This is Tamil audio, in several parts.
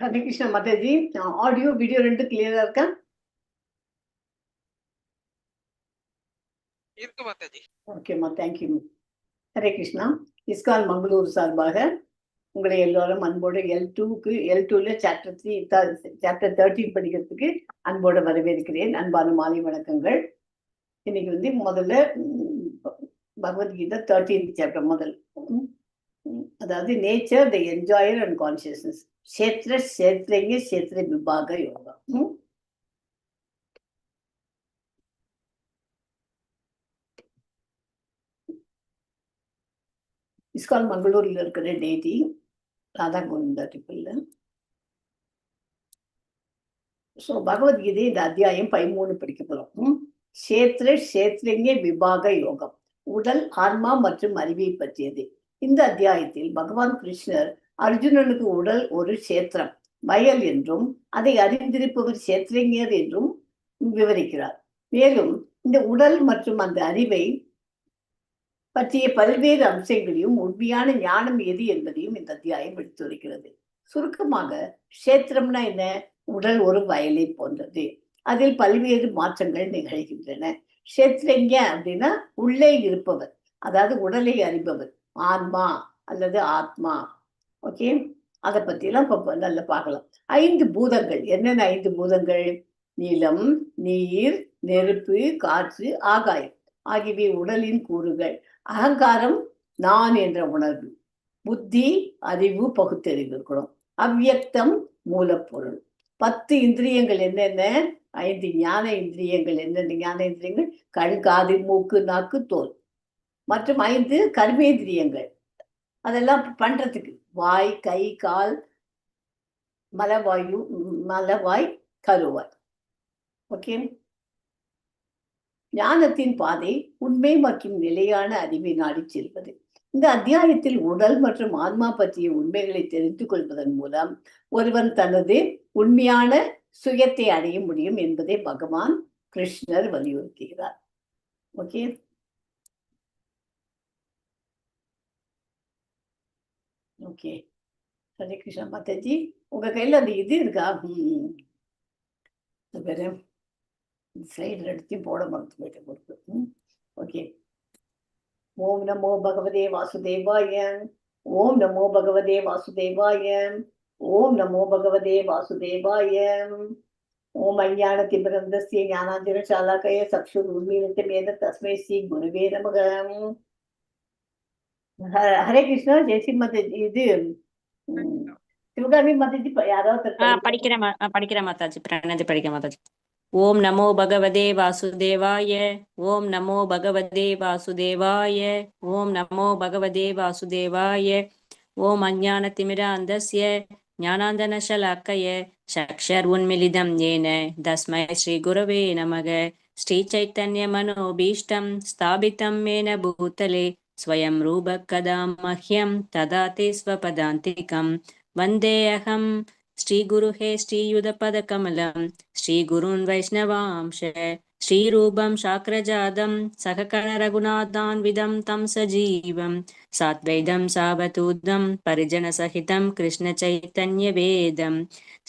ஹரே கிருஷ்ணா மாதாஜி. ஆடியோ வீடியோ ரெண்டு கிளியரா இருக்கா? இருக்கு மாதாஜி. ஓகேம்மா, தேங்க்யூ. ஹரே கிருஷ்ணா. இஸ்கான் மங்களூர் சார்பாக உங்களை எல்லோரும் அன்போடு L2ல சாப்டர் 13 படிக்கிறதுக்கு அன்போடு வரவேற்கிறேன். அன்பான மாலை வணக்கங்கள். இன்னைக்கு முதல்ல பகவத்கீதை 13th சாப்டர் முதல், அதாவது nature, the enjoyer and consciousness, Kshetra Vibhaga Yoga. ISKCON மங்களூர்ல இருக்கிற டேட்டி ராதா கோவிந்தா டிப்பில். ஸோ பகவத்கீதை இந்த அத்தியாயம் 13 படிக்க போறோம். கஷேத்திரங்க விபாக யோகம், உடல், ஆன்மா மற்றும் அறிவை பற்றியது. இந்த அத்தியாயத்தில் பகவான் கிருஷ்ணர் அர்ஜுனனுக்கு உடல் ஒரு கஷேத்திரம், வயல் என்றும் அதை அறிந்திருப்பவர் கஷேத்திரஞர் என்றும் விவரிக்கிறார். மேலும் இந்த உடல் மற்றும் அந்த அறிவை பற்றிய பல்வேறு அம்சங்களையும் உண்மையான ஞானம் எது என்பதையும் இந்த அத்தியாயம் எடுத்துரைக்கிறது. சுருக்கமாக, கஷேத்திரம்னா என்ன? உடல் ஒரு வயலை போன்றது, அதில் பல்வேறு மாற்றங்கள் நிகழ்கின்றன. கஷேத்திரங்க அப்படின்னா உள்ளே இருப்பவர், அதாவது உடலை அறிபவர், ஆன்மா அல்லது ஆத்மா. ஓகே, அதை பற்றிலாம் இப்போ நல்லா பார்க்கலாம். 5 பூதங்கள் என்னென்ன? 5 பூதங்கள்: நிலம், நீர், நெருப்பு, காற்று, ஆகாயம் ஆகியவை உடலின் கூறுகள். அகங்காரம், நான் என்ற உணர்வு. புத்தி, அறிவு, பகுத்தறிவு இருக்கணும். அவ்வியக்தம், மூலப்பொருள். 10 இந்திரியங்கள் என்னென்ன? 5 ஞான இந்திரியங்கள் என்னென்ன? ஞான இந்திரியங்கள் கண், காது, மூக்கு, நாக்கு, தோல். மற்றும் 5 கர்மேந்திரியங்கள், அதெல்லாம் பண்றதுக்கு வாய், கை, கால், மலவாய், கருவாய். ஓகே. ஞானத்தின் பாதை உண்மை மற்றும் நிலையான அறிவை நாடி செல்வது. இந்த அத்தியாயத்தில் உடல் மற்றும் ஆன்மா பற்றிய உண்மைகளை தெரிந்து கொள்வதன் மூலம் ஒருவன் தனது உண்மையான சுயத்தை அடைய முடியும் என்பதை பகவான் கிருஷ்ணர் வலியுறுத்துகிறார். ஓகே. ஓகே, ஹரே கிருஷ்ணா மாதாஜி. உங்க கையில அந்த இது இருக்கா? வேற ஸ்லைடில் எடுத்தையும் போட மறந்து போயிட்டு கொடுத்து. ஓகே. ஓம் நமோ பகவதே வாசுதேவாய. ஓம் நமோ பகவதே வாசுதேவாய. ஓம் நமோ பகவதே வாசுதேவாய. ஓம் அஞ்ஞான திமிரந்தஸ்ய ஞானாஞ்சன சாலாக்கய சக்ஷுர் உன்மீலிதமேன தஸ்மை ஸ்ரீ குருவே நமக. ஹரே கிருஷ்ணா. ஜெய்ஸ்ரீ மாதாஜி. இது சிவகாமி மாதாஜி யாராவது படிக்கிறேன் மாதாஜி. பிரணதி படிக்க மாதாஜி. ஓம் நமோ பகவதே வாசுதேவாய. ஓம் நமோ பகவதே வாசுதேவாய. ஓம் நமோ பகவதே வாசுதேவாய. ஓம் அஞ்ஞான திமிர அந்தஸ்ய ஞானாந்தன ஷலாக்கய சக்ஷர் உன்மிலிதம் ஏன தஸ்மை ஸ்ரீ குரவே நமக. ஸ்ரீ சைத்தன்ய மனோபீஷ்டம் ஸ்தாபிதம் மேன பூதலே ஸ்வயம் ரூப கதா மஹ்யம் ததாதி ஸ்வபதாந்திகம். வந்தே அகம் ஸ்ரீகுருஹே ஸ்ரீயுதபதகமலம் ஸ்ரீகுருன் வைஷ்ணவாம்ச ஸ்ரீரூபம் சாக்ரஜாதம் சககண ரகுநாதான்விதம் தம் சஜீவம் சாத்வைதம் சாவதூதம் பரிஜன சகிதம் கிருஷ்ண சைத்தன்ய வேதம்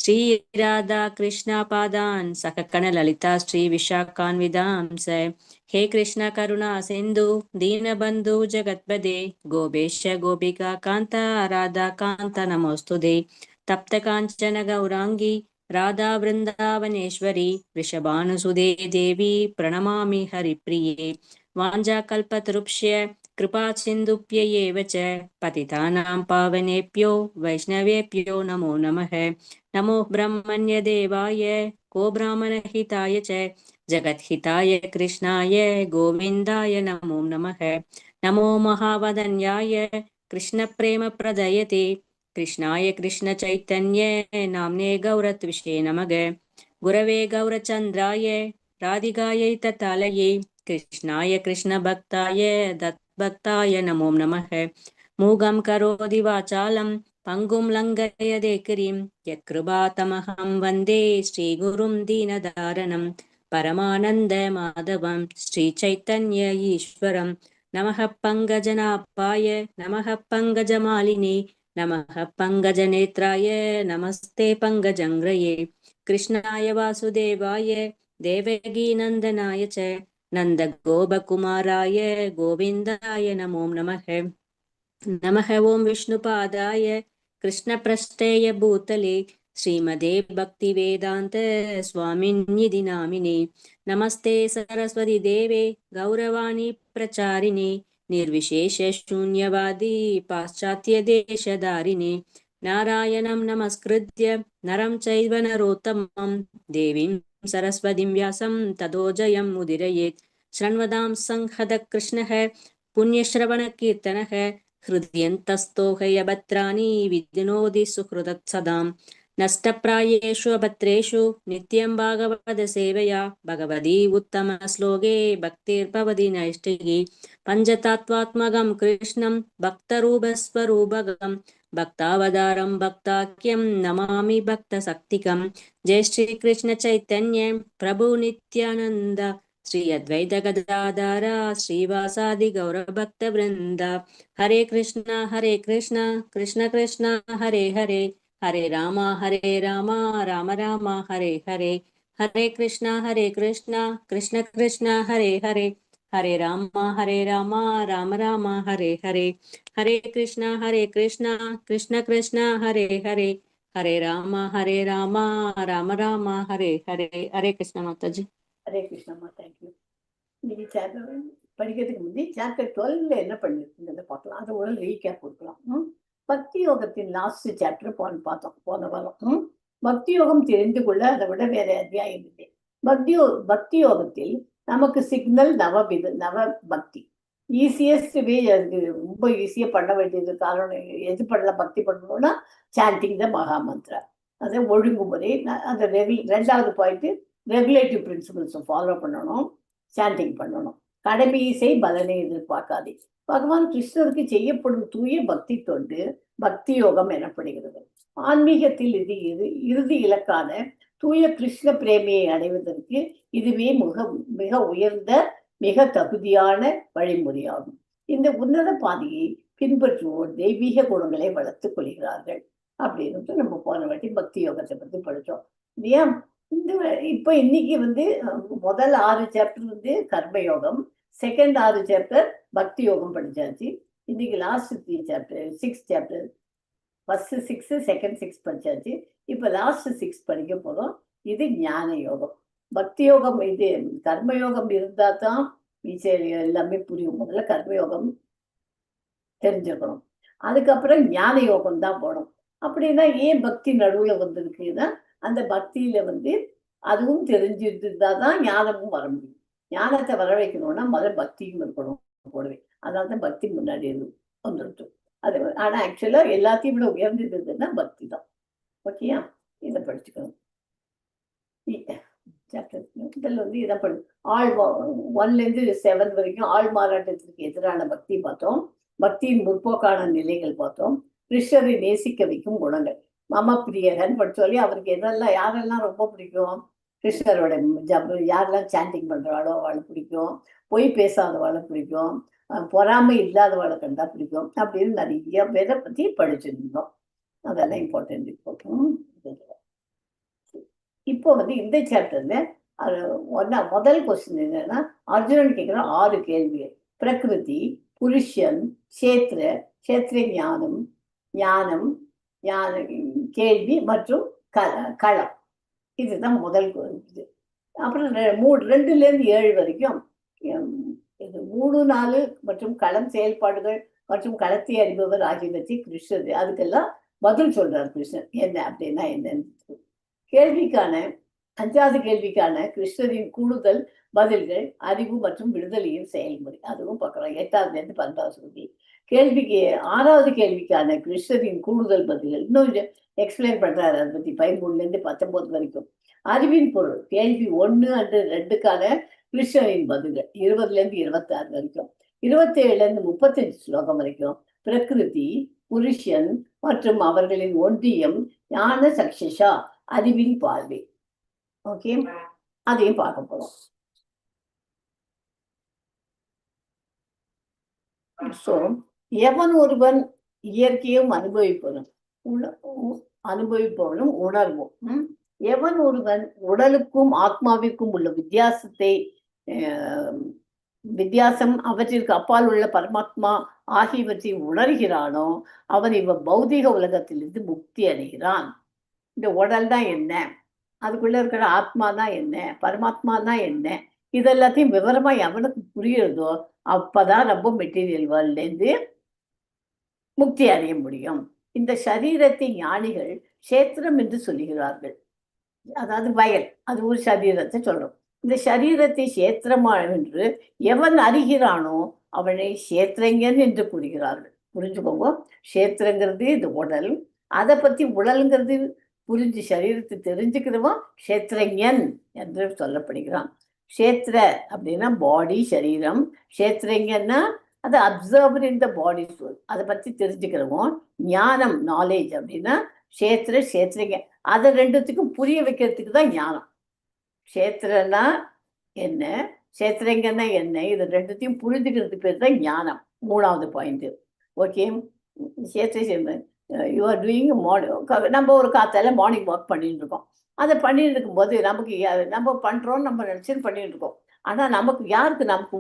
ஸ்ரீ ராதா கிருஷ்ணா பாதான் சககண லலிதா ஸ்ரீ விஷாகான்விதாம்ச. ஹே கிருஷ்ண கருணா சிந்து தீனபந்து ஜகத்பதே கோபேஷ கோபிகா காந்தா ராதா காந்த நமோஸ்துதே. தப்த காஞ்சன கௌராங்கி ராதா விருந்தாவனேஸ்வரி ரிஷபானுசுதே தேவி பிரணமாமி ஹரிப்ரியே. வாஞ்சா கல்பத்ருப்ஷ்ய கிருபா சிந்துப்யேவ ச பதிதானாம் பாவனேப்யோ வைஷ்ணவேப்யோ நமோ நமः. நமோ பிரம்மண்ய தேவாய கோ பிராமணஹிதாய ச ஜகத்ஹிதாய கிருஷ்ணாய கோவிந்தாய நமோ நமः. நமோ மகாவதன்யாய கிருஷ்ண பிரேம பிரதயதே கிருஷ்ணாய கிருஷ்ண சைத்தன்ய நாம்னே கௌரத்விஷே நமக. குரவே கௌரச்சந்திராய ராதிகாயை தத்தாலயே கிருஷ்ணாய கிருஷ்ண பக்தாய தத்பக்தாய நமோ நமः. மூகம் கரோதி வாசாலம் பங்கும் லங்கயதே கிரிம் யத்கிருபா தமஹம் வந்தே ஸ்ரீகுரும் தீனதாரணம் பரமானந்த மாதவம் ஸ்ரீ சைத்தன்ய ஈஸ்வரம். நமः பங்கஜநாபாய நமः பங்கஜமாலினே நமः பங்கஜநேத்ராய நமஸ்தே பங்கஜங்கிரயே கிருஷ்ணாய வாசுதேவாய தேவகீநந்தனாய ச நந்த கோபகுமாராய கோவிந்தாய நமோ நமः நமः ஓம் விஷ்ணுபாதாய கிருஷ்ணப்ரஷ்டேய பூதலே ஸ்ரீமதே பக்திவேதாந்த स्वामिन्यदि नामिने नमस्ते सरस्वती देवे गौरवाणी प्रचारिणे निर्विशेषशून्यवादी पाश्चात्यदेशधारिणे नारायणं नमस्कृत्य नरं चैव नरोत्तमं देवीं सरस्वतीं व्यासं ततो जयं मुदीरयेत् शृण्वतां संहतः कृष्णः पुण्यश्रवणकीर्तनः हृद्यन्तस्थो हयभद्राणि विद्यनोति सुहृदत्सदाम् नष्टप्रायेषु अभद्रेषु नित्यं भागवतसेवया भगवती उत्तमश्लोके भक्तिर्भवति नैष्टिकी पञ्चतत्त्वात्मकं कृष्णं भक्तरूपस्वरूपकं भक्तावतारं भक्ताख्यं नमामि भक्तशक्तिकं जय श्रीकृष्ण चैतन्य प्रभु नित्यानन्द श्री अद्वैत गदाधर श्रीवासादि गौरभक्तवृन्द हरे कृष्ण कृष्ण कृष्ण हरे हरे हरे राम राम राम हरे हरे हरे कृष्ण कृष्ण कृष्ण हरे हरे हरे राम राम राम हरे हरे हरे कृष्ण कृष्ण कृष्ण हरे हरे हरे राम राम राम हरे हरे हरे कृष्ण माता जी ஹரே கிருஷ்ணம்மா. தேங்க்யூ. இன்னைக்கு சாப்டர் படிக்கிறதுக்கு முந்தி சாப்டர் 12ல என்ன பண்ணிருக்குங்கிறத பார்க்கலாம். அதை ஒரு ரீகேப் கொடுக்கலாம். பக்தி யோகத்தின் லாஸ்ட் சாப்டர் பார்த்தோம் போன வாரம். பக்தி யோகம் தெரிந்து கொள்ள அதை விட வேற அத்தியாயம் இல்லை. பக்தி யோகத்தில் நமக்கு சிக்னல் நவ பக்தி ஈஸியஸ்ட் வே. அது ரொம்ப ஈஸியா பண்ண வேண்டியது. காரணம் எது பண்ணலாம் பக்தி பண்ணணும்னா சாண்டிங் த மகா மந்திரா, அதை ஒழுங்குமுறை. அந்த ரெண்டாவது பாயிண்ட் ரெகுலேட்டிவ் பிரின்சிபல்ஸை ஃபாலோ பண்ணணும், சாண்டிங் பண்ணணும். கடமை செய் பலனை எதிர்பார்க்காதே. பகவான் கிருஷ்ணருக்கு செய்யப்படும் தூய பக்தி தொண்டு பக்தி யோகம் எனப்படுகிறது. ஆன்மீகத்தில் இது இறுதி இலக்கான தூய கிருஷ்ண பிரேமியை அடைவதற்கு இதுவே மிக உயர்ந்த மிக தகுதியான வழிமுறையாகும். இந்த உன்னத பாதையை பின்பற்றுவோர் தெய்வீக குணங்களை வளர்த்துக் கொள்கிறார்கள் அப்படின்னு நம்ம போன வாட்டி பக்தி யோகத்தை பத்தி படித்தோம் இல்லையா. இப்ப இன்னைக்கு முதல் 6 சாப்டர் கர்மயோகம், செகண்ட் 6 சாப்டர் பக்தி யோகம் படிச்சாச்சு. இன்னைக்கு last 3 chapter 6 chapter, first 6 second 6 படிச்சாச்சு. இப்ப லாஸ்ட் 6 படிக்க போறோம். இது ஞான யோகம். பக்தி யோகம் இது கர்மயோகம் இருந்தா தான் எல்லாமே புரியும். முதல்ல கர்மயோகம் தெரிஞ்சுக்கணும், அதுக்கப்புறம் ஞான யோகம் தான் போகணும். அப்படின்னா ஏன் பக்தி நடுவுல வந்திருக்குன்னா அந்த பக்தியில அதுவும் தெரிஞ்சிருந்தா தான் ஞானமும் வர முடியும். ஞானத்தை வர வைக்கணும்னா முதல்ல பக்தியும் இருக்கணும் கூடவே. அதனால தான் பக்தி முன்னாடி வந்துருச்சு. அது ஆனா ஆக்சுவலா எல்லாத்தையும் விட உயர்ந்திருந்ததுன்னா பக்தி தான். ஓகேயா, இதை படிச்சுக்கணும். இதில் இதை படி 1லேருந்து 7 வரைக்கும் ஆள் மாறாட்டத்திற்கு எதிரான பக்தி பார்த்தோம். பக்தியின் முற்போக்கான நிலைகள் பார்த்தோம். கிருஷ்ணரை நேசிக்க வைக்கும் குணங்கள். மம பிரியகன் சொல்லி அவருக்கு எதெல்லாம் யாரெல்லாம் ரொம்ப பிடிக்கும், கிருஷ்ணரோட யாரெல்லாம் சாண்டிங் பண்றாளோ அவளை பிடிக்கும், பொய் பேசாதவாளை பிடிக்கும், பொறாமை இல்லாதவாளை கண்டா பிடிக்கும் அப்படின்னு நிறைய பேரை பத்தி படிச்சிருந்தோம். அதெல்லாம் இம்பார்ட்டன்ட். இப்போ இந்த சாப்டர்ல முதல் கொஸ்டின் என்னன்னா, அர்ஜுனன் கேட்கிற 6 கேள்விகள். பிரகிருதி, புருஷன், கஷேத்திர ஞானம் கேள்வி மற்றும் களம். இதுதான் முதல் இது. அப்புறம் 2லேருந்து 7 வரைக்கும் 3, 4 மற்றும் களம் செயல்பாடுகள் மற்றும் களத்தை அறிபவர் ஆகியவற்றை கிருஷ்ணர் அதுக்கெல்லாம் பதில் சொல்றார். கிருஷ்ணன் என்ன அப்படின்னா என்னன்னு கேள்விக்கான 5வது கேள்விக்கான கிருஷ்ணரின் கூடுதல் பதில்கள், அறிவு மற்றும் விடுதலையின் செயல்முறை, அதுவும் பார்க்கலாம். 8வது 12வது சொல்லி கேள்விக்கு 6வது கேள்விக்கான கிருஷ்ணரின் கூடுதல் பதில்கள் இன்னும் எக்ஸ்பிளைன் பண்றாரு. அதை பத்தி 13லேருந்து 19 வரைக்கும். அறிவின் பொருள் கேள்வி 1 and 2க்கான கிருஷ்ணரின் பதில்கள் 20லேருந்து 26 வரைக்கும். 27லேருந்து 35 ஸ்லோகம் வரைக்கும் பிரகிருதி, புருஷன் மற்றும் அவர்களின் ஒன்றியம், ஞான சக்ஷஷா அறிவின் பார்வை. ஓகே, அதையும் பார்க்க போறோம். ஸோ எவன் ஒருவன் இயற்கையும் அனுபவிப்பவனும் உணர்வும். எவன் ஒருவன் உடலுக்கும் ஆத்மாவிற்கும் உள்ள வித்தியாசம் அவற்றிற்கு அப்பால் உள்ள பரமாத்மா ஆகியவற்றை உணர்கிறானோ அவன் பௌதிக உலகத்திலிருந்து முக்தி அடைகிறான். இந்த உடல் தான் என்ன, அதுக்குள்ள இருக்கிற ஆத்மா தான் என்ன, பரமாத்மா தான் என்ன, இதெல்லாத்தையும் விவரமா எவனுக்கு புரியுறதோ அப்பதான் நம்ம மெட்டீரியல் வேர்ல்ட்ல இருந்து முக்தி அடைய முடியும். இந்த சரீரத்தை ஞானிகள் கஷேத்திரம் என்று சொல்லுகிறார்கள். அதாவது வயல், அது ஒரு சரீரத்தை சொல்றோம். இந்த சரீரத்தை கஷேத்திரமா என்று எவன் அறிகிறானோ அவனை கஷேத்திரங்கன் என்று கூறுகிறார்கள். புரிஞ்சுக்கோங்க, கஷேத்திரங்கிறது இந்த உடல், அதை பத்தி உடல்ங்கிறது புரிஞ்சு சரீரத்தை தெரிஞ்சுக்கிறவன் கஷேத்திரங்கன் என்று சொல்லப்படுகிறான். கஷேத்திர அப்படின்னா பாடி, சரீரம். கஷேத்திரங்கன்னா அது அப்சர்வர் இன் த பாடி சோல், அதை பத்தி தெரிஞ்சுக்கிறவோம். ஞானம், நாலேஜ் அப்படின்னா கஷேத்திரங்க. அதை ரெண்டுத்துக்கும் புரிய வைக்கிறதுக்கு தான் ஞானம். கஷேத்திரன்னா என்ன, கஷேத்திரங்கன்னா என்ன, இது ரெண்டுத்தையும் புரிஞ்சுக்கிறதுக்கு பேர் தான் ஞானம். மூணாவது point. Okay, you are doing நம்ம ஒரு காத்தால மார்னிங் வாக் பண்ணிட்டு இருக்கோம். அதை பண்ணிட்டு இருக்கும்போது நமக்கு நம்ம பண்றோம், நம்ம நினைச்சுன்னு பண்ணிட்டு இருக்கோம். ஆனா நமக்கு யாருக்கு, நமக்கு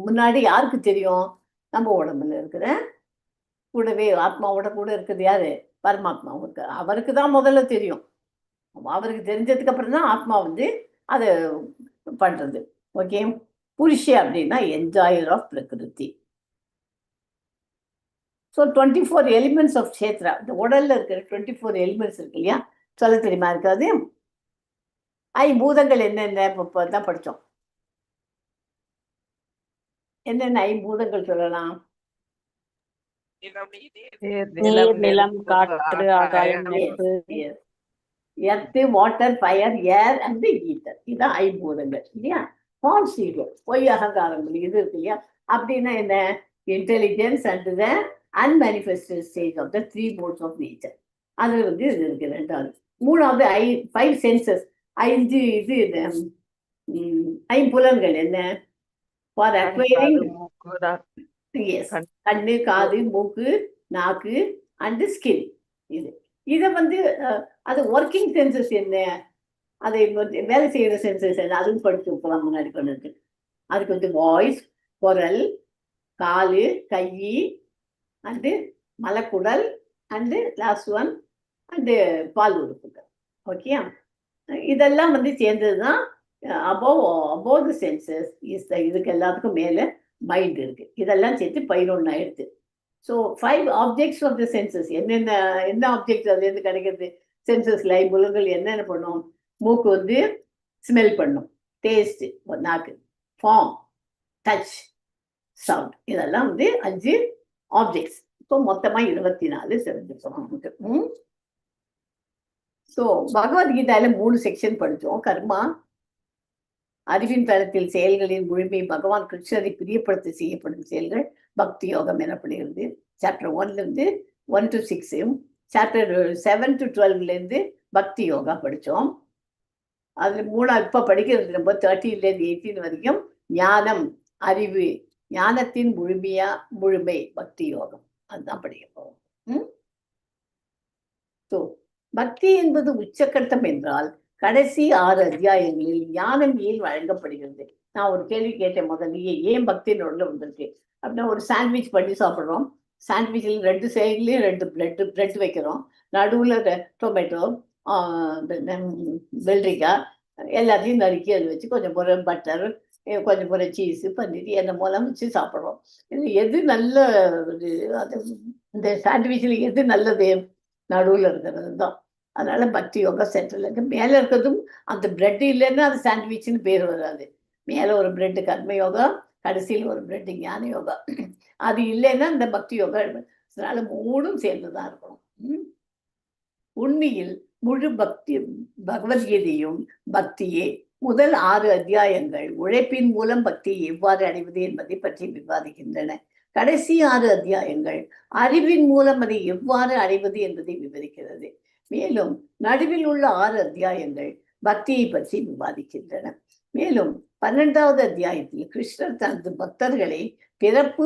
முன்னாடி யாருக்கு தெரியும்? நம்ம உடம்புல இருக்கிற கூடவே ஆத்மாவோட கூட இருக்குது யாரு? பரமாத்மாவுக்கு. அவருக்கு தான் முதல்ல தெரியும். அவருக்கு தெரிஞ்சதுக்கு அப்புறம் தான் ஆத்மா அதை பண்றது. ஓகே, புருஷ அப்படின்னா என்ஜாயர் ஆஃப் பிரகிருதி. ஸோ 24 எலிமெண்ட்ஸ் ஆஃப் கஷேத்ரா, இந்த உடல்ல இருக்கிற 24 எலிமெண்ட்ஸ் இருக்கு இல்லையா, சொல்ல தெரியுமா இருக்காது? ஐம்பூதங்கள் என்னென்ன இப்போ தான் படித்தோம். என்னென்ன ஐம்பூதங்கள் சொல்லலாம்? நீர், நிலம், காற்று, ஆகாயம், நெருப்பு. Earth, water, fire, air and ether, இதுதான் ஐம்பூதங்கள் இல்லையா? ஃபால்ஸ் ஈகோ, பொய் அகங்காரங்கள் இது இருக்கு இல்லையா? அப்படின்னா என்ன? Intelligence and the unmanifested stage of the 3 modes of nature. அது இது இருக்கு. ரெண்டாவது. மூணாவது 5 சென்சஸ், 5 ஐம்புலன்கள் என்ன? ஃபார் அக்வைரிங், எஸ், கண்ணு, காது, மூக்கு, நாக்கு அண்ட் ஸ்கின். இதை அது ஒர்க்கிங் சென்சஸ் என்ன, அதை வேலை செய்யற சென்சஸ் என்ன, அதுவும் படிச்சு போகலாம் முன்னாடி கொண்டு. அதுக்கு வாய்ஸ், குரல், காலு, கை அண்டு மலக்குடல் அண்டு லாஸ்ட் ஒன் அண்டு பால் உறுப்புகள். ஓகே, இதெல்லாம் சேர்ந்ததுதான் அபோவ் த சென்சஸ் இஸ். இதுக்கு எல்லாத்துக்கும் மேல மைண்ட் இருக்கு. இதெல்லாம் சேர்த்து 11 ஆயிடுது. So 5 objects of the senses என்ன ஆப்ஜெக்ட் அதுலேருந்து கிடைக்கிறது? சென்சஸ்ல ஐம்புலன்கள் என்னென்ன பண்ணும்? மூக்கு ஸ்மெல் பண்ணும், டேஸ்ட், நாக்கு, ஃபார்ம், டச், சவுண்ட், இதெல்லாம் 5 ஆப்ஜெக்ட்ஸ். ஸோ மொத்தமா 24 தெரிஞ்சுக்கணும். ஸோ பகவத்கீதால 3 செக்ஷன் படித்தோம். கர்மா, அறிவின் தளத்தில் செயல்களின் முழுமை, பகவான் கிருஷ்ணரை பிரியப்படுத்த செய்யப்படும் செயல்கள், பக்தி யோகம் எனப்படுகிறது. சாப்டர் 1 to 6, சாப்டர் 7 to 12 பக்தி யோகா படித்தோம். அது இப்போ படிக்கிறது நம்ம 13 18 வரைக்கும் ஞானம், அறிவு, ஞானத்தின் முழுமை பக்தி யோகம், அதுதான் படிக்க போவோம். ஸோ பக்தி என்பது உச்சக்கட்டம் என்றால் கடைசி 6 அத்தியாயங்களில் ஞானம் ஏன் வழங்கப்படுகிறது? நான் ஒரு கேள்வி கேட்டேன் முதல்ல, ஏன் பக்தி நடுவில் வந்திருக்கு அப்படின்னா, ஒரு சாண்ட்விச் பண்ணி சாப்பிட்றோம். சாண்ட்விச்சில் 2 சைட்லேயும் 2 பிரெட் வைக்கிறோம். நடுவில் டொமேட்டோ, வெள்ளரிக்காய் எல்லாத்தையும் நறுக்கி அதை வச்சு கொஞ்சம் போகிற பட்டர், கொஞ்சம் போகிற சீஸு, பன்னீர் என்ன மூலம் வச்சு சாப்பிட்றோம். எது நல்ல அது? இந்த சாண்ட்விச்சில் எது நல்லது? நடுவில் இருக்கிறது தான். அதனால பக்தி யோகா சென்டர்ல இருக்கு. மேலே இருக்கிறதும் அந்த பிரெட் இல்லைன்னா அது சாண்ட்விச்னு பேர் வராது. மேலே ஒரு பிரெட் கர்ம யோகா, கடைசியில் ஒரு பிரெட் ஞான யோகா. அது இல்லைன்னா இந்த பக்தி யோகா. அதனால 3ம் சேர்ந்துதான் இருக்கணும். உண்மையில் முழு பகவத்கீதையும் பக்தியே. முதல் 6 அத்தியாயங்கள் உழைப்பின் மூலம் பக்தியை எவ்வாறு அடைவது என்பதை பற்றி விவாதிக்கின்றன. கடைசி 6 அத்தியாயங்கள் அறிவின் மூலம் அதை எவ்வாறு அடைவது என்பதை விவரிக்கிறது. மேலும் நடுவில் உள்ள 6 அத்தியாயங்கள் பக்தியை பற்றி விவாதிக்கின்றன. மேலும் 12வது அத்தியாயத்தில் கிருஷ்ணர் தனது பக்தர்களை பிறப்பு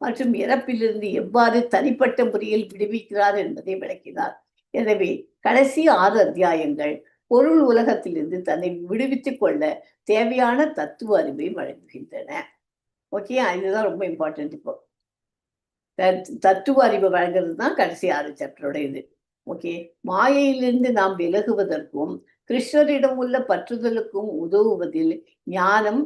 மற்றும் இறப்பிலிருந்து எவ்வாறு தனிப்பட்ட முறையில் விடுவிக்கிறார் என்பதை விளக்கினார். எனவே கடைசி 6 அத்தியாயங்கள் பொருள் உலகத்திலிருந்து தன்னை விடுவித்துக் கொள்ள தேவையான தத்துவ அறிவை வழங்குகின்றன. ஓகே, இதுதான் ரொம்ப இம்பார்ட்டன்ட். இப்போ தத்துவ அறிவை வழங்குறது தான் கடைசி 6 சாப்டரோட இது. ஓகே, மாயையிலிருந்து நாம் விலகுவதற்கும் கிருஷ்ணரிடம் உள்ள பற்றுதலுக்கும் உதவுவதில் ஞானம்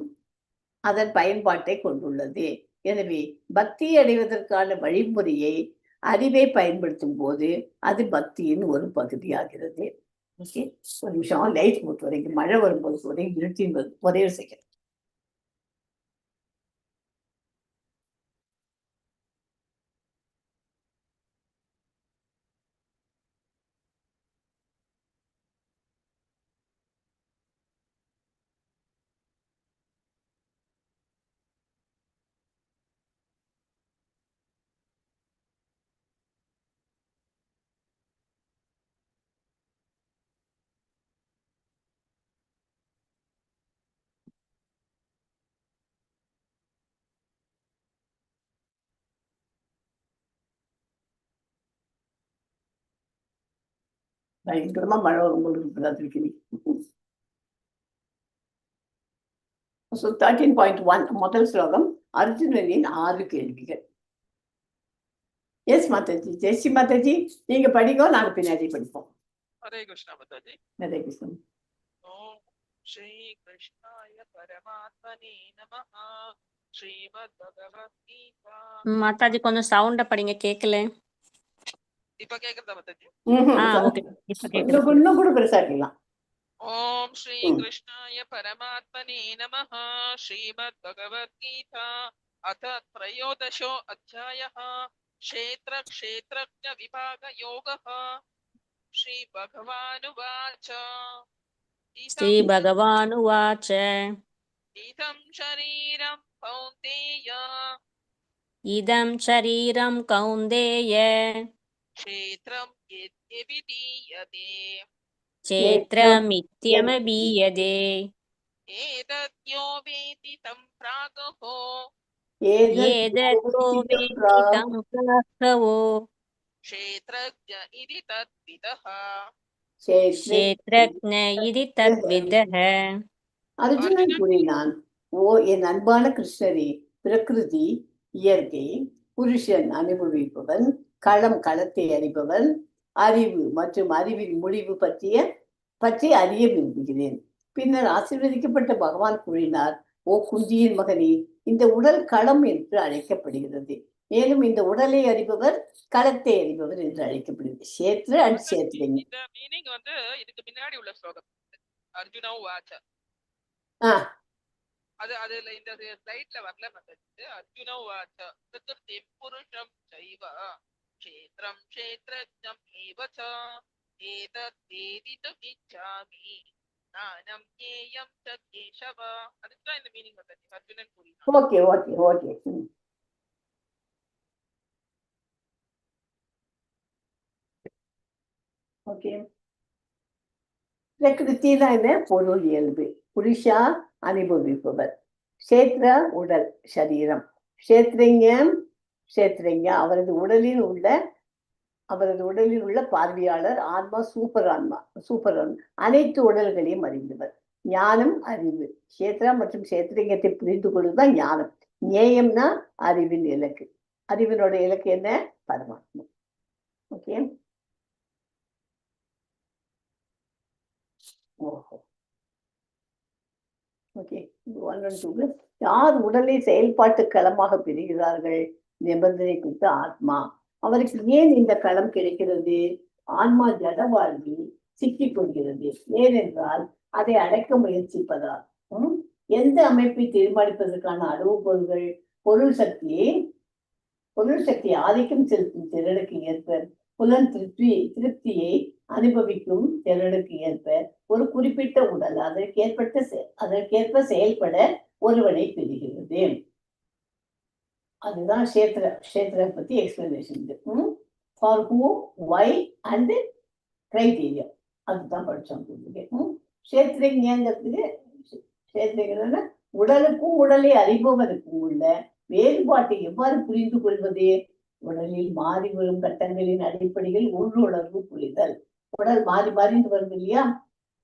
அதன் பயன்பாட்டை கொண்டுள்ளது. எனவே பக்தி அடைவதற்கான வழிமுறையை அறிவை பயன்படுத்தும் போது அது பக்தியின் ஒரு பகுதியாகிறது. ஓகே, ஒரு நிமிஷம் லைட் போட்டு வரைக்கும் மழை வரும்போது ஒரே இருட்டின் ஒரே ஒரு செகண்ட். பயங்கரமா மழை வரும்போது 13.1 முதல் ஸ்லோகம் அர்ஜுனனின் 6 கேள்விகள். எஸ் மாதாஜி, ஜெய்ஸ்ரீ மாதாஜி, நீங்க படிக்கோ, நாங்க பின்னாடி படிப்போம். ஹரே கிருஷ்ணா மாதாஜி. ஹரே கிருஷ்ணா. ஓம் ஸ்ரீ கிருஷ்ணாய பரமாத்மனே நமஹ. ஸ்ரீமத் பகவத்கீதா. மாதாஜி கொஞ்சம் சவுண்ட படிங்க, கேக்கல. இப்ப கேக்குதா மாதாஜி? ஓகே, இப்ப கேக்குது. இன்னும் கூட பெருசா இருக்கலாம். ஓம் ஸ்ரீ கிருஷ்ணாய பரமாத்மனே நமஹ. ஸ்ரீமத் பகவத்கீதா அத த்ரயோதசோ அத்தியாயः. க்ஷேத்ர க்ஷேத்ரஜ்ஞ விபாக யோகः. ஸ்ரீ பகவானுவாச்ச. ஸ்ரீ பகவானுவாச்ச. இதம் ஷரீரம் கௌந்தேய. இதம் ஷரீரம் கௌந்தேய. க்ஷேத்ரம் யத்யபிதீயதே. க்ஷேத்ரமித்யமபீயதே. ஏதத்யோ வேதி தம் ப்ராகஹோ. ஏதத்கோ வேதி தம் ப்ராகவோ. க்ஷேத்ரஜ்ஞ இதி தத்விதः. க்ஷேத்ரஜ்ஞ இதி தத்விதः. அர்ஜுனன் கூறினான், ஓ என் அன்பான கிருஷ்ணரே, பிரகிருதி இயற்கை, புருஷன் அனுபவிப்பவன், களத்தை அறிபவன், அறிவு மற்றும் அறிவின் முடிவு பற்றி அறிய விரும்புகிறேன். பின்னர் ஆசீர்வதிக்கப்பட்ட பகவான் கூறினார், ஓ குந்தியின் மகனே, இந்த உடல் களம் என்று அழைக்கப்படுகிறது. மேலும் இந்த உடலை அறிபவர் களத்தை அறிபவர் என்று அழைக்கப்படுகிறது. சேத்ர அண்ட் சேத்ரிங். இந்த மீனிங் வந்து இதுக்கு பின்னாடி உள்ள ஸ்லோகம் அர்ஜுனா வாச்ச. அதுல இந்த ஸ்லைட்ல வரல மாதாஜி. அர்ஜுனா வாச்ச பிரகிருதி புருஷம் சைவ க்ஷேத்ரம் க்ஷேத்ரஜ்ஞம் ஏவ ச ஏதத் வேதிதும் இச்சாமி ஞானம் ஞேயம் ச கேசவ. அதுதான் இந்த மீனிங் மாதாஜி. அர்ஜுனன் கூறினார். Okay okay okay. ஓகே, பிரகிருத்தினா என்ன? பொருள் இயல்பு. புருஷா அனுபவிப்பவர். கஷேத்ரா உடல், சரீரம். கஷேத்ரஞா அவரது உடலில் உள்ள பார்வையாளர். ஆன்மா சூப்பர் ஆன்மா. அனைத்து உடல்களையும் அறிந்தவர். ஞானம் அறிவு. கஷேத்ரா மற்றும் கஷேத்ரஞத்தை புரிந்து கொள்வதுதான் ஞானம். ஞேயம்னா அறிவின் இலக்கு. அறிவினோட இலக்கு என்ன? பரமாத்மா. Okay, okay. யார் உடலை செயல்பாட்டு களமாக பெறுகிறார்கள்? நிபந்தனை குறித்த ஆத்மா. அவருக்கு ஏன் இந்த களம் கிடைக்கிறது? ஆன்மா ஜட வாழ்வில் சிக்கிக் கொள்கிறது. ஏனென்றால் அதை அடைக்க முயற்சிப்பதால். எந்த அமைப்பை தீர்மானிப்பதற்கான அளவுகோல்கள்? பொருள் சக்தி ஆதிக்கம் செலுத்தும் திறனுக்கு ஏற்ப, புலன் திருப்தியை அனுபவிக்கும் திறனுக்கு ஏற்ப ஒரு குறிப்பிட்ட உடல் அதற்கேற்ப செயல்பட ஒருவனை பெறுகிறது. அதுதான் கஷேத்ர பத்தி explanation. For who, why and criteria, அதுதான் படிச்சோம். கஷேத்ரங்கிறதுக்கு உடலுக்கும் உடலை அறிபவனுக்கும் உள்ள வேறுபாட்டை எவ்வாறு புரிந்து கொள்வது? உடலில் மாறி வரும் கட்டங்களின் அடிப்படையில் உள்ளுணர்வு புரிதல். உடல் மாறி மாறிட்டு வருது இல்லையா?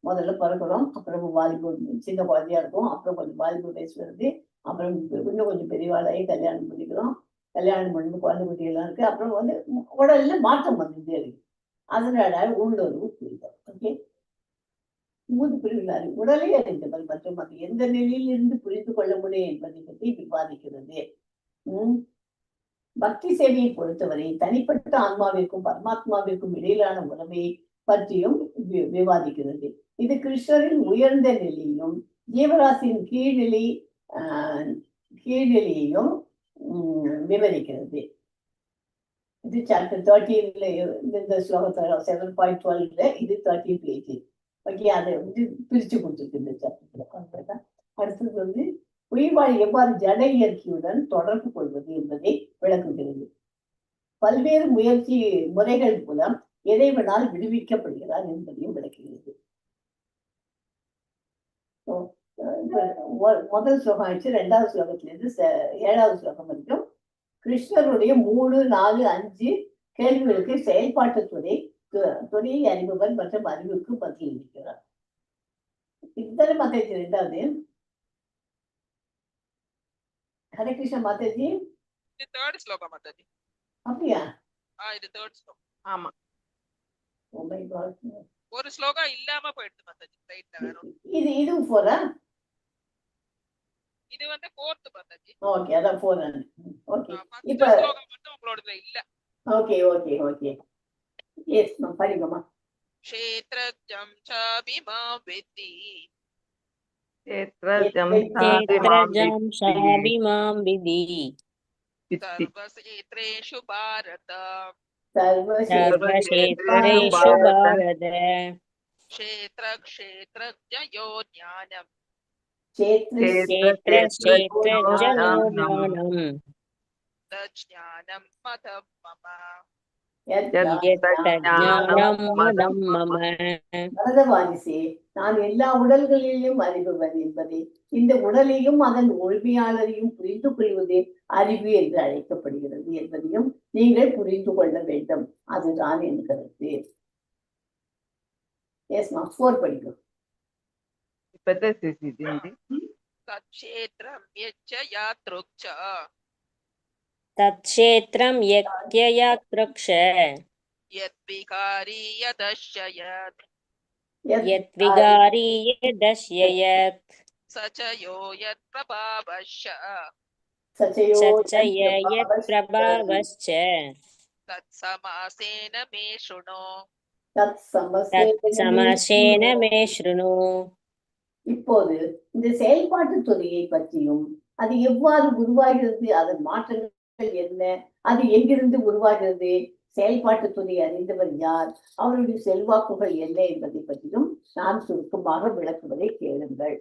முதல்ல பிறக்கிறோம், அப்புறம் வாலிபு சின்ன குழந்தையா இருக்கும், அப்புறம் கொஞ்சம் வாலிபு வயசு வருது, அப்புறம் இன்னும் கொஞ்சம் பெரியவாளாகி கல்யாணம் பண்ணிக்கிறோம், கல்யாணம் பண்ணி குழந்தை குட்டியெல்லாம் இருக்கு, அப்புறம் உடல்ல மாற்றம் வந்துட்டே இருக்கு. அதனால உள்ளுணர்வு புரிதல். ஓகே, 3 பிரிவுகள் உடலை அறிந்தவர் மற்றும் அது எந்த நிலையில் இருந்து புரிந்து கொள்ள முடியும் என்பதை பற்றி விவாதிக்கிறது. பக்தி சேவையை பொறுத்தவரை தனிப்பட்ட ஆன்மாவிற்கும் பரமாத்மாவிற்கும் இடையிலான உறவை பற்றியும் விவாதிக்கிறது. இது கிருஷ்ணரின் உயர்ந்த நிலையும் ஜீவராசியின் கீழ்நிலையையும் விவரிக்கிறது. இது சாப்டர் 13 இந்த ஸ்லோகத்துல 7.12 இது 13 பேஜ். ஓகே, அதை பிரிச்சு கொடுத்துருக்கு இந்த சாப்டர்ல. அடுத்தது உயிர்வாழ் எவ்வாறு ஜட இயற்கையுடன் தொடர்பு கொள்வது என்பதை விளக்குகிறது. பல்வேறு முறைகள் மூலம் இறைவனால் விடுவிக்கப்படுகிறார் என்பதையும் விளக்குகிறது. முதல் ஸ்லோகம் ஆயிடுச்சு. 2வது ஸ்லோகத்திலிருந்து 7வது ஸ்லோகம் வரைக்கும் கிருஷ்ணருடைய 3, 4, 5 கேள்விகளுக்கு செயல்பாட்டு துறையை அறிபவர் மற்றும் அறிவுக்கு பதில் அளிக்கிறார். இத்தனை மாதாஜி 2வது. ஹரே கிருஷ்ண மாதாஜி. இது 3rd ஸ்லோகம் மாதாஜி. அப்படியா? இது 3rd ஸ்லோகம். ஆமா. Oh my God. ஒரு ஸ்லோகம் இல்லாம போயிடுது மாதாஜி ரைட்ல வேற. இது 4ஆ? இது 4th மாதாஜி. ஓகே, அதான் 4. ஓகே, இப்ப ஸ்லோகம் மட்டும் உங்களோடதுல இல்ல. Okay okay okay. Yes ma'am, படிங்கம்மா. க்ஷேத்ரஜ்ஞம் சாபிமாம் வித்தி क्षेत्रजं शाभिमां विद्धि सर्वक्षेत्रेषु भारत सर्वक्षेत्रेषु भारत क्षेत्रक्षेत्रज्ञयो ज्ञानम् क्षेत्रक्षेत्रज्ञानं तज्ज्ञानं मतं मम यत्तज्ज्ञानं मदं मम. பரதவாரிசே, நான் எல்லா உடல்களிலும் அறிபவன் என்பதை, இந்த உடலையும் அதன் உரிமையாளரையும் புரிந்து கொள்வதே அறிவு என்று அழைக்கப்படுகிறது என்பதையும் நீங்கள் புரிந்து கொள்ள வேண்டும். அதுதான் என் கருத்து. எஸ் மா, 4 படிக்கும். तत्क्षेत्रं यच्च यात्रुक्च तत्क्षेत्रं यत्ययात्रक्ष यद्विकारी यदश्चयत् यद्विगारी यदश्ययत् स च यो यत्प्रभावश्च स च यत्प्रभावश्च तत्समासेन मे शृणु तत्समसेन मे शृणु. இப்போது இந்த செயல்பாட்டு துறையை பற்றியும் அது எவ்வாறு உருவாகிறது, அதன் மாற்றங்கள் என்ன, அது எங்கிருந்து உருவாகிறது, செயல்பாட்டு துறை அறிந்தவர் யார், அவருடைய செல்வாக்குகள் என்ன என்பதை பற்றியும் நான் சுருக்கமாக விளக்குவதை கேளுங்கள்.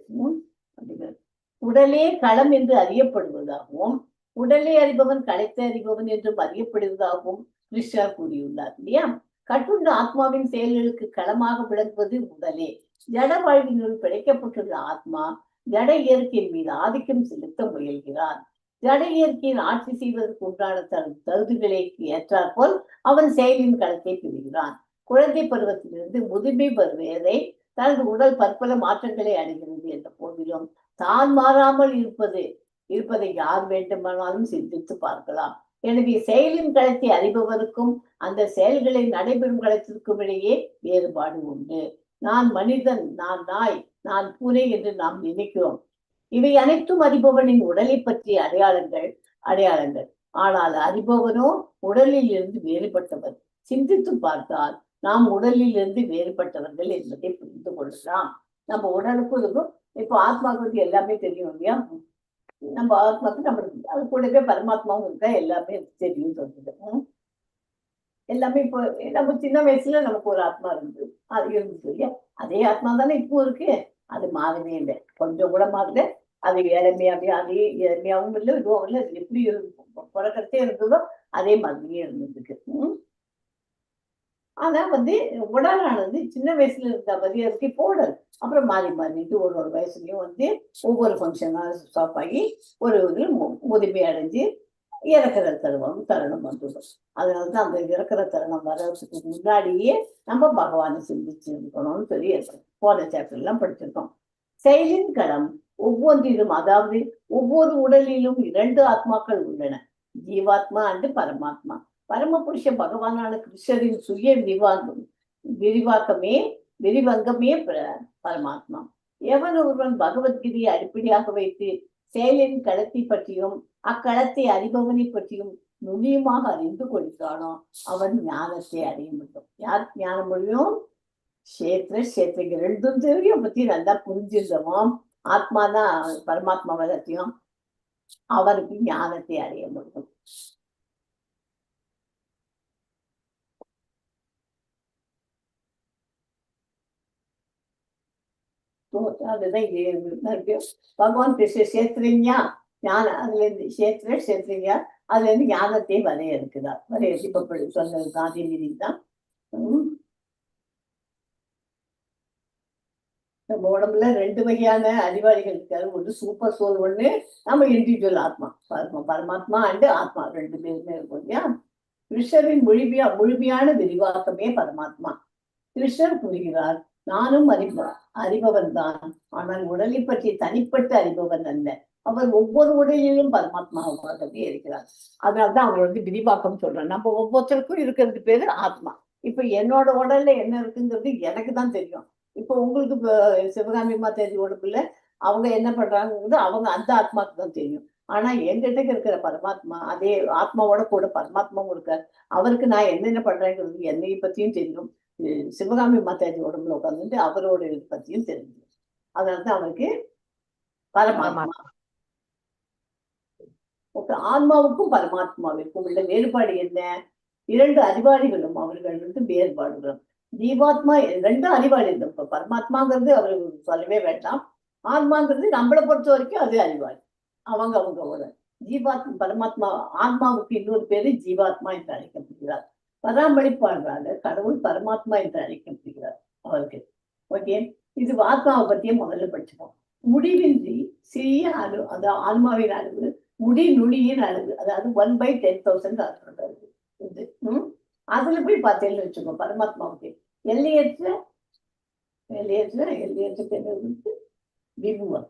உடலே களம் என்று அறியப்படுவதாகவும் உடலை அறிபவன் களத்தை அறிபவன் என்றும் அறியப்படுவதாகவும் கிருஷ்ணர் கூறியுள்ளார் இல்லையா? கட்டுண்ட ஆத்மாவின் செயல்களுக்கு களமாக விளங்குவது உடலே. ஜட வாழ்வினுள் பிழைக்கப்பட்டுள்ள ஆத்மா ஜட இயற்கையின் மீது ஆதிக்கம் செலுத்த முயல்கிறான். ஜட இயற்கையின் ஆட்சி செய்வதற்கு உண்டான தகுதிகளை ஏற்றாற்போல் அவன் செயலின் களத்தை பெறுகிறான். குழந்தை பருவத்திலிருந்து முதுமை பருவதை தனது உடல் பற்பல மாற்றங்களை அடைகிறது என்ற போதிலும் தான் மாறாமல் இருப்பதை யார் வேண்டுமானாலும் சிந்தித்து பார்க்கலாம். எனவே செயலின் களத்தை அறிபவருக்கும் அந்த செயல்களை நடைபெறும் களத்திற்கும் இடையே வேறுபாடு உண்டு. நான் மனிதன், நான் நாய், நான் பூனை என்று நாம் நினைக்கிறோம். இவை அனைத்தும் அறிபவனின் உடலை பற்றிய அடையாளங்கள். ஆனால் அறிபவனோ உடலில் இருந்து வேறுபட்டவர். சிந்தித்து பார்த்தால் நாம் உடலில் இருந்து வேறுபட்டவர்கள் என்பதை புரிந்து கொள்ளலாம். நம்ம உடலுக்கும் இருக்கும். இப்போ ஆத்மாவுக்கு எல்லாமே தெரியும் இல்லையா? நம்ம ஆத்மாவுக்கு நம்மளுக்கு அது கூடவே பரமாத்மாவும் இருக்கா, எல்லாமே தெரியும் சொல்றது. எல்லாமே இப்போ நம்ம சின்ன வயசுல நமக்கு ஒரு ஆத்மா இருந்தது, அது இருந்துச்சு இல்லையா? அதே ஆத்மா தானே இப்போ இருக்கு. அது மாறவே இல்லை, கொஞ்சம் கூட மாறல. அது இளமையாவே அதே இளமையாவும் இல்லை, இதுவும் இல்லை. அது எப்படி பிறக்கிறதே இருந்ததோ அதே மாதிரியே இருந்ததுக்கு. ஆனா உடலானது சின்ன வயசுல இருந்த மாதிரி இருக்கு போடல். அப்புறம் மாறி மாறிட்டு ஒரு வயசுலயும் ஒவ்வொரு ஃபங்க்ஷனா ஸ்டாப் ஆகி ஒரு இதுல முதுமை அடைஞ்சு இறக்குற தருணம் வந்துடும். அதனாலதான் அந்த இறக்குற தருணம் வர்றதுக்கு முன்னாடியே நம்ம பகவானை சிந்திச்சு இருக்கணும்னு சொல்லி போன சாப்டர் எல்லாம் படிச்சிருக்கோம். செயலின் களம் ஒவ்வொன்றிலும், அதாவது ஒவ்வொரு உடலிலும் 2 ஆத்மாக்கள் உள்ளன, ஜீவாத்மா அண்டு பரமாத்மா. பரமபுருஷ பகவானான கிருஷ்ணரின் சுய விரிவங்கமே பரமாத்மா. எவன் ஒருவன் பகவத்கீதையை அடிப்படையாக வைத்து செயலின் களத்தை பற்றியும் அக்களத்தை அறிபவனை பற்றியும் நுண்ணியமாக அறிந்து கொள்கிறானோ அவன் ஞானத்தை அடைய முடியும். யார் ஞானம் முடியும்? கஷேத்திரங்க ரெண்டும் தெரியும் பத்தி நல்லா புரிஞ்சிருந்தோமோ, ஆத்மாதான் பரமாத்மா வளர்த்தியும் அவருக்கு ஞானத்தை அடைய முடியும். பகவான் கஷேத்திரஞா ஞான அதுல இருந்து கஷேத்திரங்க அதுல இருந்து ஞானத்தை வரையறுக்கிறார். வரையறுப்பப்படி சொன்னது காந்திகிரி தான். நம்ம உடம்புல 2 வகையான அறிவாளிகள் இருக்காரு. ஒன்று சூப்பர் சோல், ஒண்ணு நம்ம இண்டிவிஜுவல் ஆத்மா. பரமாத்மா அண்டு ஆத்மா 2 பேருமே இருக்கும் இல்லையா? கிருஷ்ணரின் முழுமையான விரிவாக்கமே பரமாத்மா. கிருஷ்ணர் கூறுகிறார், நானும் அறிபவன் தான், ஆனால் உடலை பற்றி தனிப்பட்ட அறிபவன் அல்ல. அவர் ஒவ்வொரு உடலிலும் பரமாத்மாவாகவே இருக்கிறார். அதனால்தான் அவர் விரிவாக்கம் சொல்றேன். நம்ம ஒவ்வொருத்தருக்கும் இருக்கிறது பேரு ஆத்மா. இப்ப என்னோட உடல்ல என்ன இருக்குங்கிறது எனக்கு தான் தெரியும். இப்போ உங்களுக்கு சிவகாமி மாதாஜி உடம்புல அவங்க என்ன பண்றாங்கிறது அவங்க அந்த ஆத்மாவுக்கு தான் தெரியும். ஆனா என்கிட்ட இருக்கிற பரமாத்மா, அதே ஆத்மாவோட கூட பரமாத்மாவும் இருக்கார். அவருக்கு நான் என்னென்ன பண்றேங்கிறது என்னைய பத்தியும் தெரியும். சிவகாமி மாதாஜி உடம்புல உட்காந்துட்டு அவரோட இது பத்தியும் தெரிஞ்சு. அதனாலதான் அவருக்கு பரமாத்மா. ஆன்மாவுக்கும் பரமாத்மாவிற்கும் உள்ள வேறுபாடு என்ன? 2 அறிவாளிகளும் அவர்கள் வேறுபாடுகளும். ஜீவாத்மா 2 அறிவாளி. இப்ப பரமாத்மாங்கிறது அவருக்கு சொல்லவே வேண்டாம். ஆன்மாங்கிறது நம்மளை பொறுத்த வரைக்கும் அது அறிவாளி. அவங்களோட பரமாத்மா ஆன்மாவுக்கு இன்னொரு பேரு ஜீவாத்மா என்று அழைக்கப்படுகிறார். பராமரிப்பாளராக கடவுள் பரமாத்மா என்று அழைக்கப்படுகிறார் அவருக்கு. ஓகே, இது ஆத்மாவை பத்தியே முதல்ல படிச்சுப்போம். முடிவின்றி சிறிய அளவு, அதாவது ஆன்மாவின் அளவு முடி நுனியின் அளவு, அதாவது 1/10,000 அதுல போய் பார்த்தேன்னு வச்சுக்கோ. பரமாத்மாவுக்கு எல்லையற்ற விபுவம்,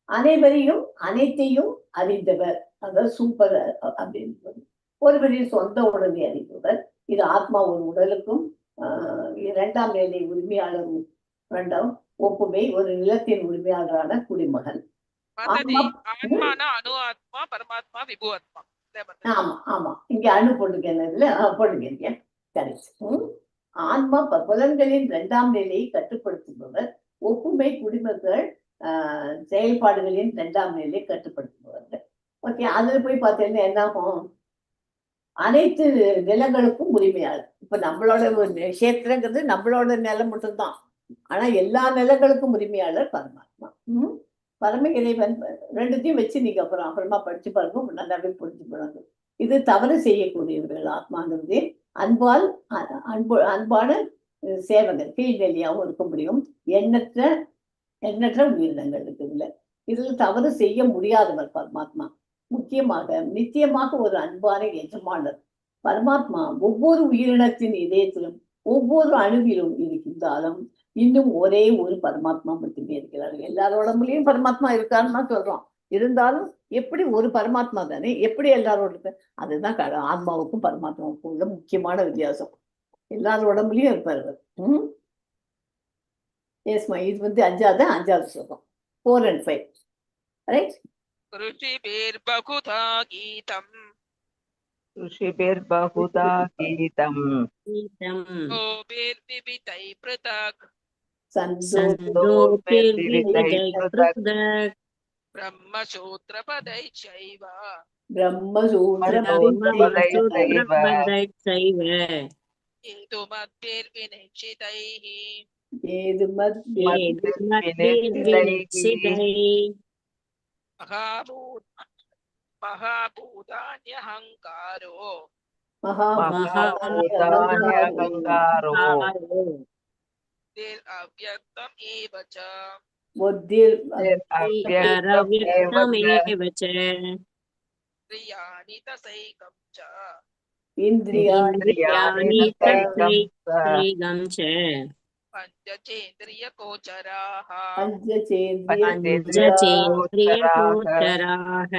அனைவரையும் அனைத்தையும் அறிந்தவர், அதாவது சூப்பர் அப்படின்னு ஒருவரின் சொந்த உடலை அறிந்தவர். இது ஆத்மா ஒரு உடலுக்கும் 2ஆம் நிலை உரிமையாளரும் 2ஆம் ஒப்புமை ஒரு நிலத்தின் உரிமையாளரான குடிமகன். ஆமா ஆமா, இங்க அணு போட்டுக்க. ஆன்மா புலன்களின் 2ஆம் நிலையை கட்டுப்படுத்துபவர். ஒப்புமை குடிமக்கள் செயல்பாடுகளின் 2ஆம் நிலையை கட்டுப்படுத்துபவர்கள். ஓகே, அதுல போய் பார்த்தீங்கன்னா என்ன ஆகும்? அனைத்து நிலங்களுக்கும் உரிமையாளர். இப்ப நம்மளோட கஷேத்திரங்கிறது நம்மளோட நிலம் மட்டும்தான். ஆனா எல்லா நிலங்களுக்கும் உரிமையாளர் பரமாத்மா. பரம இறைவன் 2த்தையும் வச்சு நீங்க அப்புறமா படிச்சு பாருங்க, நல்லாவே புரிஞ்சு போனாங்க. இது தவறு செய்யக்கூடியவர்கள். ஆத்மாங்கிறது அன்பான சேவகர், கீழ்நிலையாகவும் இருக்க முடியும். எண்ணற்ற உயிரினங்கள் இருக்குதுல்ல, இதுல தவறு செய்ய முடியாதவர் பரமாத்மா. முக்கியமாக நித்தியமாக ஒரு அன்பான எஜமானர். பரமாத்மா ஒவ்வொரு உயிரினத்தின் இதயத்திலும் ஒவ்வொரு அணுவிலும் இருக்கின்றாலும் இன்னும் ஒரே ஒரு பரமாத்மா மட்டுமே இருக்கிறார். எல்லாரோடமுலையும் பரமாத்மா இருக்காருன்னு தான் சொல்றோம். இருந்தாலும் எப்படி ஒரு பரமாத்மா தானே, எப்படி எல்லாரோட? அதுதான் ஆன்மாவுக்கும் பரமாத்மாவுக்கும் உள்ள முக்கியமான வித்தியாசம். எல்லாரோட உடம்புலயும் இருப்பாரு. எஸ்மா, இது 5வது ஸ்லோகம் 4 and 5. ரைட்? ऋषिभिर्बहुधा गीतम् गोभिर्विविधैः पृथक् ब्रह्मसूत्रपदैः चैव महाभूतान्यहङ्कारो महाभूतान्यहङ्कारो अव्यक्तम् एव च अव्यक्तमेव च अव्यक्तमेव च क्रियाणि तथैकं च इन्द्रियाणि इन्द्रियाणि इन्द्रियाणि तथैकं च तथैकं च पञ्चचेन्द्रियगोचराः पञ्चेन्द्रियगोचराः पञ्चचेन्द्रियगोचराः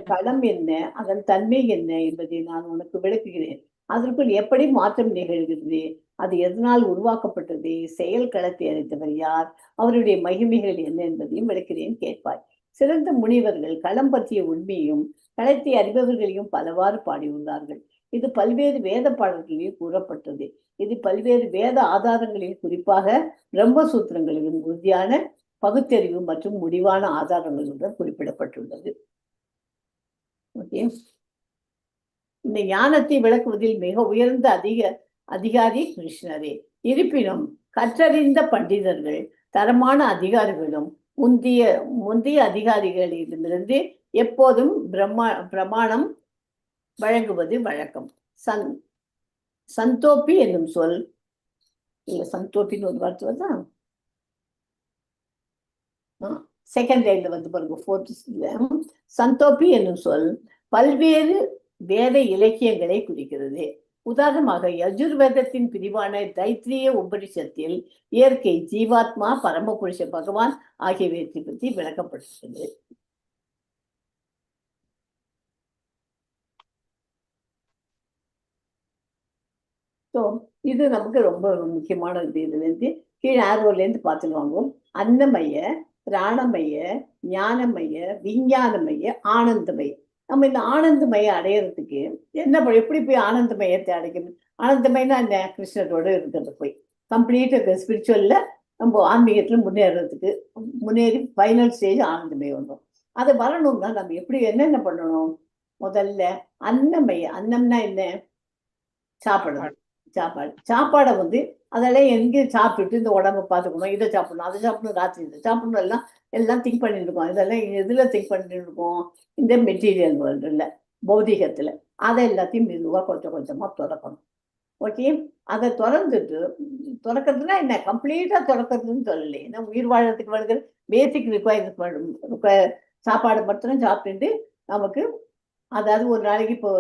களம் என்ன, அதன் தன்மை என்ன என்பதை நான் உனக்கு விளக்குகிறேன். அதற்குள் எப்படி மாற்றம் நிகழ்கிறது, அது எதனால் உருவாக்கப்பட்டது, செயல் களத்தை அறிந்தவர் யார், அவருடைய மகிமைகள் என்ன என்பதையும் விளக்கிறேன், கேட்பாய். சிறந்த முனிவர்கள் களம் பற்றிய உண்மையும் களத்தை அறிபவர்களையும் பலவாறு பாடியுள்ளார்கள். இது பல்வேறு வேத பாடல்களில் கூறப்பட்டது. இது பல்வேறு வேத ஆதாரங்களில், குறிப்பாக பிரம்மசூத்திரங்களிலும் உறுதியான பகுத்தறிவு மற்றும் முடிவான ஆதாரங்களுடன் குறிப்பிடப்பட்டுள்ளது. ஓகே, இந்த ஞானத்தை விளக்குவதில் மிக உயர்ந்த அதிகாரி கிருஷ்ணரே. இருப்பினும் கற்றறிந்த பண்டிதர்கள் தரமான அதிகாரிகளும் முந்தைய அதிகாரிகளிடமிருந்து எப்போதும் பிரமாணம் வழங்குவது வழக்கம். சந்தோப்பி என்னும் சொல், இல்ல சந்தோப்பின்னு ஒரு வார்த்தை தான் செகண்ட் லைன்ல வந்து பாருங்க, ஃபோர்த். சந்தோப்பி என்னும் சொல் பல்வேறு வேத இலக்கியங்களை குறிக்கிறது. உதாரணமாக யஜுர்வேதத்தின் பிரிவான தைத்திரிய உபனிஷத்தில் இயற்கை, ஜீவாத்மா, பரமபுருஷ பகவான் ஆகியவற்றை பற்றி விளக்கப்பட்டுள்ளது. ஸோ இது நமக்கு ரொம்ப முக்கியமானது. இதுல இருந்து கீழே ஆரோல இருந்து பார்த்துட்டு வாங்குவோம். அன்னமய, பிராணமய, ஞானமய, விஞ்ஞானமய, ஆனந்தமய. நம்ம இந்த ஆனந்தமய அடையிறதுக்கு என்ன எப்படி போய் ஆனந்தமயத்தை அடைக்கணும்? ஆனந்தமயம்னா என்ன? கிருஷ்ணரோட இருக்கிறது போய் கம்ப்ளீட்டாக ஸ்பிரிச்சுவல்ல நம்ம ஆன்மீகத்துல முன்னேறி ஃபைனல் ஸ்டேஜ் ஆனந்தமயம் வந்தோம். அது வரணும்னா நம்ம எப்படி என்னென்ன பண்ணணும்? முதல்ல அன்னமய, அன்னம்னா என்ன? சாப்பிடணும். சாப்பாடை வந்து அதெல்லாம் எங்கேயும் சாப்பிட்டுட்டு இந்த உடம்பை பார்த்துக்கணும், இதை சாப்பிடணும், அதை சாப்பிடணும், ராத்திரி இதை சாப்பிடணும், எல்லாம் திங்க் பண்ணிட்டு இருக்கோம். இதெல்லாம் எதுல திங்க் பண்ணிட்டு இருக்கோம்? இந்த மெட்டீரியல் வேர்ல்டுல, பௌதிகத்துல. அதை எல்லாத்தையும் மெதுவாக கொஞ்சம் கொஞ்சமா திறக்கணும். ஓகே, அதை திறக்கிறதுனா என்ன? கம்ப்ளீட்டா திறக்கிறதுன்னு சொல்லலை. ஏன்னா உயிர் வாழறதுக்கு வருகிற பேசிக் சாப்பாடு மட்டும் சாப்பிட்டுட்டு நமக்கு, அதாவது ஒரு நாளைக்கு இப்போ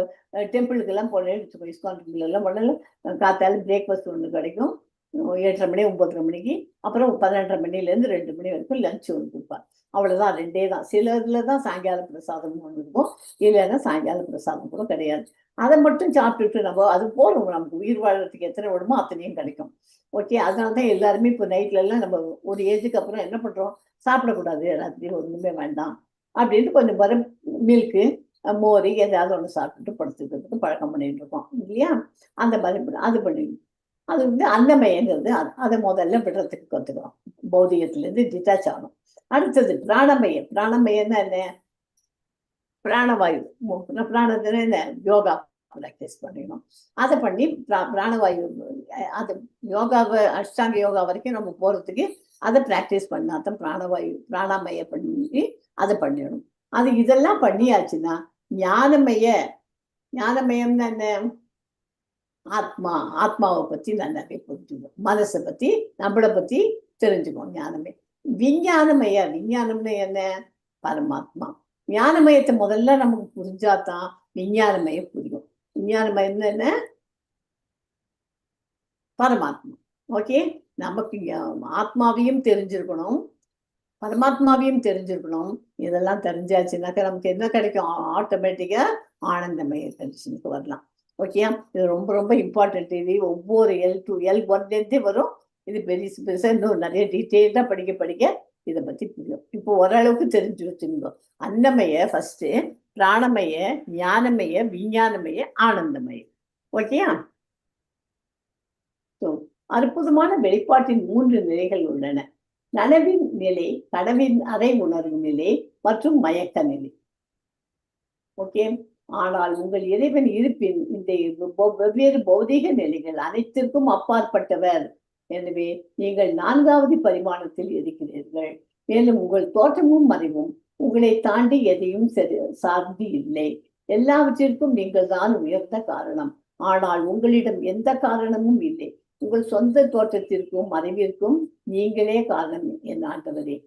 டெம்பிளுக்கு எல்லாம் போனேன்னு வச்சுக்கோ, இஸ்கான் டெம்பிள் எல்லாம் போனாலும் காத்தாலும் பிரேக்ஃபாஸ்ட் ஒன்று கிடைக்கும் 7:30 மணி 9:30 மணிக்கு, அப்புறம் 12:30 மணிலேருந்து 2 மணி வரைக்கும் லஞ்ச் ஒன்று கொடுப்பாங்க. அவ்வளோதான், 2 தான். சில இதில் தான் சாயங்கால பிரசாதம் ஒன்று இருக்கும், இல்லைன்னா சாயங்கால பிரசாதம் கூட கிடையாது. அதை மட்டும் சாப்பிட்டுட்டு நம்ம அது போகிறோம், நமக்கு உயிர் வாழ்றதுக்கு எத்தனை விடுமோ அத்தனையும் கிடைக்கும். ஓகே, அதனால தான் எல்லாருமே இப்போ நைட்லலாம் நம்ம ஒரு ஏஜுக்கு அப்புறம் என்ன பண்ணுறோம்? சாப்பிடக்கூடாது, ராத்திரி ஒன்றுமே வேண்டாம் அப்படின்ட்டு கொஞ்சம் வர மில்க்கு, மோரி ஏதாவது ஒன்று சாப்பிட்டுட்டு படுத்துக்கிறதுக்கு பழக்கம் பண்ணிட்டு இருக்கோம் இல்லையா? அந்த மாதிரி அது பண்ணிடணும். அது வந்து அன்னமயங்கிறது அதை முதல்ல விடுறதுக்கு கற்றுக்கிறோம். பௌதிகத்திலேருந்து டிட்டாச் ஆகணும். அடுத்தது பிராணமயம். பிராணமயம்னா என்ன? பிராணவாயு. பிராணத்துல என்ன? யோகா ப்ராக்டிஸ் பண்ணிடணும். அதை பண்ணி பிராணவாயு, அது யோகாவை அஷ்டாங்க யோகா வரைக்கும் நம்ம போகிறதுக்கு அதை ப்ராக்டிஸ் பண்ணாதான் பிராணமய பண்ணி அதை பண்ணிடணும். அது இதெல்லாம் பண்ணியாச்சுன்னா ஞானமயம்னா என்ன? ஆத்மாவை பத்தி நல்லாவே புரிஞ்சுக்கணும், மனசை பத்தி, நம்மளை பத்தி தெரிஞ்சுக்கணும். ஞானமயம். விஞ்ஞானம்னா என்ன? பரமாத்மா. ஞானமயத்தை முதல்ல நமக்கு புரிஞ்சாதான் விஞ்ஞானமயம் புரியும். விஞ்ஞானமயம் என்ன? பரமாத்மா. ஓகே, நமக்கு ஆத்மாவையும் தெரிஞ்சிருக்கணும், பரமாத்மாவையும் தெரிஞ்சிருக்கணும். இதெல்லாம் தெரிஞ்சாச்சுன்னாக்கா நமக்கு என்ன கிடைக்கும்? ஆட்டோமேட்டிக்கா ஆனந்தமய கண்டிஷனுக்கு வரலாம். ஓகே, இது ரொம்ப ரொம்ப இம்பார்ட்டன்ட். இது ஒவ்வொரு L1 வரும். இது பெருசா இன்னும் நிறைய டீட்டெயில்டா படிக்க இதை பத்தி புரியும். இப்போ ஓரளவுக்கு தெரிஞ்சு வச்சுருந்தோம். அன்னமய ஃபர்ஸ்ட், பிராணமய, ஞானமய, விஞ்ஞானமய, ஆனந்தமய. ஓகேயா? அற்புதமான வெளிப்பாட்டின் 3 நிலைகள் உள்ளன. நனவின் நிலை, கனவின் அறை உணர்வு நிலை மற்றும் மயக்க நிலை. ஓகே, ஆனால் உங்கள் இறைவன் இருப்பின் இந்த வெவ்வேறு பௌதீக நிலைகள் அனைத்திற்கும் அப்பாற்பட்டவர். எனவே நீங்கள் 4வது பரிமாணத்தில் இருக்கிறீர்கள். மேலும் உங்கள் தோற்றமும் மறைவும் உங்களை தாண்டி எதையும் சார்ந்து இல்லை. எல்லாவற்றிற்கும் நீங்கள் தான் உயர்ந்த காரணம். ஆனால் உங்களிடம் எந்த காரணமும் இல்லை. உங்கள் சொந்த தோற்றத்திற்கும் மறைவிற்கும் நீங்களே காரணம் என் ஆண்டவரே.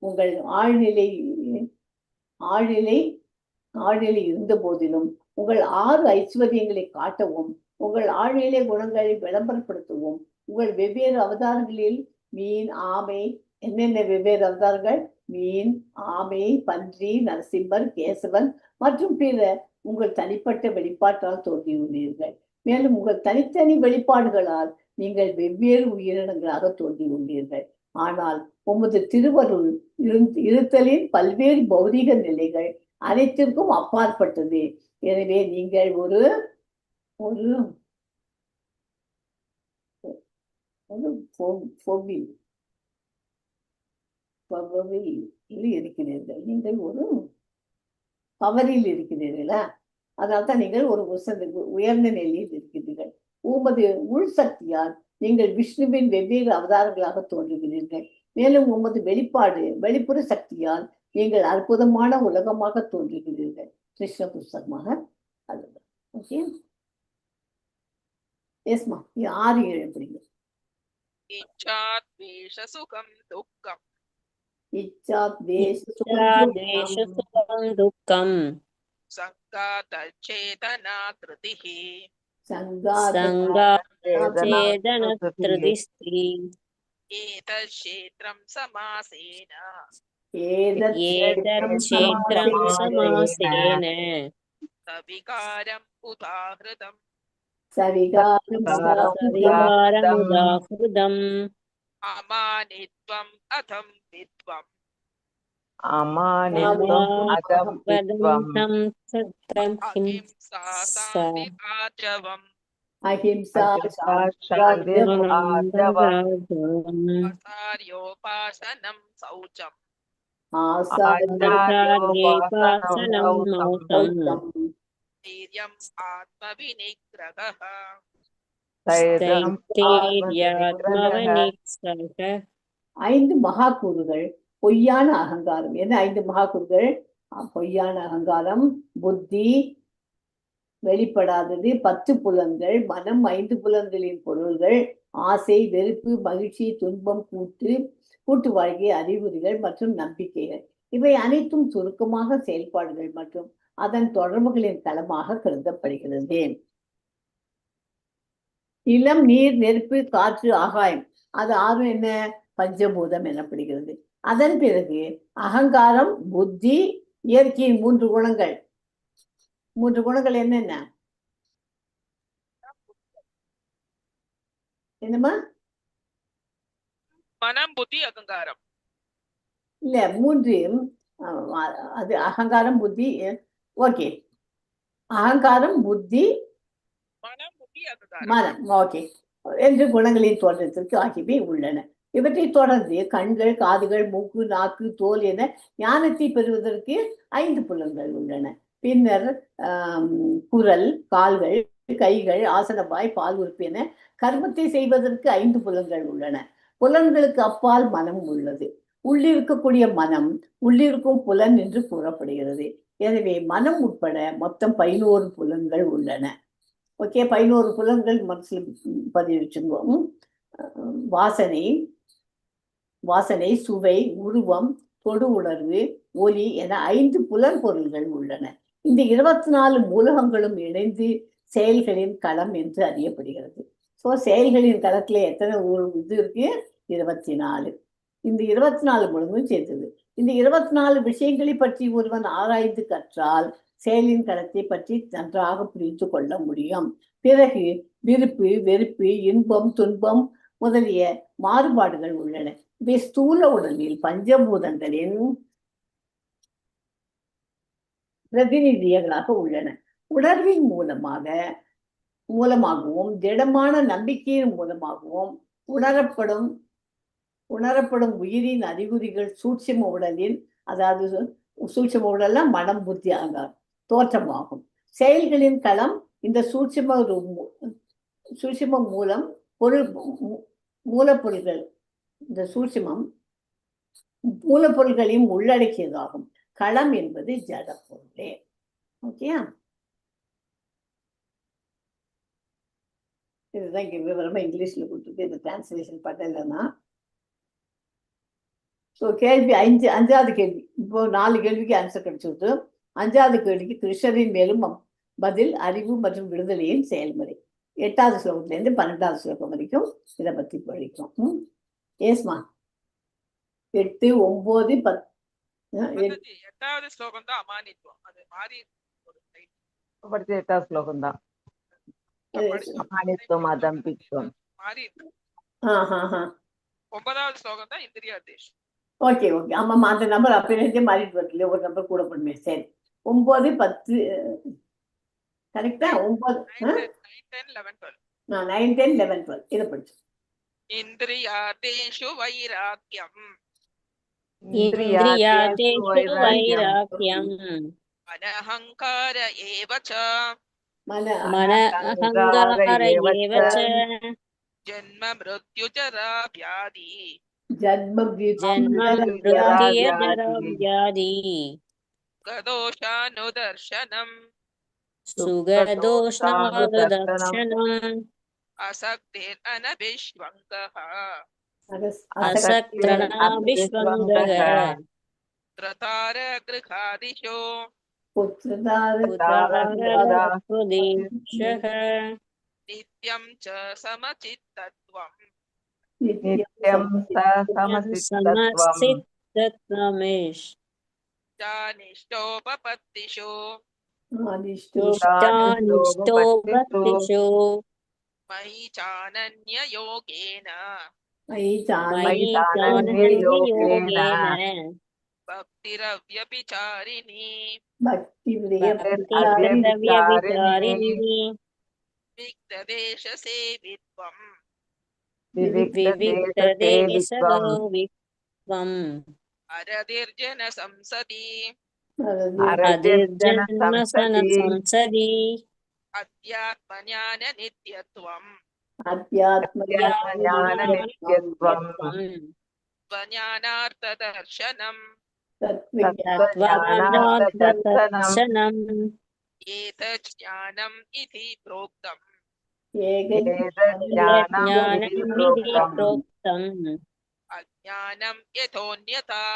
உங்கள் ஆழ்நிலை இருந்த போதிலும் உங்கள் 6 ஐஸ்வர்யங்களை காட்டவும், உங்கள் ஆழ்நிலை குணங்களை விளம்பரப்படுத்தவும், உங்கள் வெவ்வேறு அவதாரங்களில் மீன், ஆமை, என்னென்ன வெவ்வேறு அவதாரங்கள்? மீன், ஆமை, பன்றி, நரசிம்மர், கேசவன் மற்றும் பிற உங்கள் தனிப்பட்ட வெளிப்பாட்டால் தோன்றியுள்ளீர்கள். மேலும் உங்கள் தனித்தனி வெளிப்பாடுகளால் நீங்கள் வெவ்வேறு உயிரினங்களாக தோன்றியுள்ளீர்கள். ஆனால் உமது திருவருள் இருத்தலின் பல்வேறு பௌதிக நிலைகள் அனைத்திற்கும் அப்பாற்பட்டது. எனவே நீங்கள் ஒரு இருக்கிறீர்கள். நீங்கள் ஒரு பவரில் இருக்கிறீர்களா? அதனால்தான் நீங்கள் ஒரு உயர்ந்த நிலையில் இருக்கிறீர்கள். உமது உள் சக்தியால் நீங்கள் விஷ்ணுவின் வெவ்வேறு அவதாரங்களாக தோன்றுகிறீர்கள். மேலும் உமது வெளிப்புற சக்தியால் நீங்கள் அற்புதமான உலகமாக தோன்றுகிறீர்கள். கிருஷ்ண புஸ்தகமாக அதுதான். ஓகே, எஸ்மா, 6, 7 படிங்க. இச்சா த்வேஷ சுகம் துக்கம் இச்சா த்வேஷ சுகம் துக்கம் சங்காத சேதனா த்ருதிஹி சங்கா சேதன த்ருதிஸ்திரீ ஏதத் க்ஷேத்ரம் சமாசேன ஏதத் க்ஷேத்ரம் சமாசேன சவிகாரம் உதாஹ்ருதம் சவிகாரமுதாஹ்ருதம் அமானித்வம் அதம் வித்வம் அமானித்வம் சத்ரம் அஹிம்சா சாந்திராஜவம் அஹிம்சா ஆசார்யோபாசனம் சௌச்சம் ஆசார்யோபாசனம் மௌனம் தைர்யம் ஆத்மவிநிக்ரகः தைர்யாத்மவிநிக்ரகः. 5 மகாக்கூறுகள் பொய்யான அகங்காரம். என்ன 5 மகாக்கூறுகள்? பொய்யான அகங்காரம், புத்தி, வெளிப்படாதது, 10 புலன்கள், மனம், 5 புலன்களின் பொருள்கள், ஆசை, வெறுப்பு, மகிழ்ச்சி, துன்பம், கூட்டு வாழ்க்கை, அறிகுறிகள் மற்றும் நம்பிக்கைகள். இவை அனைத்தும் சுருக்கமாக செயல்பாடுகள் மற்றும் அதன் தொடர்புகளின் களமாக கருதப்படுகிறது. நிலம், நீர், நெருப்பு, காற்று, ஆகாயம், அது 6 என்ன? பஞ்சபூதம் எனப்படுகிறது. அதன் பிறகு அகங்காரம், புத்தி, இயற்கையின் 3 குணங்கள். 3 குணங்கள் என்னென்ன? என்னமா? மனம், புத்தி, அகங்காரம். இல்ல, 3 அது அகங்காரம், புத்தி. ஓகே, அகங்காரம், புத்தி, மனம், புத்தி, அகங்காரம். மனம். ஓகே, என்று குணங்களின் தோற்றத்திற்கு ஆகியவை உள்ளன. இவற்றை தொடர்ந்து கண்கள், காதுகள், மூக்கு, நாக்கு, தோல் என ஞானத்தை பெறுவதற்கு 5 புலன்கள் உள்ளன. பின்னர் குரல், கால்கள், கைகள், ஆசனவாய், பால் உறுப்பு என கர்மத்தை செய்வதற்கு 5 புலன்கள் உள்ளன. புலன்களுக்கு அப்பால் மனம் உள்ளது. உள்ளிருக்கக்கூடிய மனம் உள்ளிருக்கும் புலன் என்று கூறப்படுகிறது. எனவே மனம் உட்பட மொத்தம் 11 புலன்கள் உள்ளன. ஓகே, 11 புலன்கள் மனசில் பதிவு வச்சுக்குவோம். வாசனை, சுவை, உருவம், தொடு உணர்வு, ஒலி என 5 புலன் பொருள்கள் உள்ளன. இந்த 24 மூலகங்களும் இணைந்து செயல்களின் களம் என்று அறியப்படுகிறது. ஸோ செயல்களின் களத்துல எத்தனை இது இருக்கு? 24. இந்த 24 மூலமும் சேர்த்தது. இந்த 24 விஷயங்களை பற்றி ஒருவன் ஆராய்ந்து கற்றால் செயலின் களத்தை பற்றி நன்றாக புரிந்து கொள்ள முடியும். பிறகு விருப்பு, வெறுப்பு, இன்பம், துன்பம் முதலிய மாறுபாடுகள் உள்ளன. இவை ஸ்தூல உடலில் பஞ்சபூதங்களின் பிரதிநிதிகளாக உள்ளன. உணர்வின் மூலமாகவும் திடமான நம்பிக்கையின் மூலமாகவும் உணரப்படும் உயிரின் அறிகுறிகள் சூட்சும உடலில், அதாவது சூட்சும உடல்ல மனம், புத்தி, அகங்காரம் தோற்றமாகும். செயல்களின் களம் இந்த சூட்சும மூலப்பொருள்கள், இந்த சூட்சுமம் மூலப்பொருள்களையும் உள்ளடக்கியதாகும். களம் என்பது ஜட பொருளே. ஓகே, இதுதான் இங்க விவரமா இங்கிலீஷ்ல கொடுத்துருக்கு. இந்த டிரான்ஸ்லேஷன் பண்ணலைன்னா. ஸோ கேள்வி அஞ்சாவது கேள்வி. இப்போ 4 கேள்விக்கு ஆன்சர் கிடைச்சிருக்கு. 5வது கேள்விக்கு கிருஷ்ணரின் மேலும் பதில் அறிவு மற்றும் விடுதலையின் செயல்முறை. 8வது ஸ்லோகத்திலேருந்து 12வது ஸ்லோகம் வரைக்கும் இதை பத்தி படிக்கும். ஏஸ்மா 8, 9, 10. மாதாஜி, 8வது ஸ்லோகம் தான் அமானித்துவம். அது மாறி ஒரு slide. படிச்ச 8வது ஸ்லோகம் தான். அமானித்துவம் அதம்பித்துவம் மாறி இருக்கு. 9வது ஸ்லோகம் தான் இந்திரியாதேஷம். Okay okay. ஆமாம்மா, அந்த நம்பர் அப்படியே மாறிட்டு வரல, ஒரு நம்பர் கூட பண்ணுமே. சரி, 9, 10 கரெக்டா? 9, 9, 10, 11, 12. 9, 10, 11, 12 இதை படிச்சு. இந்திரியாதேஷு வைராக்கியம் இந்திரியாதேஷு வைராக்கியம் அனஹங்கார ஏவச்ச மன அஹங்கார ஏவ ச ஜன்ம மிருத்யுஜரா வியாதி ஜன்ம ஜன்ம மிருத்ய ஜரா வியாதி கதோஷானுதர்ஷனம் சுகதோஷ்ணானுதர்ஷனம் அசக்திர் அனபிஷ்வங்கஹ அசக்த்ரணாபிஷ்வங்கः த்ரதார கிருகாதிஷோ புத்ராரப்ரதேஷः நித்யம் ச சமசித்தத்வம் நித்யம் சமசித்தத்வம் சமசித்தத்வமிஷ் ஜானிஷ்டோபபத்திஷு இஷ்டானிஷ்டோபக்திஷு மயி சானன்ய யோகேன மயி சானன்யயோகேன பக்திரவ்யபிசாரிணி பக்திரவ்யபிசாரிணி விக்ததேச சேவித்வம் விவிக்ததேசகோவித்வம் அரதிர்ஜன சம்சதி அதிர்ஜன்மசன சம்சதி அத்யாத்மஞான நித்யத்வம் ஞானநித்யத்வம் ஸ்வஞானார்த்ததர்ஷனம் தத்வானார்த்ததர்சனம் ஏதத் ஞானம் இதி ப்ரோக்தம் ஞானமிதி ப்ரோக்தம் அஜ்ஞானம் யதோன்யதா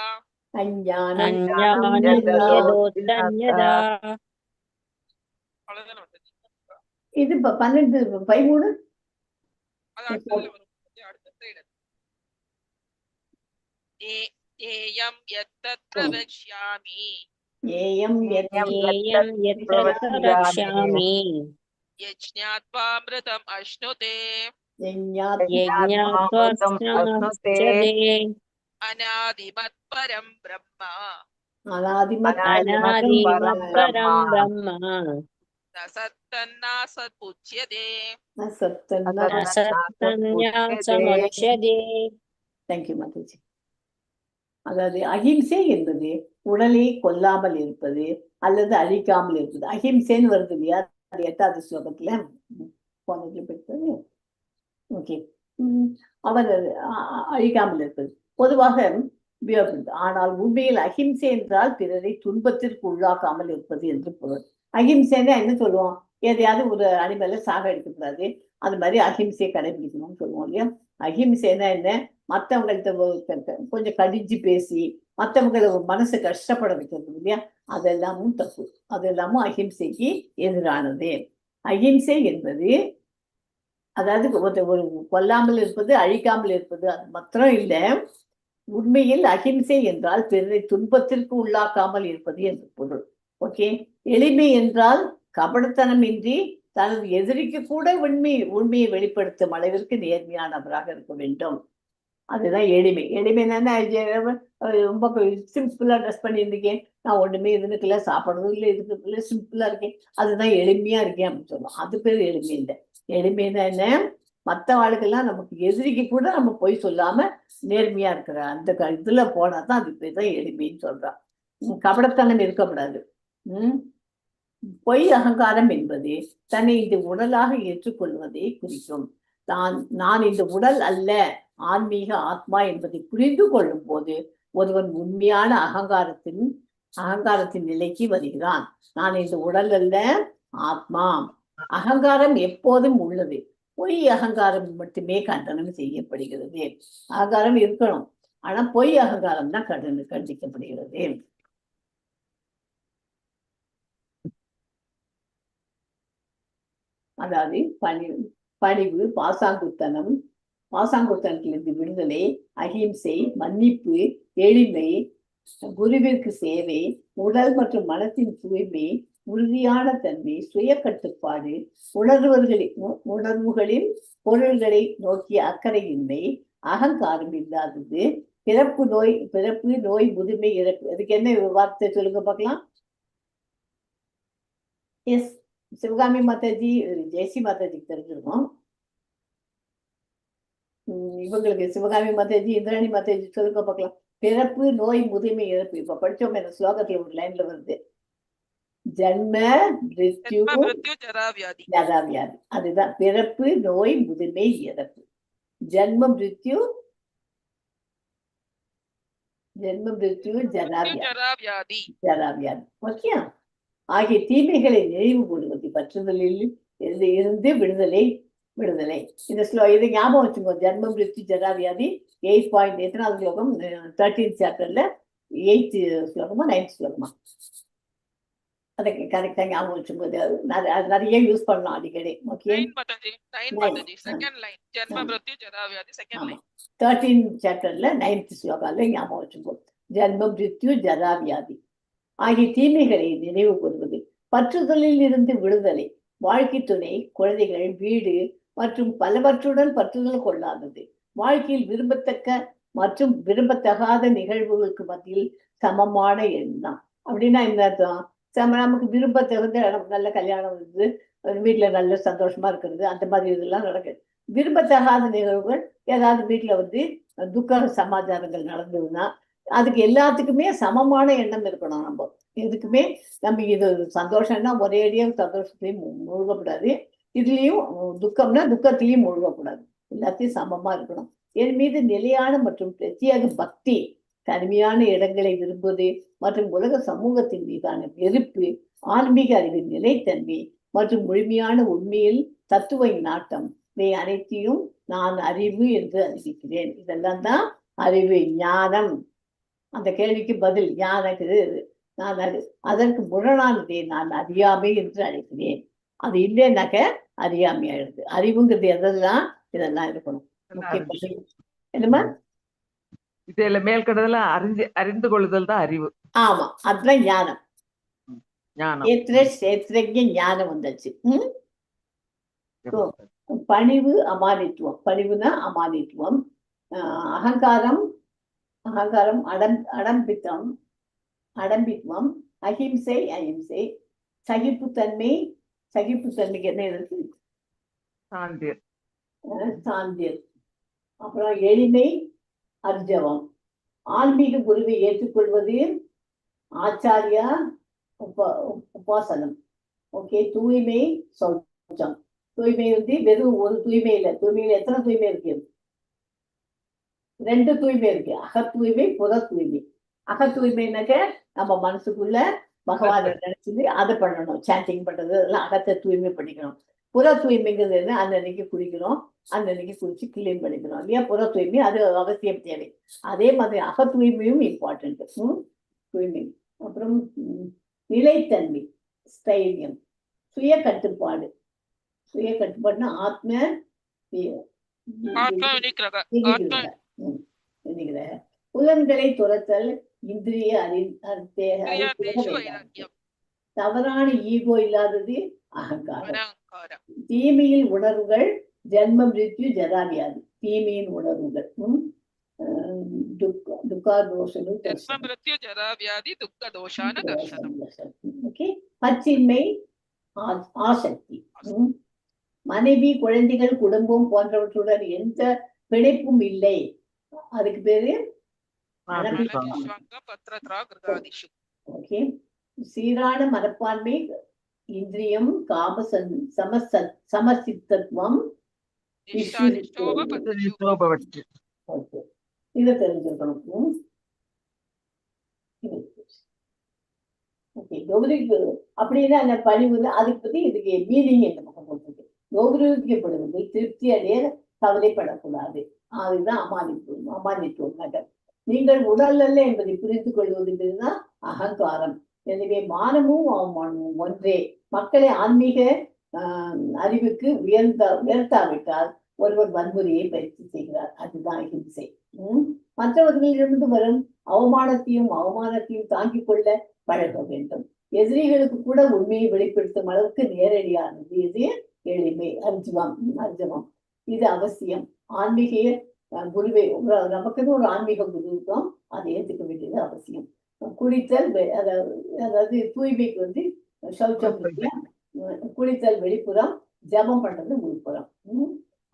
அஞ்ஞானம் யதோதன்யதா. அவ்வளவுதானே வந்தது. இது 12, 13. அது அடுத்ததுல வரும். அடுத்த slide. ஏயம் யத்தத்ர வக்ஷ்யாமி ஏயம் ஏயம் யத்ர வக்ஷ்யாமி யஜ்ஞாத்வாமிருதம் அஷ்ணுதே யஜ்ஞாத்வாஸ்னமஸ்யதே அநாதிமத்பரம் பிரம்ம அநாதிமத்பரம் பிரம்ம ந சத்தன்னாசத் உச்யதே. அசத்தன்யாசமுச்யதே. தேங்க்யூ மாதாஜி. அதாவது அஹிம்சை என்பது உடலை கொல்லாமல் இருப்பது அல்லது அழிக்காமல் இருப்பது. அஹிம்சைன்னு வருது இல்லையா, அது 8வது ஸ்லோகத்துல படித்தது. ஓகே, அவர் அழிக்காமல் இருப்பது பொதுவாக உபயோகப்படுது. ஆனால் உண்மையில் அஹிம்சை என்றால் பிறரை துன்பத்திற்கு உள்ளாக்காமல் இருப்பது என்று பொருள். அஹிம்சைன்னா என்ன சொல்லுவோம்? எதையாவது ஒரு அனிமலை சாக எடுக்கக்கூடாது, அது மாதிரி அஹிம்சையை கடைபிடிக்கணும்னு சொல்லுவோம் இல்லையா. அஹிம்சைன்னா என்ன? மற்றவங்கள்ட்ட கொஞ்சம் கடிஞ்சு பேசி மற்றவங்களை மனசு கஷ்டப்பட வைக்கிறது இல்லையா, அதெல்லாமும் தப்பு. அதெல்லாமும் அஹிம்சைக்கு எதிரானது. அஹிம்சை என்பது அதாவது ஒரு கொல்லாமல் இருப்பது, அழிக்காமல் இருப்பது, அது மாத்திரம் இல்லை. உண்மையில் அஹிம்சை என்றால் பிறரை துன்பத்திற்கு உள்ளாக்காமல் இருப்பது என்று பொருள். ஓகே, எளிமை என்றால் கபடத்தனமின்றி தனது எதிரிக்கு கூட உண்மையை வெளிப்படுத்தும் அளவிற்கு நேர்மையானவராக இருக்க வேண்டும். அதுதான் எளிமை. எளிமை என்னன்னா, ரொம்ப சிம்பிளா ட்ரெஸ் பண்ணியிருந்துக்கேன், நான் ஒண்ணுமே இதுக்குள்ள சாப்பிட்றதும் இல்லை, இதுக்குள்ள சிம்பிளா இருக்கேன், அதுதான் எளிமையா இருக்கேன் அப்படின்னு சொல்லுவோம். அது பேர் எளிமை இல்லை. எளிமைன்னா என்ன? மற்ற வாழ்க்கெல்லாம் நமக்கு எதிரிக்கு கூட நம்ம பொய் சொல்லாம நேர்மையா இருக்கிற அந்த இதுல போனாதான் அது பேர் தான் எளிமைன்னு சொல்றான். கபடத்தனம் இருக்கக்கூடாது. பொய் அகங்காரம் என்பது தன்னை இந்த உடலாக ஏற்றுக்கொள்வதை குறிக்கும். நான் இந்த உடல் அல்ல, ஆன்மீக ஆத்மா என்பதை புரிந்து கொள்ளும் போது ஒருவன் உண்மையான அகங்காரத்தின் நிலைக்கு வருகிறான். நான் இந்த உடல் அல்ல, ஆத்மா. அகங்காரம் எப்போதும் உள்ளது. பொய் அகங்காரம் மட்டுமே கண்டனம் செய்யப்படுகிறது. அகங்காரம் இருக்கணும், ஆனா பொய் அகங்காரம் தான் கண்டிக்கப்படுகிறது. அதாவது பணிவு, பாசாங்குத்தனத்திலிருந்து விடுதலை, அகிம்சை, மன்னிப்பு, எளிமை, குருவிற்கு சேவை, உடல் மற்றும் மனத்தின் தூய்மை, உறுதியான தன்மை, சுய கட்டுப்பாடு, உணர்வுகளின் பொருள்களை நோக்கிய அக்கறையின்மை, அகங்காரம் இல்லாதது, பிறப்பு, நோய், முதுமை, இறப்பு. அதுக்கு என்ன வார்த்தை சொல்லுங்க பார்க்கலாம். எஸ், சிவகாமி மாதாஜி, ஜெயஸ்ரீ மாதாஜிக்கு தெரிஞ்சிருக்கும். இவங்களுக்கு சிவகாமி மாதாஜி, இந்திராணி மாதாஜி சொல்லுங்க பார்க்கலாம். பிறப்பு, நோய், முதுமை, இறப்பு. இப்ப படிச்சோம் இந்த ஸ்லோகத்துல ஒரு லைன்ல வருது, ஜன்ம மிருத்யு ஜராவியாதி. அதுதான் பிறப்பு, நோய், முதுமை, இறப்பு. ஜன்ம மிருத்யு ஜராவியாதி. ஓகே. ஆகிய தீமைகளை நினைவு கூறுவது பற்றுதலில் இருந்து விடுதலை. இது ஞாபகம் வச்சுக்கோ. ஜன்மம், மிருத்யு, ஜராவியாதி 8 எத்தனாவது ஸ்லோகம்? 13th சாப்டர்ல 8th ஸ்லோகமா 9th ஸ்லோகமா? அதை கரெக்டா ஞாபகம் வச்சுக்கோது. நிறைய யூஸ் பண்ணலாம் அடிக்கடி. ஓகே. 13th சாப்டர்ல 9th ஸ்லோகால ஞாபகம் வச்சுக்கோ. ஜன்மம், மிருத்யு, ஜராவியாதி ஆகிய தீமைகளை நினைவு கூறுவது, பற்றுதலில் இருந்து விடுதலை, வாழ்க்கை துணை, குழந்தைகள், வீடு மற்றும் பலவற்றுடன் பற்றுதல் கொள்ளாதது, வாழ்க்கையில் விரும்பத்தக்க மற்றும் விரும்பத்தகாத நிகழ்வுகளுக்கு மத்தியில் சமமான எண்ணம். அப்படின்னா என்ன அர்த்தம்? நமக்கு விரும்பத்தகுந்த நல்ல கல்யாணம் இருக்குது, வீட்டுல நல்ல சந்தோஷமா இருக்கிறது, அந்த மாதிரி இதெல்லாம் நடக்குது. விரும்பத்தகாத நிகழ்வுகள் ஏதாவது வீட்டுல துக்க சமாச்சாரங்கள் நடந்ததுன்னா அதுக்கு எல்லாத்துக்குமே சமமான எண்ணம் இருக்கணும். நம்ம எதுக்குமே நம்ம இது சந்தோஷம்னா ஒரேடியா சந்தோஷத்தையும் முழுகக்கூடாது, இதுலயும் துக்கம்னா துக்கத்திலையும் முழுகக்கூடாது. எல்லாத்தையும் சமமா இருக்கணும். என் மீது நிலையான மற்றும் பிரத்யேக பக்தி, தனிமையான இடங்களை விரும்புவது மற்றும் உலக சமூகத்தின் மீதான வெறுப்பு, ஆன்மீக அறிவின் நிலைத்தன்மை மற்றும் முழுமையான உண்மையில் தத்துவ நாட்டம், இவை அனைத்தையும் நான் அறிவு என்று அறிவிக்கிறேன். இதெல்லாம் தான் அறிவு, ஞானம். அந்த கேள்விக்கு பதில் ஞானக்கு நான் அதற்கு முரணானதை நான் அறியாமை என்று அழைக்கிறேன். அது இல்லைன்னாக்க அறியாமை ஆயிடுது. அறிவுங்கிறது எதெல்லாம் இதெல்லாம் இருக்கணும். என்னமா இதுல மேல்கடல அறிந்து கொள்ளுதல் தான் அறிவு. ஆமா, அதுதான் ஞானம். ஞானம் வந்தாச்சு. பணிவு, அமானித்துவம். பணிவுனா அமானித்துவம். அகங்காரம், அடம்பித்வம், அஹிம்சை, சகிப்புத்தன்மைக்கு என்ன இருக்கு? சாந்தியம். அப்புறம் எளிமை, அர்ஜவம். ஆன்மீக குருவை ஏற்றுக்கொள்வது, ஆச்சாரியா, உபாசனம். ஓகே. தூய்மை, சௌச்சம். தூய்மை வெறும் ஒரு தூய்மை இல்லை. தூய்மையில எத்தனை தூய்மை இருக்கு? 2 தூய்மை இருக்கு. அக தூய்மை, புற தூய்மை. அக தூய்மைனாக்க நம்ம மனசுக்குள்ள பகவானை நினைச்சது அதை பண்ணணும், சாண்டிங் பண்றது, அதெல்லாம் அகத்தை தூய்மை பண்ணிக்கணும். புற தூய்மைங்கிறது என்ன? அன்னன்னைக்கு குளிக்கணும், அன்னன்னைக்கு குளிச்சு கிளீன் பண்ணிக்கணும் இல்லையா? புற தூய்மை அது அவசியம் தேவை. அதே மாதிரி அக தூய்மையும் இம்பார்ட்டன்ட். தூய்மை. அப்புறம் நிலைத்தன்மை, ஸ்தைரியம், சுய கட்டுப்பாடுனா ஆத்ம புலன்களை துரத்தல், இந்திரிய தவறான ஈகோ இல்லாதது, அகங்காரம். தீமையில் உணர்வுகள், ஜன்ம மிருத்யு ஜராவியாதி. தீமையின் உணர்வுகள் பச்சின்மை, ஆசக்தி. மனைவி, குழந்தைகள், குடும்பம் போன்றவற்றுடன் எந்த பிணைப்பும் இல்லை, அதுக்கு பேரு சீரான மனப்பான்மை, இந்திரியம், காம சமசித்தத்துவம், இதை தெரிஞ்சுக்கணும். அப்படின்னா அந்த பணிவு, அதுக்கு பத்தி இதுக்கு மீனிங் இந்த பக்கம் போட்டுருக்கு. கௌரவிக்கப்படுவதில் திருப்தி அடைய கவலைப்படக்கூடாது. அதுதான் அமானித்துவம். நீங்கள் உடல் அல்ல என்பதை புரிந்து கொள்வதுதான் அகங்காரம். எனவே மானமும் அவமானமும் ஒன்றே. மக்களை ஆன்மீக அறிவுக்கு உயர்த்தாவிட்டால் ஒருவர் வன்முறையை பயிற்சி செய்கிறார். அதுதான் அகிம்சை. மற்றவர்களிடமிருந்து வரும் அவமானத்தையும் தாங்கிக் கொள்ள பழக வேண்டும். எதிரிகளுக்கு கூட உண்மையை வெளிப்படுத்தும் அளவுக்கு நேரடியானது இது எளிமை. அர்ஜவம் இது அவசியம். ஆன்மீக குருவை நமக்குன்னு ஒரு ஆன்மீக குரு இருக்கும், அதை ஏற்றுக்க வேண்டியது அவசியம். குளித்தல், அதாவது தூய்மைக்கு சௌச்சம், குளித்தல் வெளிப்புறம், ஜபம் பண்றது உள்புறம்.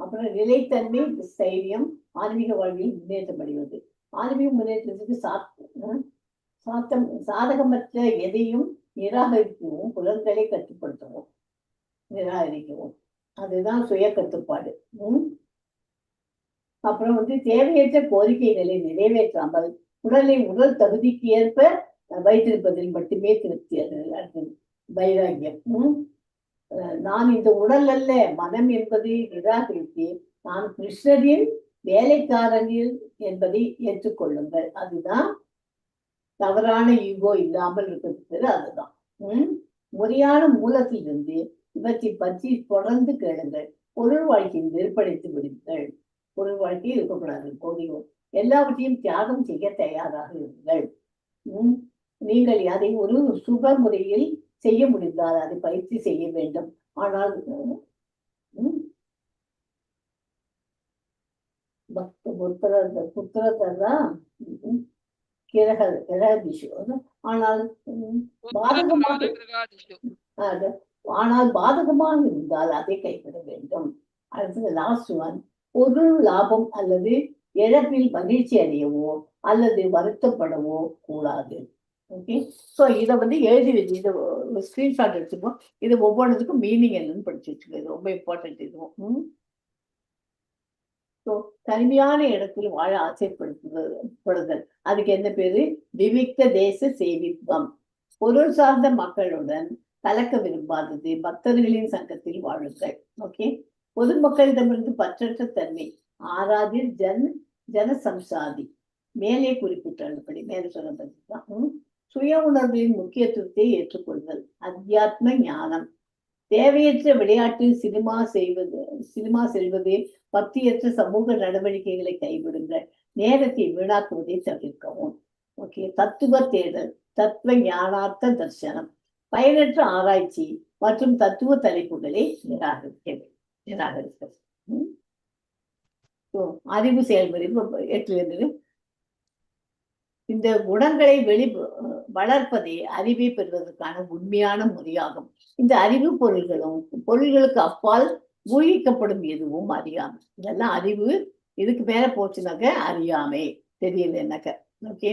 அப்புறம் நிலைத்தன்மை, தைரியம், ஆன்மீக வாழ்வில் முன்னேற்றம் அடைவது. ஆன்மீக முன்னேற்றத்துக்கு சாதகமற்ற எதையும் நிராகரிக்கவும், புலன்களை கட்டுப்படுத்தவும், நிராகரிக்கவும். அதுதான் சுய கட்டுப்பாடு. அப்புறம் தேவையற்ற கோரிக்கைகளை நிறைவேற்றாமல் உடல் தகுதிக்கு ஏற்ப வைத்திருப்பதில் மட்டுமே திருப்தி அடைதல். வைராகியம். நான் இந்த உடல் அல்ல, மனம் என்பதை நிராகரித்து நான் கிருஷ்ணரின் வேலைக்காரனில் என்பதை ஏற்றுக்கொள்ளுங்கள். அதுதான் தவறான ஈகோ இல்லாமல் இருக்கிறது. அதுதான் முறையான மூலத்திலிருந்து இவற்றை பற்றி தொடர்ந்து கேளுங்கள். பொருள் வாழ்க்கையில் வெறுப்படைத்து விடுங்கள். பொருள் வாழ்க்கை இருக்கக்கூடாது. கோடியும் எல்லாவற்றையும் தியாகம் செய்ய தயாராக இருங்கள். நீங்கள் அதை ஒரு சுப முறையில் செய்ய முடிந்தால் அதை பயிற்சி செய்ய வேண்டும். ஆனால் ஆனால் பாதகமாக இருந்தால் அதை கைவிட வேண்டும். அடுத்தது லாஸ்ட் ஒன், பொருள் லாபம் அல்லது இழப்பில் மகிழ்ச்சி அடையவோ அல்லது வருத்தப்படவோ கூடாது. ஓகே, ஸோ இதை எழுதி வச்சு இதை ஸ்கிரீன்ஷாட் எடுத்துக்கோ. இது ஒவ்வொன்றுக்கும் மீனிங் என்னன்னு படிச்சு வச்சுக்கோ. இது ரொம்ப இம்பார்ட்டன்ட். இதுவும் ஸோ தனிமையான இடத்தில் வாழ ஆசைப்படுதல், அதுக்கு என்ன பேரு? விவிக்த தேச சேவித்வம். பொருள் சார்ந்த மக்களுடன் கலக்க விரும்பாதது, பக்தர்களின் சங்கத்தில் வாழுங்கள். ஓகே, பொதுமக்களிடமிருந்து பற்றற்ற தன்மை, ஆராதில் ஜனசம்சாதி, மேலே குறிப்பிட்டபடி மேலே சொல்லப்பட்டிருக்கான். சுய உணர்வின் முக்கியத்துவத்தை ஏற்றுக்கொள்தல், அத்தியாத்ம ஞானம். தேவையற்ற விளையாட்டு, சினிமா செல்வது, பக்தியற்ற சமூக நடவடிக்கைகளை கைவிடுங்கள். நேரத்தை வீணாக்குவதை தவிர்க்கவும். ஓகே, தத்துவ தேடல், தத்துவ ஞானார்த்த தர்சனம், பயனற்ற ஆராய்ச்சி மற்றும் தத்துவ தலைப்புகளை நிராகரிக்க. அறிவு செயல்முறை 8 இந்த குணங்களை வளர்ப்பதே அறிவை பெறுவதற்கான உண்மையான முறையாகும். இந்த அறிவு பொருள்களுக்கு அப்பால் ஊகிக்கப்படும் எதுவும் அறியாமை. இதெல்லாம் அறிவு. இதுக்கு மேல போச்சுனாக்க அறியாமை, தெரியலன்னாக்க. ஓகே,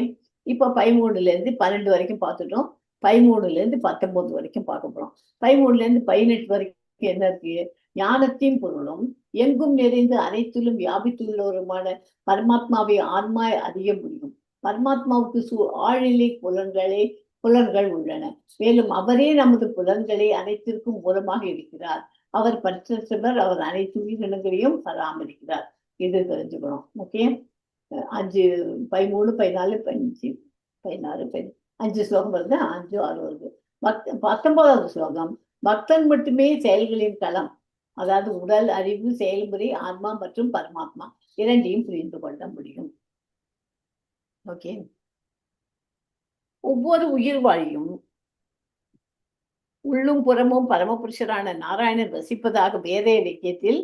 இப்ப 13 12 வரைக்கும் பார்த்துட்டோம். 13 19 வரைக்கும் பார்க்க போறோம். 13 18 வரைக்கும் என்ன இருக்கு? ஞானத்தின் பொருளும் எங்கும் நிறைந்து அனைத்திலும் வியாபித்துள்ளவருமான பரமாத்மாவை ஆன்மா அறிய முடியும். பரமாத்மாவுக்கு ஆழ்நிலை புலன்கள் உள்ளன. மேலும் அவரே நமது புலன்களை அனைத்திற்கும் மூலமாக இருக்கிறார். அவர் பற்றற்றவர். அவர் அனைத்து உயிரினங்களையும் பராமரிக்கிறார். இது தெரிஞ்சுக்கணும். ஓகே, 5 13 14 15 16 5 ஸ்லோகம் வருது. 5 6 வருது. 19வது ஸ்லோகம், பக்தன் மட்டுமே செயல்களின் களம். அதாவது உடல், அறிவு, செயல்முறை, ஆன்மா மற்றும் பரமாத்மா இரண்டையும் புரிந்து கொள்ள முடியும். ஓகே, ஒவ்வொரு உயிர் வாழியும் உள்ளும் புறமும் பரமபுருஷரான நாராயணன் வசிப்பதாக வேத இலக்கியத்தில்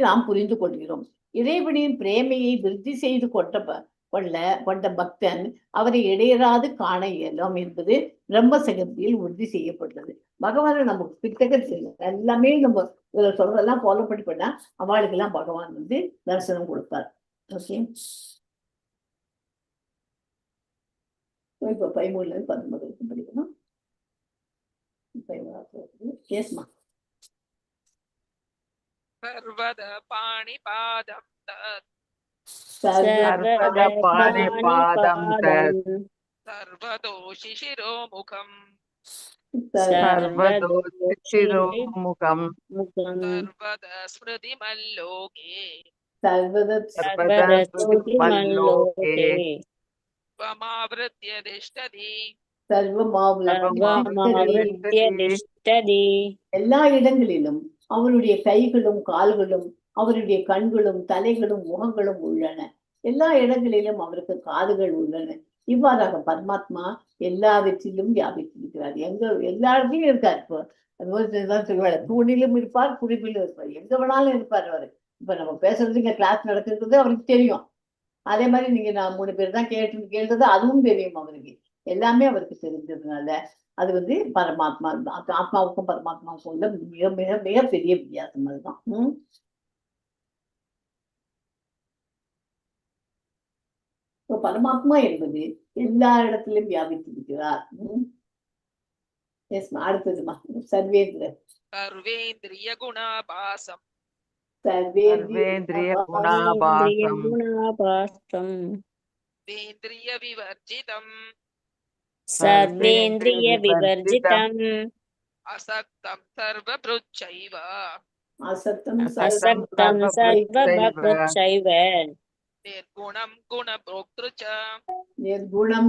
நாம் புரிந்து கொள்கிறோம். இறைவனின் பிரேமையை விருத்தி செய்து கொண்ட பக்தன் அவரை இடையராது காண இயலும் என்பது பிரம்ம சங்கத்தில் உறுதி செய்யப்பட்டது. பகவான் நமக்கு கிட்டக்க எல்லாமே நம்ம சொல்றதெல்லாம் ஃபாலோ பண்ணா அவளுக்கு எல்லாம் பகவான் தரிசனம் கொடுப்பார். ஓகே, இப்ப 13 19 வரைக்கும் படிக்கணும். கேஸ்மா சர்வத பாணிபாதம் சர்வதோஷி சிரோமுகம் सर्वदोषिरोमुखम् मुखं सर्वदा स्मृतिमल्लोके सर्वदा सर्वरश्रुतिमल्लोके त्वमावृत्य तिष्ठति सर्वमावृत्य तिष्ठति எல்லா இடங்களிலும் அவருடைய கைகளும் கால்களும் அவருடைய கண்களும் தலைகளும் முகங்களும் உள்ளன. எல்லா இடங்களிலும் அவருக்கு காதுகள் உள்ளன. இவ்வாறாக பரமாத்மா எல்லாவற்றிலும் வியாபித்திருக்கிறார். எல்லா இடத்துலயும் இருக்கார். இப்போ சொல்லுவாரு, தூணிலும் இருப்பார், குடிப்பிலும் இருப்பார், எங்க வேணாலும் இருப்பார் அவரு. இப்ப நம்ம பேசுறது இங்க கிளாஸ் நடக்குறது அவருக்கு தெரியும். அதே மாதிரி நீங்க நான் 3 பேர் தான் கேட்டது அதுவும் தெரியும் அவருக்கு. எல்லாமே அவருக்கு தெரிஞ்சதுனால அது பரமாத்மா, ஆத்மாவுக்கும் பரமாத்மாவுக்கும் உள்ள மிக மிக மிக பெரிய வித்தியாசம் அதுதான். இப்போ பரமாத்மா என்பது எல்லா இடத்திலும் வியாபித்திருக்கிறார். அடுத்ததுமா சர்வேந்திர सर्वेन्द्रिय गुणाभासम सर्वेन्द्रिय गुणाभासं सर्वेन्द्रिय विवर्जितम सर्वेन्द्रिय विवर्जितम् असक्तं सर्वभृच्चैव असक्तं सर्वभृच्चैव निर्गुणं गुणभोक्तृ च निर्गुणं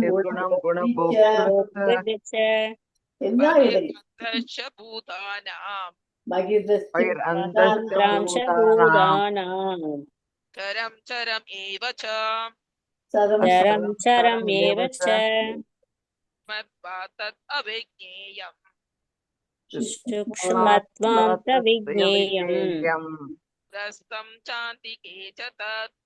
भोक्तृ च எல்லா இடங்களிலும் बहिर्बन्धश्च भूतानां बहिरन्तरांशभूतानां चरं चरम् एव च चरमेव च मत्वा तत् अविज्ञेयम् सूक्ष्मत्वं प्रविज्ञेयम् रस्तं चान्तिके च तत्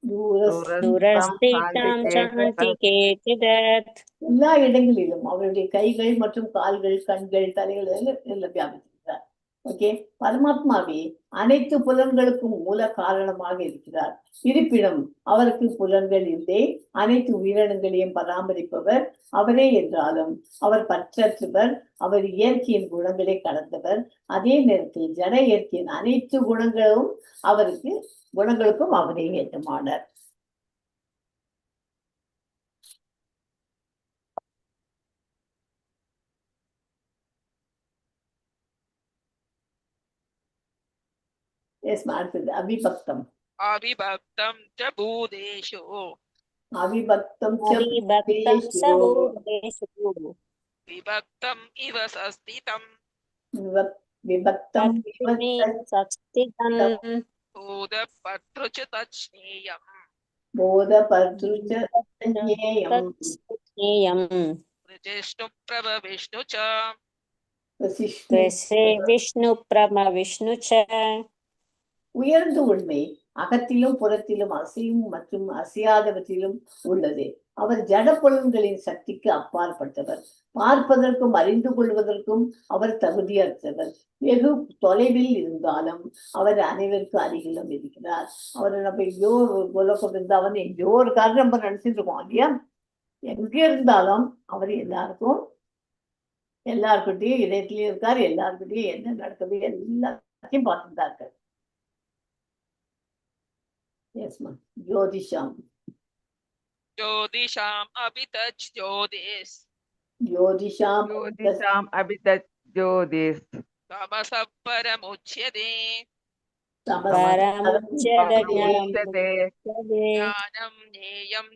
दूरस्थितां चान्तिके च तत् எல்லா இடங்களிலும் அவருடைய கைகள் மற்றும் கால்கள், கண்கள், தலைகள் எல்லாம் வியாபித்திருக்கிறார். ஓகே, பரமாத்மாவே அனைத்து புலன்களுக்கும் மூல காரணமாக இருக்கிறார். இருப்பினும் அவருக்கு புலன்கள் இல்லை. அனைத்து உயிரினங்களையும் பராமரிப்பவர் அவரே என்றாலும் அவர் பற்றற்றவர். அவர் இயற்கையின் குணங்களை கடந்தவர். அதே நேரத்தில் ஜட இயற்கையின் அனைத்து குணங்களுக்கும் அவரே ஏற்றமானார். அவிபக்தம் अविभक्तं च भूतेषु अविभक्तं विभक्तम् इव संस्थितं विभक्तं बोधपत्तृ च तच्छ्रेयम् बोधपत्तृ च ज्ञेयम् विष्णु प्रभ विष्णु च विष्णु प्रभ विष्णु च உயர்ந்த உண்மை அகத்திலும் புறத்திலும் அசையும் மற்றும் அசையாதவற்றிலும் உள்ளது. அவர் ஜட புலன்களின் சக்திக்கு அப்பாற்பட்டவர். பார்ப்பதற்கும் அறிந்து கொள்வதற்கும் அவர் தகுதியற்றவர். வெகு தொலைவில் இருந்தாலும் அவர் அனைவருக்கும் அருகிலும் இருக்கிறார். அவர் நம்ம எங்கேயோ உலகம் இருந்தாலும் எங்கேயோ ஒரு காரணம் நம்ம நினைச்சிட்டு இருக்கோம் இல்லையா? எங்க இருந்தாலும் அவர் எல்லாருக்கிட்டையும் இதயத்திலயும் இருக்கார். எல்லாருக்கிட்டையும் என்ன நடக்குது எல்லாத்தையும் பார்த்துதான் இருக்காரு. Yes, ma'am. Jyotisham abhitach jyotis Jyotisham abhitach jyotis tamasa paramuchyate ज्ञानं ज्ञेयं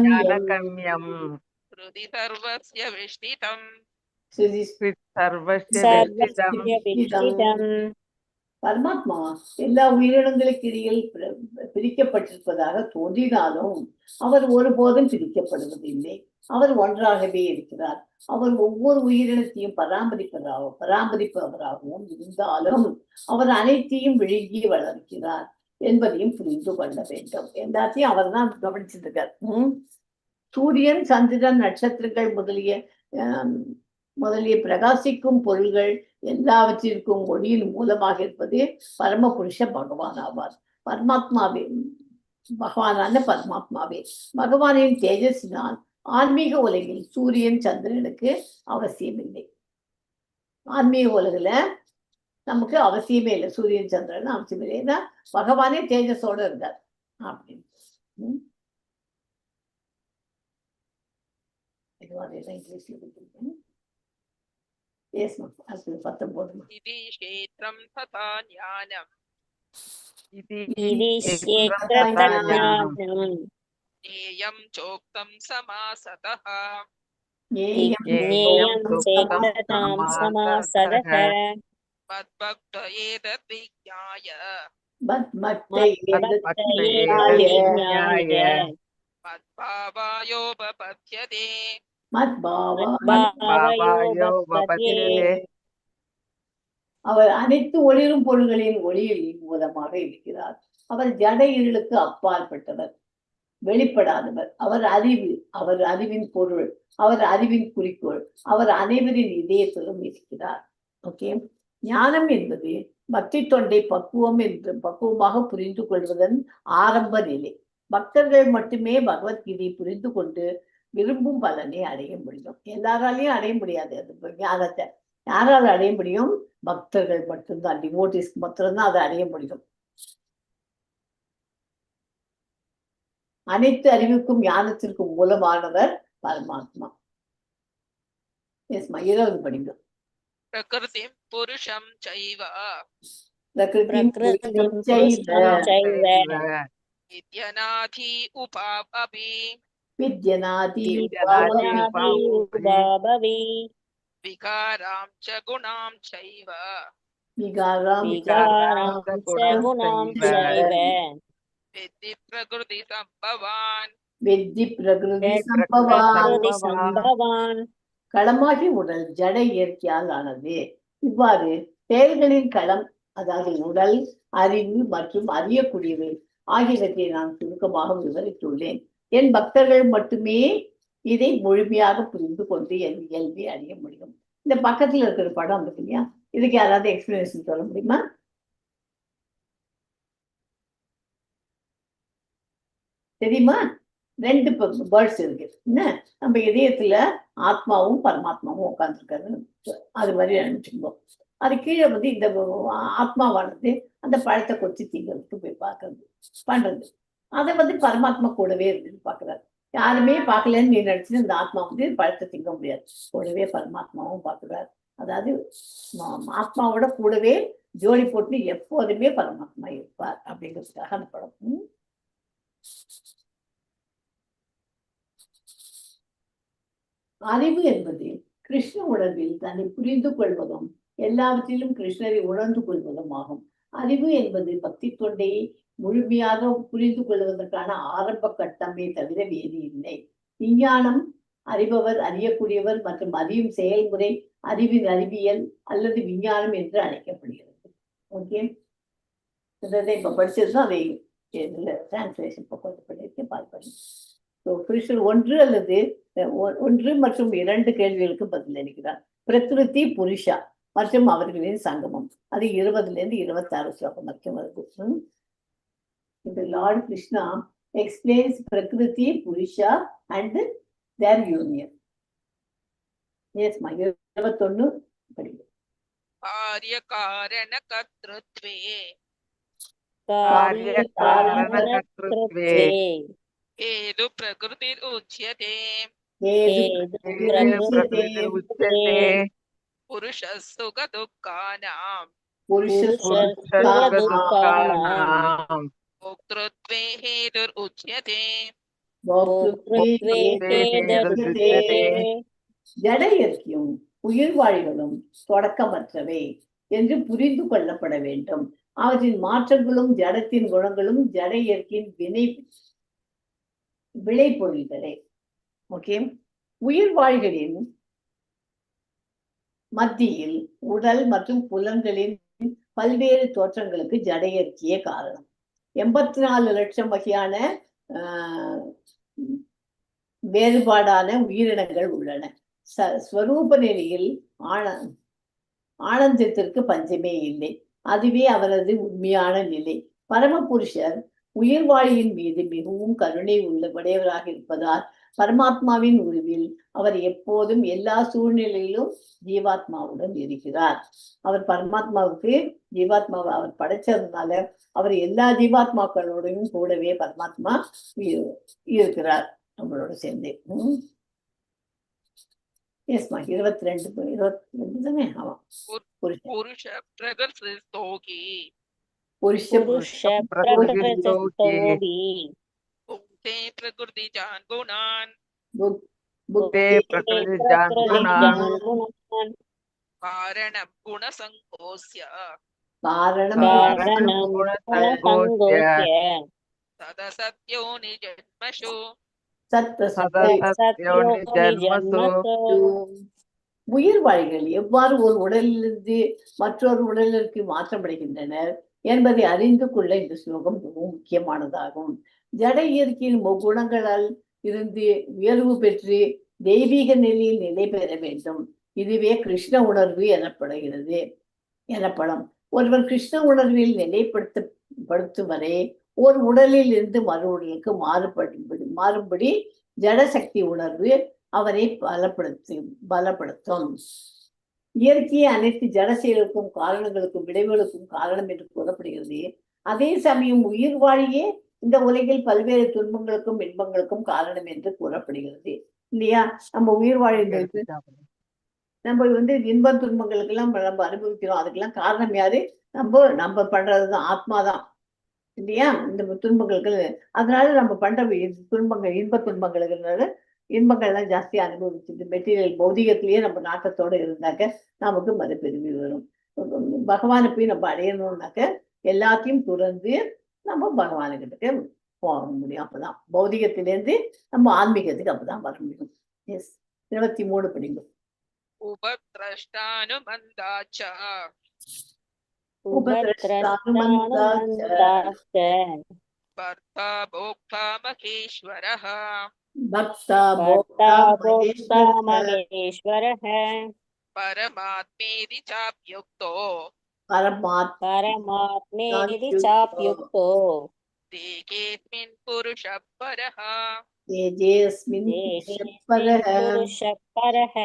ज्ञानगम्यं हृदि सर्वस्य विष्ठितं பரமாத்மா எல்லா உயிரினங்களுக்கு இடையில் பிரிக்கப்பட்டிருப்பதாக தோன்றினாலும் அவர் ஒருபோதும் பிரிக்கப்படுவதில்லை. அவர் ஒன்றாகவே இருக்கிறார். அவர் ஒவ்வொரு உயிரினத்தையும் பராமரிப்பவராகவும் இருந்தாலும் அவர் அனைத்தையும் விழுங்கி வளர்க்கிறார் என்பதையும் புரிந்து கொள்ள வேண்டும். எல்லாத்தையும் அவர் தான் கவனிச்சுட்டு இருக்கார். சூரியன், சந்திரன், நட்சத்திரங்கள் முதலிய பிரகாசிக்கும் பொருள்கள் எல்லாவற்றிற்கும் ஒளியின் மூலமாக இருப்பது பரமபுருஷ பகவான் ஆவார். பகவானான பரமாத்மாவே பகவானின் தேஜஸினால் ஆன்மீக உலகில் சூரியன், சந்திரனுக்கு அவசியம் இல்லை. ஆன்மீக உலகில நமக்கு அவசியமே இல்லை. சூரியன், சந்திரன் அவசியம் இல்லை. ஏன்னா பகவானே தேஜஸோட இருக்கார் அப்படின்னு. அதேதான் இங்கிலீஷ்ல கொடுத்துருக்கேன். எஸ் மேம், அது 19. इति क्षेत्रं तथा ज्ञानं इति इति क्षेत्रं तथा ज्ञानं क्षेत्रतज्ज्ञानं ज्ञेयं चोक्तं समासतः ज्ञेयं ज्ञेयं चोक्तं चेत्ततां समासतः समासतः मद्भक्त एतद् विज्ञाय मद्भक्तये मद्भक्तये विज्ञाय विज्ञाय मद्भावायोपपद्यते मद्भावयोपपद्यते அவர் அனைத்து ஒளிரும் பொருள்களின் ஒளியில் மூலமாக இருக்கிறார். அவர் ஜட இருளுக்கு அப்பாற்பட்டவர், வெளிப்படாதவர். அவர் அறிவு, அவர் அறிவின் பொருள், அவர் அறிவின் குறிக்கோள், அவர் அனைவரின் இதயத்திலும் இருக்கிறார். ஓகே, ஞானம் என்பது பக்தி தொண்டை பக்குவமாக புரிந்து கொள்வதன் ஆரம்ப நிலை. பக்தர்கள் மட்டுமே பகவத்கீதையை புரிந்து கொண்டு விரும்பும் பலனை அடைய முடியும். எல்லாராலையும் அடைய முடியாது. அது ஞானத்தை யாரால அடைய முடியும்? பக்தர்கள் மட்டும்தான், டிவோட்டிஸ்க்கு மட்டும்தான் அதை அடைய முடியும். அனைத்து அறிவுக்கும் ஞானத்திற்கும் மூலமானவர் பரமாத்மா. எஸ் மா, 20 படிங்க. प्रकृतिं पुरुषं चैव प्रकृतिं पुरुषं चैव विद्यनाधि उपापि विद्यनाति उभावपि विकारां च गुणां चैव विकारां विकारां च गुणां चैव विद्धि प्रकृतिसम्भवान् विद्धि प्रकृति संभवान्. प्रकृतिसम्भवान् களமாகி உடல் ஜட இயற்கையால் ஆனது. இவ்வாறு செயல்களின் களம், அதாவது உடல், அறிவு மற்றும் அறியக்கூடியவை ஆகியவற்றை நான் சுருக்கமாக விவரித்துள்ளேன். என் பக்தர்கள் மட்டுமே இதை முழுமையாக புரிந்து கொண்டு என் இயல்பை அறிய முடியும். இந்த பக்கத்துல இருக்கிற படம் இருக்கு இல்லையா, இதுக்கு யாராவது எக்ஸ்பிளனேஷன் சொல்ல முடியுமா? தெரியுமா? 2 பேர்ட்ஸ் இருக்கு. என்ன, நம்ம இதயத்துல ஆத்மாவும் பரமாத்மாவும் உட்காந்துருக்காரு, அது மாதிரி நினைச்சுக்கோ. அது கீழே இந்த ஆத்மாவானது அந்த பழத்தை கொத்தி திங்கிறதுக்கு போய் பார்க்கறது பண்றது. அதை பரமாத்மா கூடவே இருந்து பாக்குறாரு. யாருமே பார்க்கலன்னு நீ நினைச்சு இந்த ஆத்மா பழத்தை திங்க முடியாது. கூடவே பரமாத்மாவும் பார்க்கிறார். அதாவது ஆத்மாவோட கூடவே ஜோடி போட்டு எப்போதுமே பரமாத்மா இருப்பார் அப்படிங்கிறதுக்காக அந்த படம். அறிவு என்பது கிருஷ்ண உணர்வில் தன்னை புரிந்து கொள்வதும் எல்லாவற்றிலும் கிருஷ்ணரை உணர்ந்து கொள்வதும் ஆகும். அறிவு என்பது பக்தி தொண்டையை முழுமையாக புரிந்து கொள்வதற்கான ஆரம்ப கட்டமே தவிர வேறு இல்லை. விஞ்ஞானம் அறிபவர், அறியக்கூடியவர் மற்றும் அறியும் செயல்முறை அறிவின் அறிவியல் அல்லது விஞ்ஞானம் என்று அழைக்கப்படுகிறது. ஓகே, இப்ப படிச்சதுதான் அதை டிரான்ஸ்லேஷன் கொஞ்சம் பண்ணியிருக்கேன், பார்ப்பேன். கிருஷ்ணர் 1 மற்றும் 2 கேள்விகளுக்கு பதில் அளிக்கிறார். பிரகிருதி புருஷா மற்றும் அவர்களின் சங்கமம், அது 20 to 26 ஸ்லோகம் வரைக்கும் வருது. இந்த Lord Krishna explains Prakriti, Purusha and their union. Yes, ma, 21 படிங்க. कार्यकारणकर्तृत्वे कार्यकारणकर्तृत्वे हेतु प्रकृतिरुच्यते पुरुषः सुखदुःखानां पुरुषसुखदुःखानां भोक्तृत्वे हेतुरुच्यते ஜட இயற்கையும் உயிர் வாழ்களும் தொடக்கமற்றவை என்று புரிந்து கொள்ளப்பட வேண்டும். அவற்றின் மாற்றங்களும் ஜடத்தின் குணங்களும் ஜட இயற்கையின் விளைபொருள்களே. ஓகே, உயிர் வாழ்களின் மத்தியில் உடல் மற்றும் புலன்களின் பல்வேறு தோற்றங்களுக்கு ஜட இயற்கையே காரணம். 84 லட்சம் வகையான வேறுபாடான உயிரினங்கள் உள்ளன. ஸ்வரூப நிலையில் ஆனந்தத்திற்கு பஞ்சமே இல்லை. அதுவே அவரது உண்மையான நிலை. பரமபுருஷர் உயிர்வாழியின் மீது மிகவும் கருணை உடையவராக இருப்பதால் பரமாத்மாவின் உருவில் அவர் எப்போதும் எல்லா சூழ்நிலையிலும் ஜீவாத்மாவுடன் இருக்கிறார். அவர் பரமாத்மாவுக்கு ஜீவாத்மாவை அவர் படைச்சதுனால அவர் எல்லா ஜீவாத்மாக்களோடையும் கூடவே பரமாத்மா இருக்கிறார், நம்மளோட சேர்ந்து. எஸ்மா 22 தானே? ஆமா. புருஷ पुरुष प्रकृतिस्थोगी புருஷ पुरुष प्रकृतिस्थोगी प्रकृतिस्थोगी भुङ्क्ते प्रकृतिजान् गुणान् புக்- ते புக்தி प्रकृतिजान् प्रकृतिजान् गुणान् गुणान् कारणं गुणसङ्गोऽस्य காரணம் कारणं गुणसङ्गोऽस्य गुणसङ्गोऽस्य तदसत्यो निजन्मषु சத்த सदा சத்தை सत्यो सत्यो निजन्मसु निजन्मसु உயிர் வாழிகள் எவ்வாறு ஒரு உடலிலிருந்து மற்றொரு உடலிற்கு மாற்றமடைகின்றனர் என்பதை அறிந்து கொள்ள இந்த ஸ்லோகம் மிகவும் முக்கியமானதாகும். ஜட இயற்கையின் குணங்களால் இருந்து உயர்வு பெற்று தெய்வீக நிலையில் நிலை பெற வேண்டும். இதுவே கிருஷ்ண உணர்வு எனப்படும். ஒருவர் கிருஷ்ண உணர்வில் நிலைப்படுத்தும் வரை ஒரு உடலில் இருந்து மறு உடலுக்கு மாறும்படி ஜடசக்தி உணர்வு அவரை பலப்படுத்தும். இயற்கையை அனைத்து ஜட செயலுக்கும் காரணங்களுக்கும் விளைவுகளுக்கும் காரணம் என்று கூறப்படுகிறது. அதே சமயம் உயிர் வாழியே இந்த உலகில் பல்வேறு துன்பங்களுக்கும் இன்பங்களுக்கும் காரணம் என்று கூறப்படுகிறது இல்லையா? நம்ம உயிர் வாழ்ந்தது நம்ம இன்ப துன்பங்களுக்கு எல்லாம் நம்ம அனுபவிக்கிறோம். அதுக்கெல்லாம் காரணம் யாரு? நம்ம பண்றதுதான், ஆத்மாதான் இல்லையா? இந்த துன்பங்களுக்கு அதனால நம்ம பண்ற துன்பங்கள் இன்ப துன்பங்களுக்கு இன்பங்கள்லாம் ஜாஸ்தி அனுபவிச்சுட்டு மெட்டீரியல் பௌதிகத்திலேயே நம்ம நாட்டத்தோட இருந்தாக்க நமக்கு மறுபெருமை வரும். பகவானை போய் நம்ம அடையணும்னாக்க எல்லாத்தையும் துறந்து நம்ம பகவானுக்கிட்ட போக முடியும். அப்பதான் பௌதிகத்திலேருந்து நம்ம ஆன்மீகத்துக்கு அப்பதான் வர முடியும். எஸ் 23 படிங்க. उपद्रष्टानुमन्दाच उपद्रष्टानुमन्दाश्च भर्ता भोक्ता महेश्वरः பக்தா भर्ता போக்தா भोक्ता மகேஸ்வரः महेश्वरः परमात्मेति चाप्युक्तो परमात्मेति चाप्युक्तो देहेऽस्मिन् पुरुषः परः தேஜேஸ்மின் देहेऽस्मिन् पुरुषः परः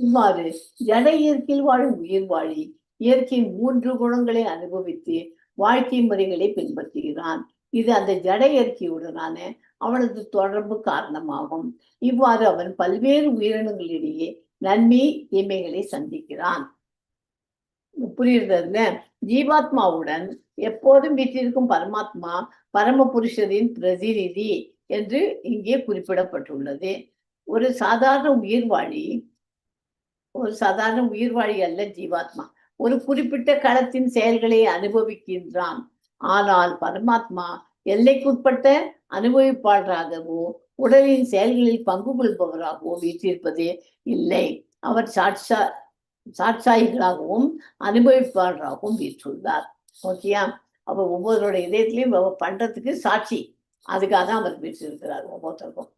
இவ்வாறு ஜட இயற்கையில் வாழும் உயிர் வாழி இயற்கையின் 3 குணங்களை அனுபவித்து வாழ்க்கை முறைகளை பின்பற்றுகிறான். இது அந்த ஜட இயற்கையுடனான அவனது தொடர்பு காரணமாகும். இவ்வாறு அவன் பல்வேறு உயிரினங்களிடையே நன்மை தீமைகளை சந்திக்கிறான். புரியுறதுல ஜீவாத்மாவுடன் எப்போதும் வீற்றிருக்கும் பரமாத்மா பரம புருஷரின் பிரதிநிதி என்று இங்கே குறிப்பிடப்பட்டுள்ளது. ஒரு சாதாரண உயிர் வாழி அல்ல ஜீவாத்மா. ஒரு குறிப்பிட்ட களத்தின் செயல்களை அனுபவிக்கின்றான். ஆனால் பரமாத்மா எல்லைக்குட்பட்ட அனுபவிப்பாளராகவோ உடலின் செயல்களில் பங்கு கொள்பவராகவோ வீற்றிருப்பது இல்லை. அவர் சாட்சாயிகளாகவும் அனுபவிப்பாளராகவும் வீற்றுள்ளார். ஓகேயா? அப்ப ஒவ்வொருவரோட இதயத்திலையும் பண்றதுக்கு சாட்சி, அதுக்காக தான் அவர் வீற்றிருக்கிறார் ஒவ்வொருத்தருக்கும்.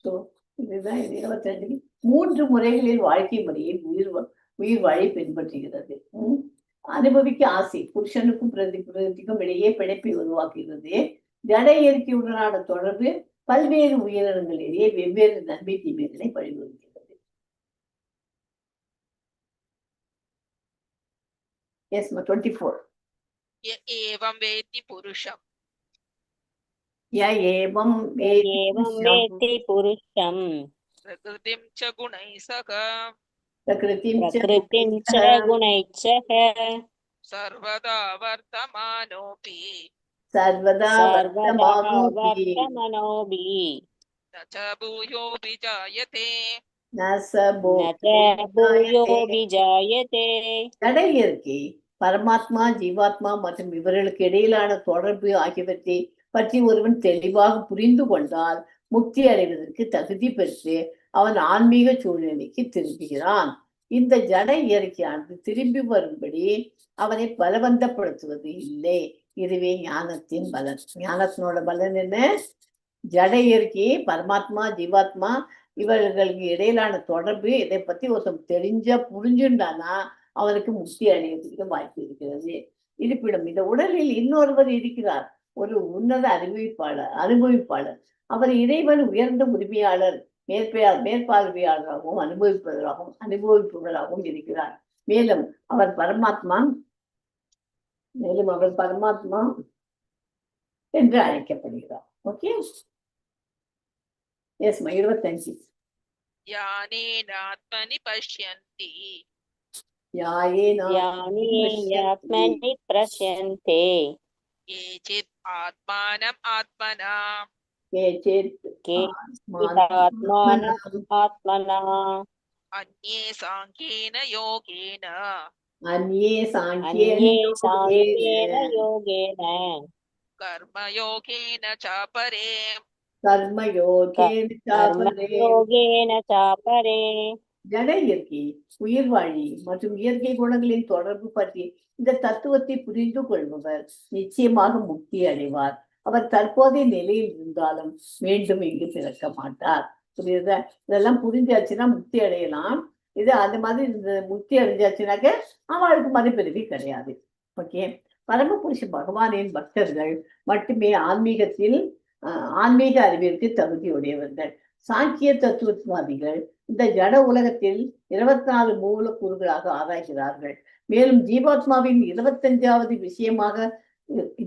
ஸோ இதுதான் 22 3 முறைகளில் வாழ்க்கை முறையை உயிர் வாழி பின்பற்றுகிறது. அனுபவிக்க ஆசை புருஷனுக்கும் பிரதிக்கும் இடையே பிணைப்பை உருவாக்குகிறது. ஜட இயற்கையுடனான தொடர்பு பல்வேறு உயிரினங்களிடையே வெவ்வேறு நன்மை தீமைகளை வழிவகுக்கிறது. எஸ் 24 य एवं वेत्ति पुरुषम् ஏவம் वेत्ति पुरुषम् प्रकृतिं च गुणैः सह பிரகிருதிம் प्रकृतिं च गुणैः सह सर्वदा वर्तमानोऽपि சர்வதா वर्तमानोऽपि न च भूयोऽपि जायते न च भूयोऽपि जायते ஜட இயற்கை பரமாத்மா ஜீவாத்மா மற்றும் இவர்களுக்கு இடையிலான தொடர்பு ஆகியவற்றை பற்றி ஒருவன் தெளிவாக புரிந்து கொண்டால் முக்தி அடைவதற்கு தகுதி பெற்று அவன் ஆன்மீக சூழ்நிலைக்கு திரும்புகிறான். இந்த ஜட இயற்கையானது திரும்பி வரும்படி அவனை பலவந்தப்படுத்துவது இல்லை. இதுவே ஞானத்தின் பலன். ஞானத்தினோட பலன் என்ன? ஜட இயற்கையை பரமாத்மா ஜீவாத்மா இவர்களுக்கு இடையிலான தொடர்பு இதை பத்தி ஒருத்தன் புரிஞ்சுண்டானா அவனுக்கு முக்தி அடைவதற்கு வாய்ப்பு இருக்கிறது. இருப்பினும் இந்த உடலில் இன்னொருவர் இருக்கிறார், ஒரு உன்னத அனுபவிப்பாளர். அவர் இறைவன் உயர்ந்த உரிமையாளர், மேற்பார்வையாளராகவும் அனுபவிப்பவராகவும் இருக்கிறார். மேலும் அவர் பரமாத்மா என்று அழைக்கப்படுகிறார். ஓகே? எஸ் 25 यानेनात्मनि पश्यन्ति यानि पश्यन्ते केचित् आत्मानम् आत्मना केचिदात्मानम् आत्मना अन्ये साङ्ख्येन योगेन अन्ये साङ्ख्येन अन्ये योगेन साङ्ख्येन योगेन कर्मयोगेन च परे கர்மயோகேன சாபரே. कर्मयोगेन चापरे ஜட இயற்கை, உயிர் வாழி மற்றும் இயற்கை குணங்களின் தொடர்பு பற்றி இந்த தத்துவத்தை புரிந்து கொள்பவர் நிச்சயமாக முக்தி அடைவார். அவர் தற்போதைய நிலையில் இருந்தாலும் மீண்டும் இங்கு பிறக்க மாட்டார். புரியுதா? இதெல்லாம் புரிஞ்சாச்சுன்னா முக்தி அடையலாம். இது அந்த மாதிரி இந்த முக்தி அடைஞ்சாச்சுனாக்க அவளுக்கு மறுபிறவி கிடையாது. ஓகே. பரமபுருஷ பகவானின் பக்தர்கள் மட்டுமே ஆன்மீக அறிவிற்கு தகுதியுடையவர்கள். சாங்கிய தத்துவவாதிகள் இந்த ஜட உலகத்தில் 24 மூலக்கூறுகளாக ஆராய்கிறார்கள். மேலும் ஜீவாத்மாவின் 25வது விஷயமாக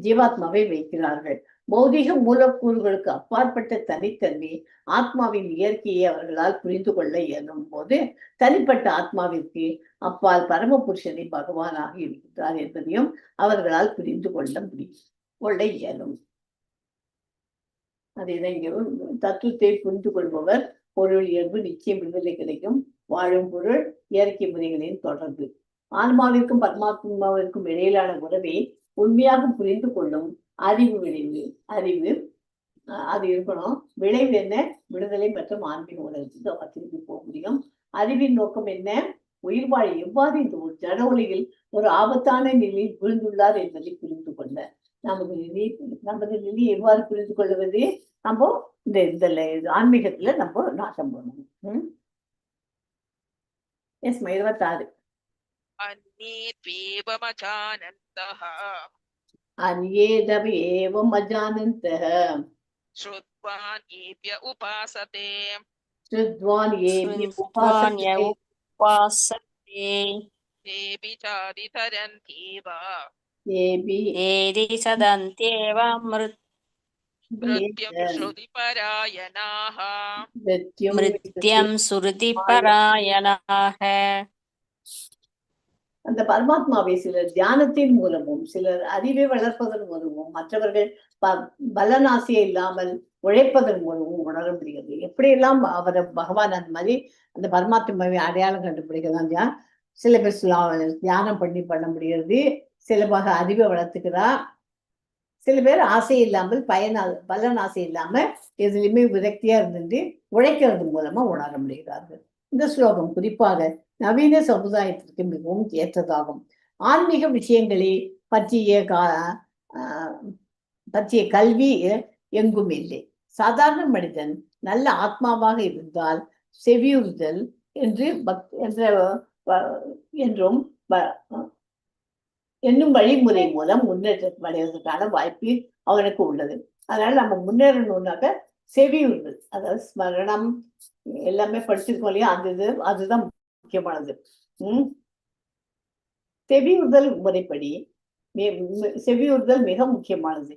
ஜீவாத்மாவை வைக்கிறார்கள். பௌதிக மூலக்கூறுகளுக்கு அப்பாற்பட்ட தனித்தன்மை ஆத்மாவின் இயற்கையை அவர்களால் புரிந்து கொள்ள இயலும் போது தனிப்பட்ட ஆத்மாவிற்கு அப்பால் பரமபுருஷனை பகவானாக இருக்கிறார் என்பதையும் அவர்களால் புரிந்து கொள்ள இயலும். அதேதான் இங்கே தத்துவத்தை புரிந்து கொள்பவர் பொருள் இயல்பு நிச்சயம் விடுதலை கிடைக்கும். வாழும் பொருள் இயற்கை முறைகளின் தொடர்பு ஆன்மாவிற்கும் பரமாத்மாவிற்கும் இடையிலான உறவை உண்மையாக புரிந்து கொள்ளும் அறிவு அது இருக்கணும். விளைவு என்ன? விடுதலை மற்றும் ஆன்மீக உலகத்துக்கு திருப்பி போக முடியும். அறிவின் நோக்கம் என்ன? உயிர் வாழ எவ்வாறு இந்த ஒரு ஜட உலகில் ஒரு ஆபத்தான நிலையில் விழுந்துள்ளார் என்பதை புரிந்து கொள்ள நமது நிலையை எவ்வாறு புரிந்து கொள்வது? நம்ம இந்த ஆன்மீகத்துல நம்ம நாட்டம் பண்ணணும். எஸ் 26. அன்யேதவேவம் அஜானந்தः ஸ்ருத்வான் ஏப்ய உபாசதே தேபி சாதிதரந்தேவ ஏதி சதந்தேவ மிருத்யம் ஸ்ருதிபராயணாः மிருத்யம் ஸ்ருதிபராயணாः. அந்த பரமாத்மாவை சிலர் தியானத்தின் மூலமும் சிலர் அறிவை வளர்ப்பதன் மூலமும் மற்றவர்கள் பலனாசையை இல்லாமல் உழைப்பதன் மூலமும் உணர முடிகிறது. எப்படியெல்லாம் பகவான் அந்த மாதிரி அந்த பரமாத்மாவை அடையாளம் கண்டுபிடிக்கலாம். சில பேர் தியானம் பண்ண முடிகிறது, சில அறிவை வளர்த்துக்கிறா, சில பேர் ஆசை இல்லாமல் பலன் ஆசை இல்லாம எதுலையுமே விரக்தியா இருந்துட்டு உழைக்கிறது மூலமா உணர முடிகிறார்கள். இந்த ஸ்லோகம் குறிப்பாக நவீன சமுதாயத்திற்கு மிகவும் ஏற்றதாகும். ஆன்மீக விஷயங்களை பற்றிய கல்வி எங்கும் இல்லை. சாதாரண மனிதன் நல்ல ஆத்மாவாக இருந்தால் செவியுறுதல் என்னும் வழிமுறை மூலம் முன்னேற்றம் அடைவதற்கான வாய்ப்பு அவனுக்கு உள்ளது. அதனால நம்ம முன்னேறணும்னாக்க செவியுறுதல், அதாவது ஸ்மரணம் எல்லாமே படிச்சிருக்கோம் இல்லையா, அதுதான் முக்கியமானது. செவியுறுதல் முறைப்படி செவியுறுதல் மிக முக்கியமானது.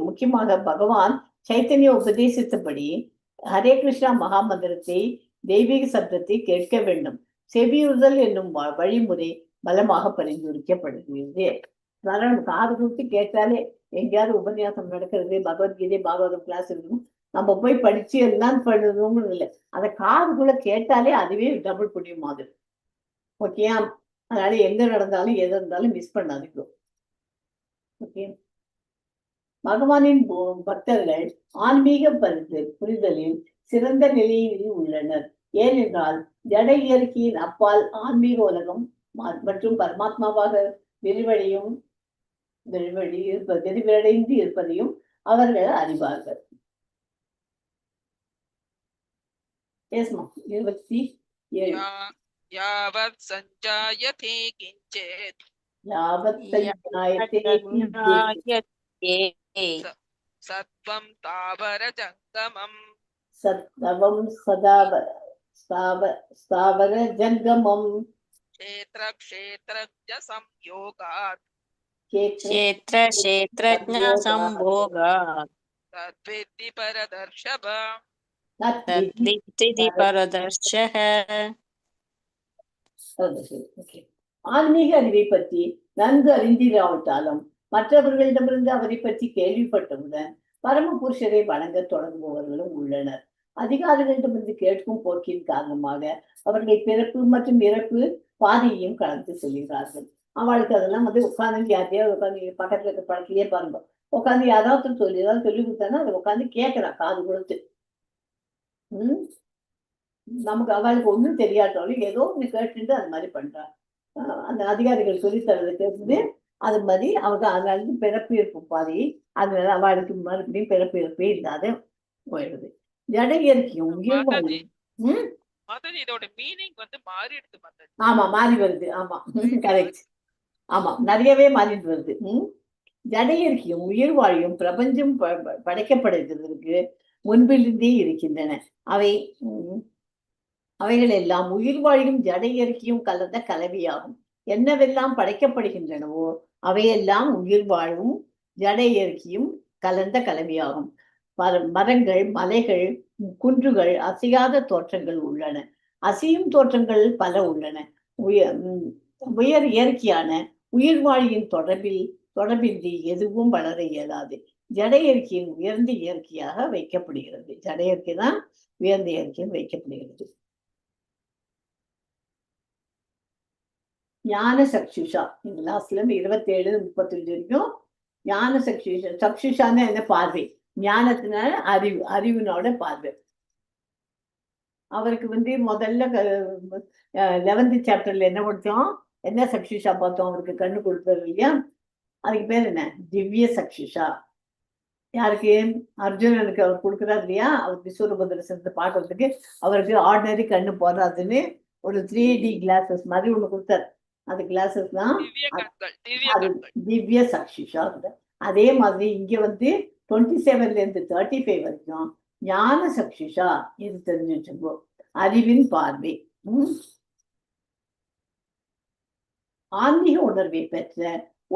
முக்கியமாக பகவான் சைத்தன்ய உபதேசித்தபடி ஹரே கிருஷ்ணா மகாமந்திரத்தை தெய்வீக சப்தத்தை கேட்க வேண்டும். செவியுறுதல் என்னும் வழிமுறை பலமாக பரிந்துரைக்கப்படுகிறது. காது கொடுத்து கேட்டாலே எங்கேயாவது உபன்யாசம் நடக்கிறது, பகவத்கீதை பாகவதம் கிளாஸ் இருக்கும், நம்ம போய் படிச்சு எல்லாம் பண்ணணும்னு இல்லை, அதை காதுக்குள்ள கேட்டாலே அதுவே டபுள் புண்ணியம் மாதிரி. ஓகேயா? அதனால எங்க நடந்தாலும் எது இருந்தாலும் மிஸ் பண்ணாதீங்க. ஓகே. பகவானின் பக்தர்கள் ஆன்மீக புரிதலில் சிறந்த நிலையில் உள்ளனர். ஏனென்றால் ஜட இயற்கையின் அப்பால் ஆன்மீக உலகம் மற்றும் பரமாத்மாவாக விரிவடைந்து இருப்பதையும் அவர்கள் அறிவார்கள். 27. யாவத் சஞ்சாயதே கிஞ்சித் சத்வம் தாவர ஜங்கமம் ஸ்தாவர ஜங்கமம் க்ஷேத்ர சம்யோகாத் க்ஷேத்ர சம்போகாத் तद्विद्धि परदर्शभ तद्विद्धि परदर्शः ஆன்மீக அறிவை பற்றி நன்கு அறிந்திராவிட்டாலும் மற்றவர்களிடமிருந்து அவரை பற்றி கேள்விப்பட்டவுடன் பரமபுருஷரை வணங்க தொடங்குபவர்களும் உள்ளனர். அதிகாரிகளிடமிருந்து கேட்கும் போக்கின் காரணமாக அவர்கள் பிறப்பு மற்றும் இறப்பு பாதையையும் கடந்து செல்கிறார்கள். அவளுக்கு அதெல்லாம் உட்காந்து யார்த்தையாவது உட்காந்து பக்கத்துல இருக்க பழக்கையே பாருங்க, உட்காந்து யாராவது ஏதாவது சொல்லி கொடுத்தானா அதை உட்காந்து கேட்கிறான் காது கொடுத்து. நமக்கு அவளுக்கு ஒன்றும் தெரியாட்டாலும் ஏதோ ஒன்று கேட்டுட்டு அது மாதிரி பண்றான். அந்த அதிகாரிகள் சொல்லித்தரதை கேட்டு அது மாதிரி அவங்க அதனால பிறப்பு இருப்பு பாதி, அதனால அவளுக்கு மறுபடியும் பிறப்பு இருப்பே இல்லாத போயிடுது. ஜட இயற்கையும் ஆமா மாறி வருது. ஆமா கரெக்ட். ஆமா நிறையவே மாறிட்டு வருது. ஜட இயற்கையும் உயிர் வாழியும் பிரபஞ்சம் படைக்கப்படுவதற்கு முன்பிலிருந்தே இருக்கின்றன. அவைகள் எல்லாம் உயிர் வாழியும் ஜட இயற்கையும் கலந்த கலவையாகும். என்னவெல்லாம் படைக்கப்படுகின்றனவோ அவையெல்லாம் உயிர் வாழும் ஜட இயற்கையும் கலந்த கலவையாகும். மரங்கள், மலைகள், குன்றுகள், அசையாத தோற்றங்கள் உள்ளன. அசையும் தோற்றங்கள் பல உள்ளன. உயர் இயற்கையான உயிர் வாழியின் தொடர்பின்றி எதுவும் வளர இயலாது. ஜட இயற்கையின் உயர்ந்த இயற்கையாக வைக்கப்படுகிறது. ஜட இயற்கை தான் உயர்ந்த இயற்கையும் வைக்கப்படுகிறது. ஞான சக்ஷுஷா இந்த லாஸ்ட்ல 27-35 வரைக்கும் ஞான சக்ஷுஷான்னு என்ன பார்வை, ஞானத்தினால அறிவினோட பார்வை. அவருக்கு முதல்ல 11th சாப்டர்ல என்ன படித்தோம், என்ன சக்ஷுஷா பார்த்தோம், அவருக்கு கண்ணு கொடுத்தது இல்லையா, அதுக்கு பேர் என்ன, திவ்ய சக்ஷுஷா. யாருக்கு, அர்ஜுனனுக்கு அவர் கொடுக்குறாரு இல்லையா, அவர் விஸ்வரூப தரிசனத்தை பார்க்கறதுக்கு அவருக்கு ஆர்டினரி கண்ணு போடுறாதுன்னு ஒரு 3D கிளாஸஸ் மாதிரி ஒண்ணு கொடுத்தாரு. அந்த கிளாஸஸ் தான் திவ்ய சக்ஷுஷா. அதே மாதிரி இங்க 27 35 வரைக்கும் ஞான சக்ஷுஷா இது தெரிஞ்சு வச்சுக்கோ, அறிவின் பார்வை. ஆன்மீக உணர்வை பெற்ற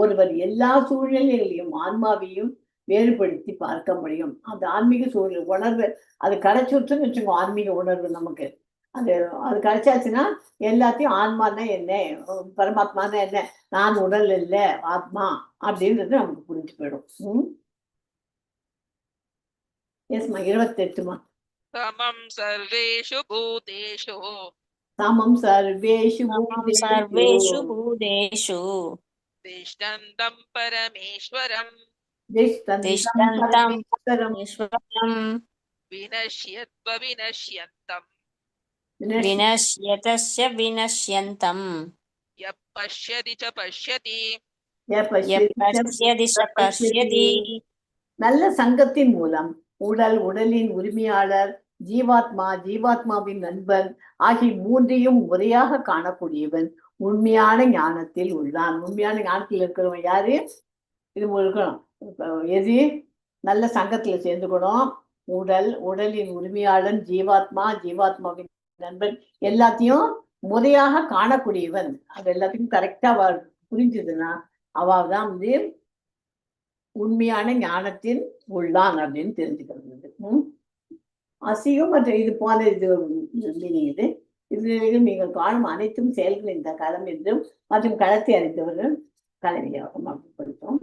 ஒருவர் எல்லா சூழ்நிலைகளையும் ஆன்மாவையும் வேறுபடுத்தி பார்க்க முடியும். அந்த ஆன்மீக சூழல் உணர்வு அது கிடைச்சுட்டுன்னு வச்சுக்கோ. ஆன்மீக உணர்வு நமக்கு அது கிடைச்சாச்சுன்னா எல்லாத்தையும் ஆன்மானா என்ன, பரமாத்மானா என்ன, நான் உடல் இல்லை ஆத்மா அப்படின்றது நமக்கு புரிஞ்சு போயிடும். எஸ்மா 28மா. சமம் சர்வேஷு பூதேஷு சமம் சர்வேஷு பூதேஷு திஷ்டந்தம் பரமேஸ்வரம் வினஷ்யத்வ வினஷ்யந்தம் வினஷ்யதஸ்ய வினஷ்யந்தம் யப்பஷ்யதி ச பஷ்யதி யப்பஷ்யதி ச பஷ்யதி. நல்ல சங்கத்தின் மூலம் உடலின் உரிமையாளர், ஜீவாத்மா, ஜீவாத்மாவின் நண்பன் ஆகிய மூன்றையும் முறையாக காணக்கூடியவன் உண்மையான ஞானத்தில் உள்ளான். உண்மையான ஞானத்தில் இருக்கிறவன் யாரு, இது இருக்கணும். எது, நல்ல சங்கத்துல சேர்ந்துக்கணும். உடலின் உரிமையாளன், ஜீவாத்மா, ஜீவாத்மாவின் நண்பன் எல்லாத்தையும் முறையாக காணக்கூடியவன். அது எல்லாத்தையும் கரெக்டா புரிஞ்சுதுன்னா அவாதான் உண்மையான ஞானத்தில் உள்ளான் அப்படின்னு தெரிஞ்சுக்கிறது. அசியும் மற்ற இது போல இது இதிலும் நீங்கள் காணும் அனைத்தும் செயல்கள் இந்த களம் என்றும் மற்றும் களத்தை அறிந்தவர்கள் கலவையாகும் அப்படின்னு படித்தோம்.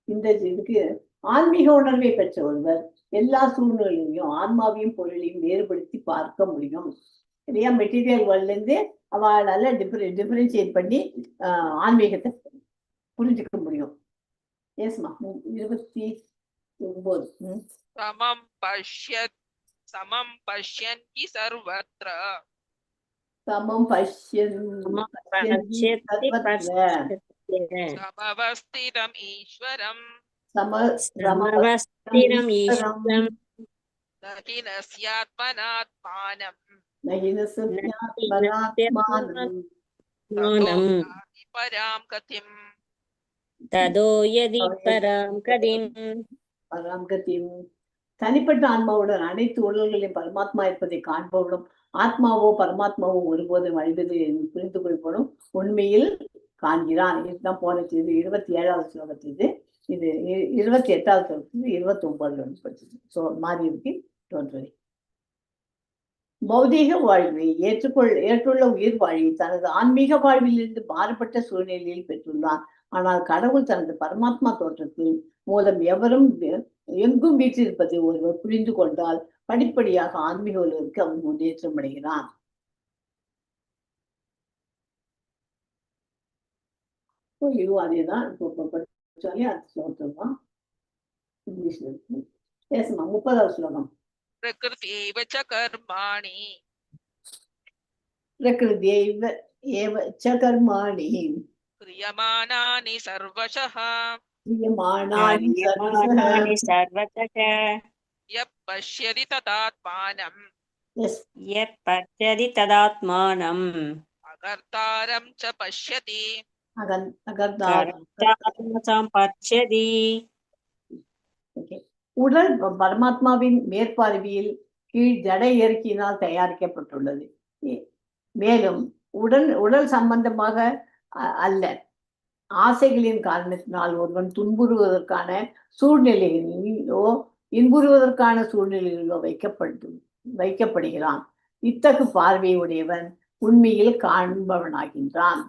இந்த இதுக்கு ஆன்மீக உணர்வை பெற்ற ஒருவர் எல்லா சூழ்நிலையிலையும் ஆன்மாவையும் பொருளையும் வேறுபடுத்தி பார்க்க முடியும் இல்லையா. மெட்டீரியல் வேர்ல்ட்ல இருந்து அவளால டிஃபரன்சியேட் பண்ணி ஆன்மீகத்தை புரிஞ்சுக்க முடியும். எஸ்மா 29. சமம் பஷ்யந்தி சர்வத்ர சமம் சமவஸ்திதம் ஈஸ்வரம் சமவஸ்திதம் ஈஸ்வரம் நஹினஸ்யாத்மனாத்மானம் பராம் கதிம் ததோ யதி பராம் கதிம். தனிப்பட்ட ஆன்மாவுடன் அனைத்து உடல்களையும் பரமாத்மா இருப்பதை காண்பவனும் ஆத்மாவோ பரமாத்மாவோ ஒருபோதும் அழிவது புரிந்து கொள்பவனும் உண்மையில் காண்கிறான். இதுதான் போன செய்தி 27வது ஸ்லோகத்தில். இது 28வது 29 படிச்சது. ஸோ மாறி இருக்கு. Don't worry. பௌதீக வாழ்வை ஏற்றுள்ள உயிர் வாழ்வை தனது ஆன்மீக வாழ்விலிருந்து மாறுபட்ட சூழ்நிலையில் பெற்றுள்ளான். ஆனால் கடவுள் தனது பரமாத்மா தோற்றத்தின் மூலம் எவரும் எங்கும் வீற்றிருப்பதை ஒருவர் புரிந்து கொண்டால் படிப்படியாக ஆன்மீக உலகிற்கு அவன் முன்னேற்றம் அடைகிறான். இதுவும் அதேதான். இங்கிலீஷ்ல இருக்கு. பேசுமா 30வது ஸ்லோகம். प्रकृत्यैव च कर्माणि प्रकृत्यैव एव च कर्माणि क्रियमाणानि सर्वशः क्रियमाणानि कर्माणि सर्वतः यः पश्यति तदात्मानम् यः पश्यति तदात्मानम् अकर्तारं च पश्यति कर्तारं पश्यति. உடல் பரமாத்மாவின் மேற்பார்வையில் கீழ் ஜட இயற்கையினால் தயாரிக்கப்பட்டுள்ளது. மேலும் உடல் சம்பந்தமாக அல்ல, ஆசைகளின் காரணத்தினால் ஒருவன் துன்புறுவதற்கான சூழ்நிலைகளிலோ இன்புறுவதற்கான சூழ்நிலைகளிலோ வைக்கப்படுகிறான். இத்தகு பார்வை உடையவன் உண்மையில் காண்பவனாகின்றான்.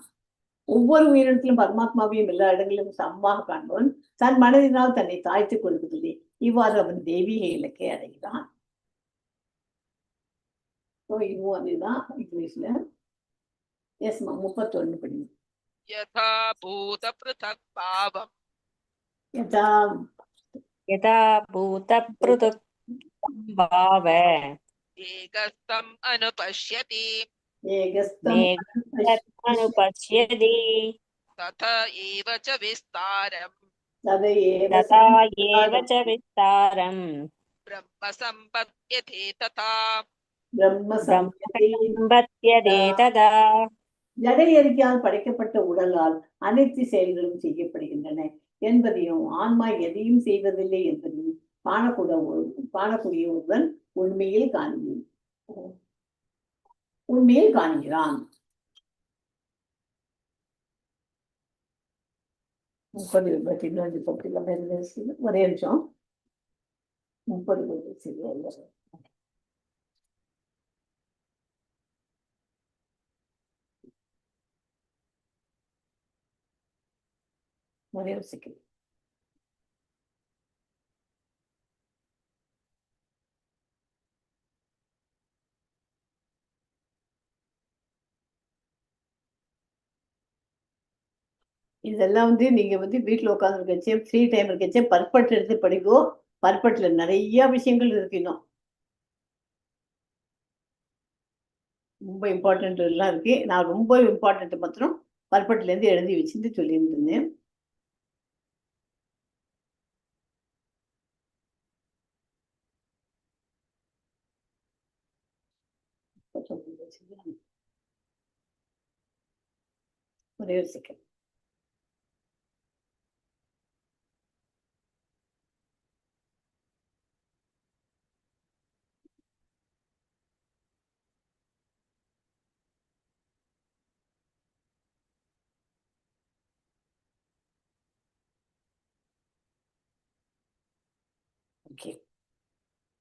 ஒவ்வொரு உயிரினத்திலும் பரமாத்மாவையும் எல்லா இடங்களிலும் சமமாக காண்பவன் தன் மனதினால் தன்னை தாழ்த்திக் கொள்வதில்லை. இவ்வாறு அவன் தெய்வீக இலக்கை அடைகிறான். இதுவும் அதுதான் இங்கிலீஷ்ல. எஸ்மா 31 படி. यथा भूत पृथक् भावम् यथा भूत पृथक् भाव एकस्थम् अनुपश्यति अनुपश्यति तथा एव च विस्तारम् तथा एव च विस्तारम् ब्रह्म सम्पद्यते तथा सम्पद्यते तथा. ஜட இயற்கையால் படைக்கப்பட்ட உடலால் அனைத்து செயல்களும் செய்யப்படுகின்றன என்பதையும் ஆன்மா எதையும் செய்வதில்லை என்பதையும் காணக்கூடிய ஒருவன் உண்மையில் காண்கிறான். 30 ஒரே நிமிஷம். 30 ஒரே ஒரு செகண்ட். இதெல்லாம் நீங்க வீட்டுல உட்கார்ந்து இருக்கச்சே, ஃப்ரீ டைம் இருக்கச்சே பர்பட் எடுத்து படிக்கோ. பர்பட்ல நிறைய விஷயங்கள் இருக்கு. இன்னும் ரொம்ப இம்பார்ட்டன்ட் எல்லாம் இருக்கு. நான் ரொம்ப இம்பார்ட்டன்ட் மாத்திரம் பர்பட்ல இருந்து எழுதி வச்சுட்டு சொல்லியிருந்தேன். ஒரே ஒரு செகண்ட்.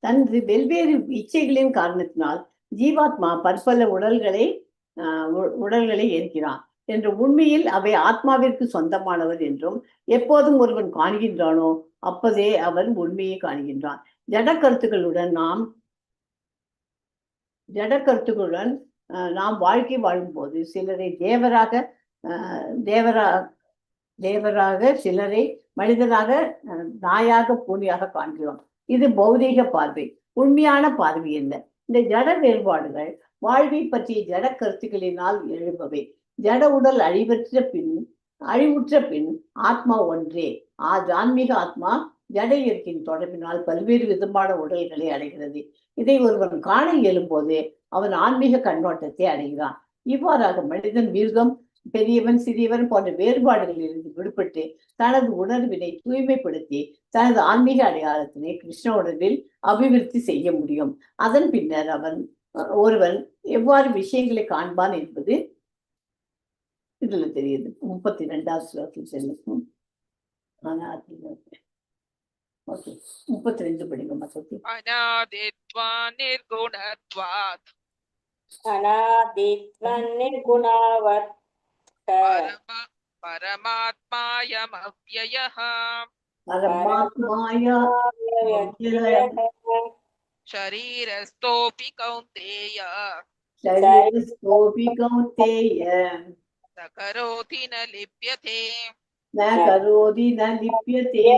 தனது வெவ்வேறு இச்சைகளின் காரணத்தினால் ஜீவாத்மா பற்பல உடல்களை ஏற்கிறான் என்ற உண்மையில் அவை ஆத்மாவிற்கு சொந்தமானவர் என்றும் எப்போதும் ஒருவன் காண்கின்றானோ அப்போதே அவன் உண்மையை காண்கின்றான். ஜட கருத்துக்களுடன் நாம் வாழ்க்கை வாழும்போது சிலரை தேவராக சிலரை மனிதனாக நாயாக பூனியாக காண்கிறோம். இது பௌதீக பார்வை, உண்மையான பார்வை என்ன? இந்த ஜட வேறுபாடுகள் வாழ்வை பற்றிய ஜட கருத்துக்களினால் எழுபவை. ஜட உடல் அழிவுற்ற பின் ஆத்மா ஒன்றே. ஆன்மீக ஆத்மா ஜட இயற்கையின் தொடர்பினால் பல்வேறு விதமான உடல்களை அடைகிறது. இதை ஒருவன் காண இயலும்போது அவன் ஆன்மீக கண்ணோட்டத்தை அடைகிறான். இவ்வாறாக மனிதன் மிருகம், பெரியவன், சிறியவன் போன்ற வேறுபாடுகளில் இருந்து விடுபட்டு தனது உணர்வினை தூய்மைப்படுத்தி தனது ஆன்மீக அடையாளத்தினை கிருஷ்ண உணர்வில் அபிவிருத்தி செய்ய முடியும். அதன் பின்னர் ஒருவன் எவ்வாறு விஷயங்களை காண்பான் என்பது இதுல தெரியுது. 32வது ஸ்லோகத்தில் செல்லும். ஓகே 32 படிங்கம்மா சத்தி. அநாதித்வா நிர்குணத்வாத் அநாதித்வன் நிர்குணாவத் பரமாத்மாயமவ்யயः பரமாத்மாயா शरीरस्थोऽपि कौन्तेय शरीरस्थोऽपि कौन्तेय न करोति न लिप्यते न करोति न लिप्यते.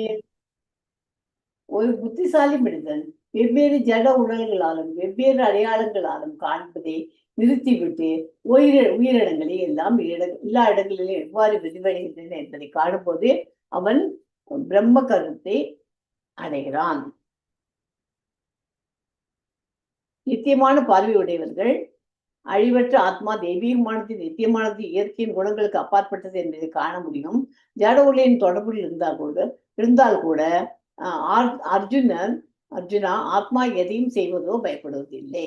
ஒரு புத்திசாலி மனிதன் வெவ்வேறு ஜட உடல்களாலும் வெவ்வேறு அடையாளங்களாலும் காண்பதை நிறுத்திவிட்டு உயிரினங்களை எல்லாம் எல்லா இடங்களிலும் எவ்வாறு விரிவடைகின்றன என்பதை காணும்போது அவன் பிரம்ம கருத்தை அடைகிறான். நித்தியமான பார்வையுடையவர்கள் அழிவற்ற ஆத்மா தெய்வீகமானது, நித்தியமானது, இயற்கையின் குணங்களுக்கு அப்பாற்பட்டது என்பதை காண முடியும். ஜட உலகின் தொடர்பில் இருந்தால் கூட அர்ஜுனா ஆத்மா எதையும் செய்வதோ பயப்படுவதில்லை.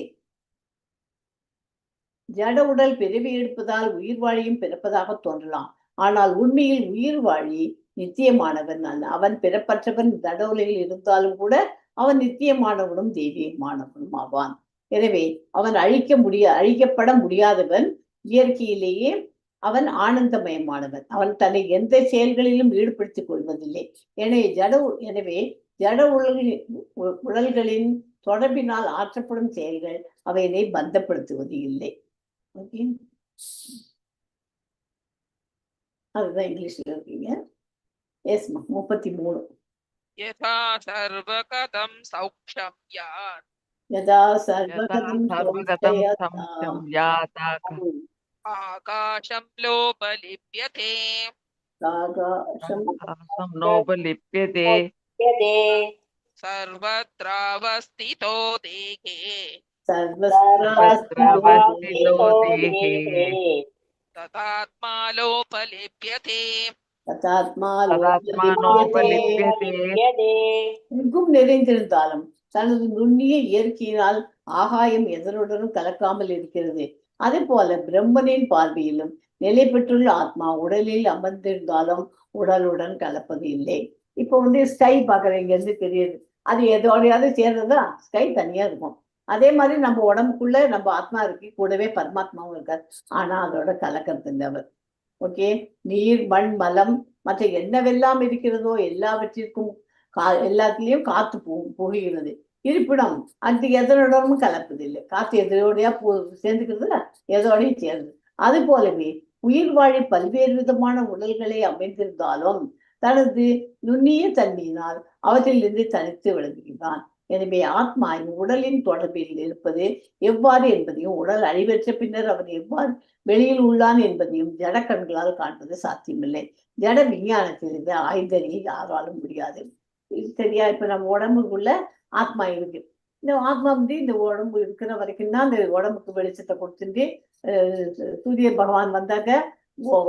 ஜட உடல் பிறவி எடுப்பதால் உயிர் வாழியும் பிறப்பதாக தோன்றலாம். ஆனால் உண்மையில் உயிர் வாழி நித்தியமானவன் அல்ல. அவன் பிறப்பற்றவன். ஜட உலகில் இருந்தாலும் கூட அவன் நித்தியமானவனும் தெய்வீகமானவனும் ஆவான். எனவே அவன் அழிக்கப்பட முடியாதவன். இயற்கையிலேயே அவன் ஆனந்தமயமானவன். அவன் தன்னை எந்த செயல்களிலும் ஈடுபடுத்திக் கொள்வதில்லை. எனவே ஜட உடல்களின் தொடர்பினால் ஆற்றப்படும் செயல்கள் அவையை பந்தப்படுத்துவது இல்லை. ஓகே, அதுதான் இங்கிலீஷ்ல இருக்கீங்க. எஸ்மா 33. यथा सर्वगतं सौख्यं यात् यदा सर्वगतं आकाशं लोपलिप्यते नोपलिप्यते सर्वत्रावस्थितो देहे तथात्मा लोपलिप्यते எங்கும் நிறைந்திருந்தாலும் தனது நுண்ணிய இயற்கையினால் ஆகாயம் எதனுடனும் கலக்காமல் இருக்கிறது. அதே போல பிரம்மனின் பார்வையிலும் நிலை பெற்றுள்ள ஆத்மா உடலில் அமர்ந்திருந்தாலும் உடலுடன் கலப்பது இல்லை. இப்போ ஸ்கை பாக்குறீங்க தெரியுது, அது எதோடையாவது சேர்றதா? ஸ்கை தனியா இருக்கும். அதே மாதிரி நம்ம உடம்புக்குள்ள நம்ம ஆத்மா இருக்கு, கூடவே பரமாத்மாவும் இருக்கார். ஆனா அதோட கலக்கிறது இல்லை அவர். ஓகே, நீர், மண், மலம் மற்ற என்னவெல்லாம் இருக்கிறதோ எல்லாவற்றிற்கும் எல்லாத்துலயும் காத்து புகுகிறது. இருப்பிடம் அது எதனோடமும் கலப்பதில்லை. காத்து எதோடையா சேர்ந்துக்கிறது, எதோடையும் சேருது. அது போலவே உயிர் வாழி பல்வேறு விதமான உடல்களை அமைந்திருந்தாலும் தனது நுண்ணிய தன்மையினால் அவற்றிலிருந்து தனித்து விளங்குகிறான். எனவே ஆத்மா உடலின் தொடர்பில் இருப்பது எவ்வாறு என்பதையும் உடல் அழிவற்ற பின்னர் அவன் எவ்வாறு வெளியில் உள்ளான் என்பதையும் ஜட கண்களால் காண்பது சாத்தியமில்லை. ஜட விஞ்ஞானத்தில் இருந்து ஆய்ந்தறிய யாராலும் முடியாது. சரியா? இப்ப நம்ம உடம்புக்குள்ள ஆத்மா இருக்கு. இந்த ஆத்மா இந்த உடம்பு இருக்கிற வரைக்கும் தான் அந்த உடம்புக்கு வெளிச்சத்தை கொடுத்துட்டு சூரிய பகவான் வந்தாக்க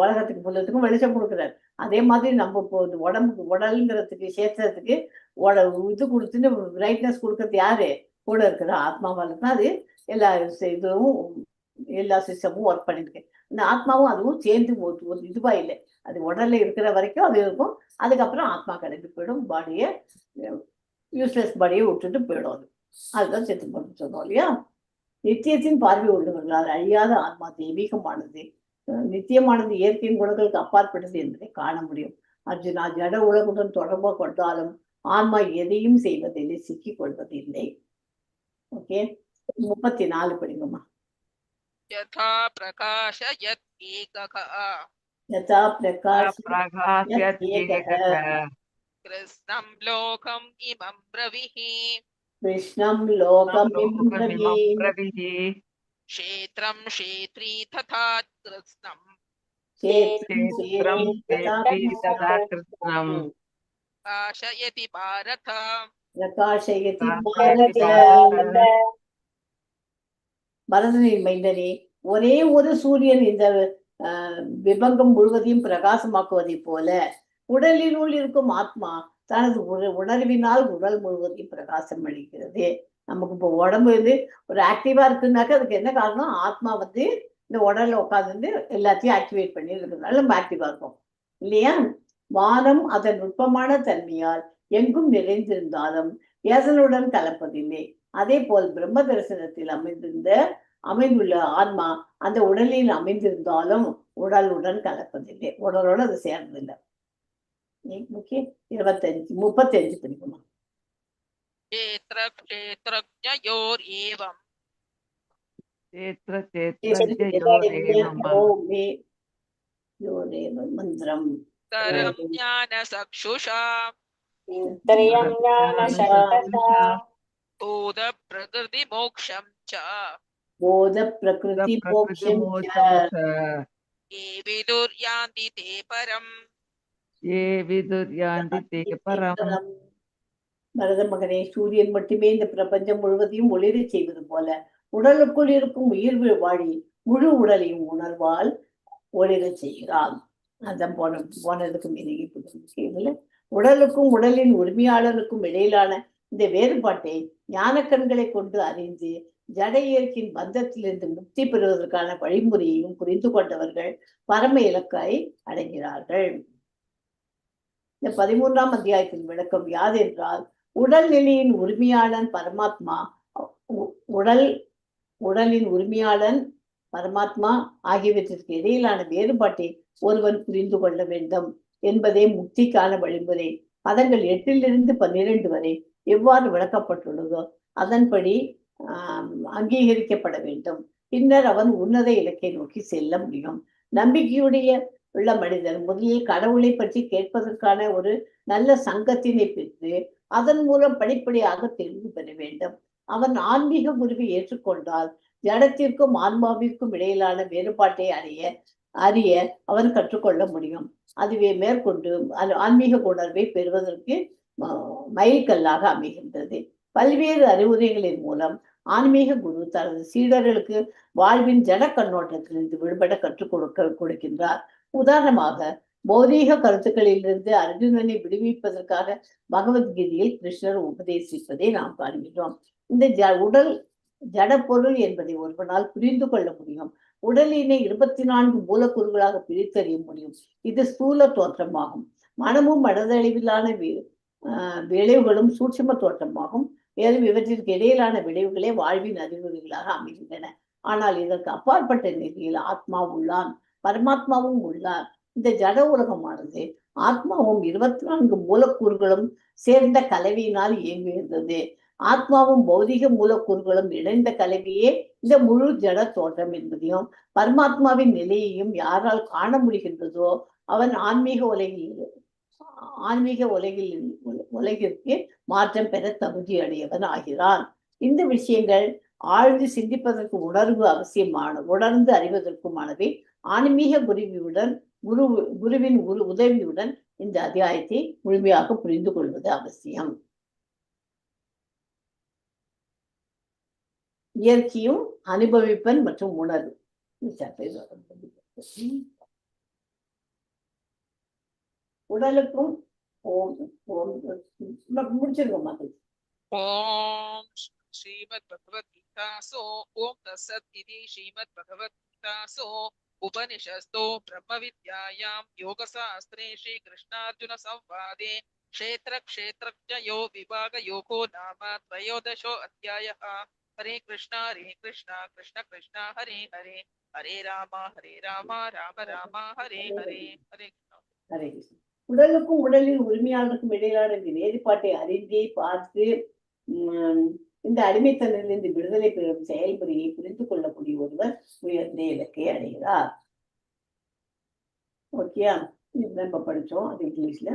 உலகத்துக்கு புள்ளத்துக்கும் வெளிச்சம் கொடுக்குறாரு. அதே மாதிரி நம்ம இப்போ உடம்புக்கு உடலுங்கிறதுக்கு சேத்திரத்துக்கு இது கொடுத்துட்டு பிரைட்னஸ் கொடுக்கறது யாரு? கூட இருக்கிற ஆத்மாவால தான் அது எல்லா சிஸ்டமும் ஒர்க் பண்ணிருக்கு. இந்த ஆத்மாவும் அதுவும் சேர்ந்து ஒரு இதுவா இல்லை. அது உடல்ல இருக்கிற வரைக்கும் அது இருக்கும். அதுக்கப்புறம் ஆத்மா கிளம்பி போயிடும். பாடியை யூஸ்லெஸ் பாடியை விட்டுட்டு போயிடும். அதுதான் செத்து போட்டு சொன்னோம் இல்லையா? நித்தியத்தின் பார்வை உள்ளவர்களால் அழியாத ஆத்மா தெய்வீகமானது, நித்தியமானது, இயற்கையின் குணங்களுக்கு அப்பாற்பட்டது என்பதை காண முடியும். அர்ஜுனா, ஜட உலகுடன் தொடர்பு கொண்டாலும் ஆன்மா எதையும் செய்வதில்லை, சிக்கிக் கொள்வதில்லை. ஓகே, 34 படிங்கம்மா. यथा प्रकाशयत् एकः यथा प्रकाशयत् एकः कृष्णं लोकम् इमं रविः कृष्णं लोकमिमं रविः क्षेत्रं क्षेत्री तथा कृष्णं क्षेत्रं तथा कृष्णं प्रकाशयति भारत प्रकाशयति भारत. பரதனின் மைந்தனே, ஒரே ஒரு சூரியன் இந்த விபங்கம் முழுவதையும் பிரகாசமாக்குவதை போல உடலினுள் இருக்கும் ஆத்மா தனது உணர்வினால் உடல் முழுவதையும் பிரகாசம் அளிக்கிறது. நமக்கு இப்போ உடம்பு ஒரு ஆக்டிவா இருக்குன்னாக்க அதுக்கு என்ன காரணம்? ஆத்மா இந்த உடல்ல உட்காந்து எல்லாத்தையும் ஆக்டிவேட் பண்ணி இருக்கிறதுனால நம்ம ஆக்டிவா இருக்கும் இல்லையா? வானம் அதன் நுட்பமான தன்மையால் எங்கும் நிறைந்திருந்தாலும் எதனுடன் கலப்பதில்லை. அதே போல் பிரம்ம தரிசனத்தில் அமைந்துள்ள ஆன்மா அந்த உடலில் அமைந்திருந்தாலும் உடலுடன் கலப்பதில்லை, உடலோட அது சேர்றதில்லை. முக்கிய 35 படிக்குமா? क्षेत्र क्षेत्रज्ञयोरेवं क्षेत्र क्षेत्रज्ञयोरेवं மந்திரம் तरं ज्ञानचक्षुषा त्रयं ज्ञानचक्षुषा बोध प्रकृतिमोक्षं च போத பிரகிருதி மோக்ஷம் ये विदुर्यान्ति ते परम् ये विदुर्यान्ति ते परम्. பரத மகனே, சூரியன் மட்டுமே இந்த பிரபஞ்சம் முழுவதையும் ஒளிரச் செய்வது போல உடலுக்குள் இருக்கும் உயிர் வாழி முழு உடலையும் உணர்வால் ஒளிரச் செய்கிறான். அதான் போனதுக்கு மீறி இதுல உடலுக்கும் உடலின் உரிமையாளருக்கும் இடையிலான இந்த வேறுபாட்டை ஞான கண்களை கொண்டு அறிந்து ஜட இயற்கையின் பந்தத்திலிருந்து முக்தி பெறுவதற்கான வழிமுறையையும் புரிந்து கொண்டவர்கள் பரம இலக்கை அடைகிறார்கள். இந்த 13ஆம் அத்தியாயத்தின் விளக்கம் யாதென்றால், உடல் நிலையின் உரிமையாளன் பரமாத்மா, உடலின் உரிமையாளன் பரமாத்மா ஆகியவற்றிற்கு இடையிலான வேறுபாட்டை ஒருவன் புரிந்து கொள்ள வேண்டும் என்பதே முக்திக்கான வழிமுறை. பதங்கள் 8 to 12 வரை எவ்வாறு விளக்கப்பட்டுள்ளதோ அதன்படி அங்கீகரிக்கப்பட வேண்டும். பின்னர் அவன் உன்னத இலக்கை நோக்கி செல்ல முடியும். நம்பிக்கையுடைய உள்ள மனிதர் முதலில் கடவுளை பற்றி கேட்பதற்கான ஒரு நல்ல சங்கத்தினை பெற்று அதன் மூலம் படிப்படியாக தெரிந்து பெற வேண்டும். அவன் ஆன்மீக குருவை ஏற்றுக்கொண்டால் ஜடத்திற்கும் ஆன்மாவிற்கும் இடையிலான வேறுபாட்டை அறிய அவன் கற்றுக்கொள்ள முடியும். அதுவே மேற்கொண்டு ஆன்மீக உணர்வை பெறுவதற்கு மைல்கல்லாக அமைகின்றது. பல்வேறு அறிவுரைகளின் மூலம் ஆன்மீக குரு தனது சீடர்களுக்கு வாழ்வின் ஜட கண்ணோட்டத்திலிருந்து விடுபட கற்றுக் கொடுக்கின்றார். உதாரணமாக, பௌதீக கருத்துக்களிலிருந்து அர்ஜுனனை விடுவிப்பதற்காக பகவத்கீதையில் கிருஷ்ணர் உபதேசிப்பதை நாம் காண்கிறோம். இந்த உடல் ஜட பொருள் என்பதை ஒருவனால் புரிந்து கொள்ள முடியும். உடலினை 24 மூலக்கூறுகளாக பிரித்தறிய முடியும். இது ஸ்தூல தோற்றமாகும். மனமும் மனதளவிலான விளைவுகளும் சூட்சும தோற்றமாகும். மேலும் இவற்றிற்கு இடையிலான விளைவுகளே வாழ்வின் அறிகுறிகளாக அமைகின்றன. ஆனால் இதற்கு அப்பாற்பட்ட நிலையில் ஆத்மா உள்ளான், பரமாத்மாவும் உள்ளார். இந்த ஜட உலகமானது ஆத்மாவும் 24 மூலக்கூறுகளும் சேர்ந்த கலவையினால் இயங்குகின்றது. ஆத்மாவும் பௌதிக மூலக்கூறுகளும் இணைந்த கலவையே இந்த முழு ஜட தோற்றம் என்பதையும் பரமாத்மாவின் நிலையையும் யாரால் காண முடிகின்றதோ அவன் ஆன்மீக உலகிற்கு மாற்றம் பெற தகுதி அடையவன் ஆகிறான். இந்த விஷயங்கள் ஆழ்ந்து சிந்திப்பதற்கு உணர்ந்து அறிவதற்குமானவை. ஆன்மீக குருவின் உதவியுடன் இந்த அத்தியாயத்தை முழுமையாக புரிந்து கொள்வது அவசியம். இயற்கையும் அனுபவிப்பன் மற்றும் உணர்வு. உடலுக்கும் முடிச்சிருக்கோம். ஓம் ஸ்ரீமத் பகவத்கீதாசோ ஓம் தத்சத் இதி ஸ்ரீமத் பகவத்கீதாசோ உபனிஷஸ்தோ பிரம்ம வித்யாயாம் யோகசாஸ்திரே ஸ்ரீ கிருஷ்ணார்ஜுன சம்வாதே க்ஷேத்ர க்ஷேத்ரஜ்ஞயோ விபாக யோகோ நாம 13 அத்தியாயः. ஹரே கிருஷ்ணா கிருஷ்ண கிருஷ்ண ஹரே ஹரே, ஹரே ராம ராம ராம ஹரே ஹரே. ஹரே கிருஷ்ணா. உடலுக்கும் உடலின் உரிமையாளருக்கும் இடையிலான வேறுபாட்டை அறிந்தே பார்த்து இந்த அடிமைத்தனிலிருந்து விடுதலை பெறும் செயல்முறையை புரிந்து கொள்ளக்கூடிய ஒருவர் உயர்ந்த இலக்கை அடைகிறார். ஓகேயா? நம்ம படிச்சோம் அது இங்கிலீஷ்ல.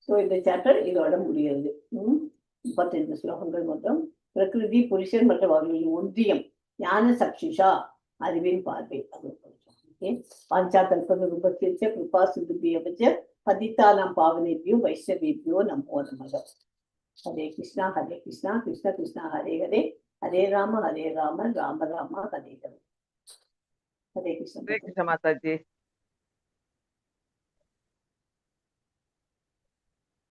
ஸோ இந்த சாப்டர் இதோட முடியாது. 35 ஸ்லோகங்கள் மொத்தம். பிரகிருதி, புருஷன் மற்றும் அவர்களின் ஒன்றியம், ஞான சக்ஷுஷா, அறிவின் பார்வை. பாஞ்சாகல்ப கிருபா சிந்துபியவச்ச பதித்தானாம் பாவனேபியோ வைஷ்ணவேபியோ நமோ நமக. ஹரே கிருஷ்ணா கிருஷ்ண கிருஷ்ண ஹரே ஹரே, ஹரே ராம ராம ராம ஹரே ஹரே. ஹரே கிருஷ்ண. மாதாஜி.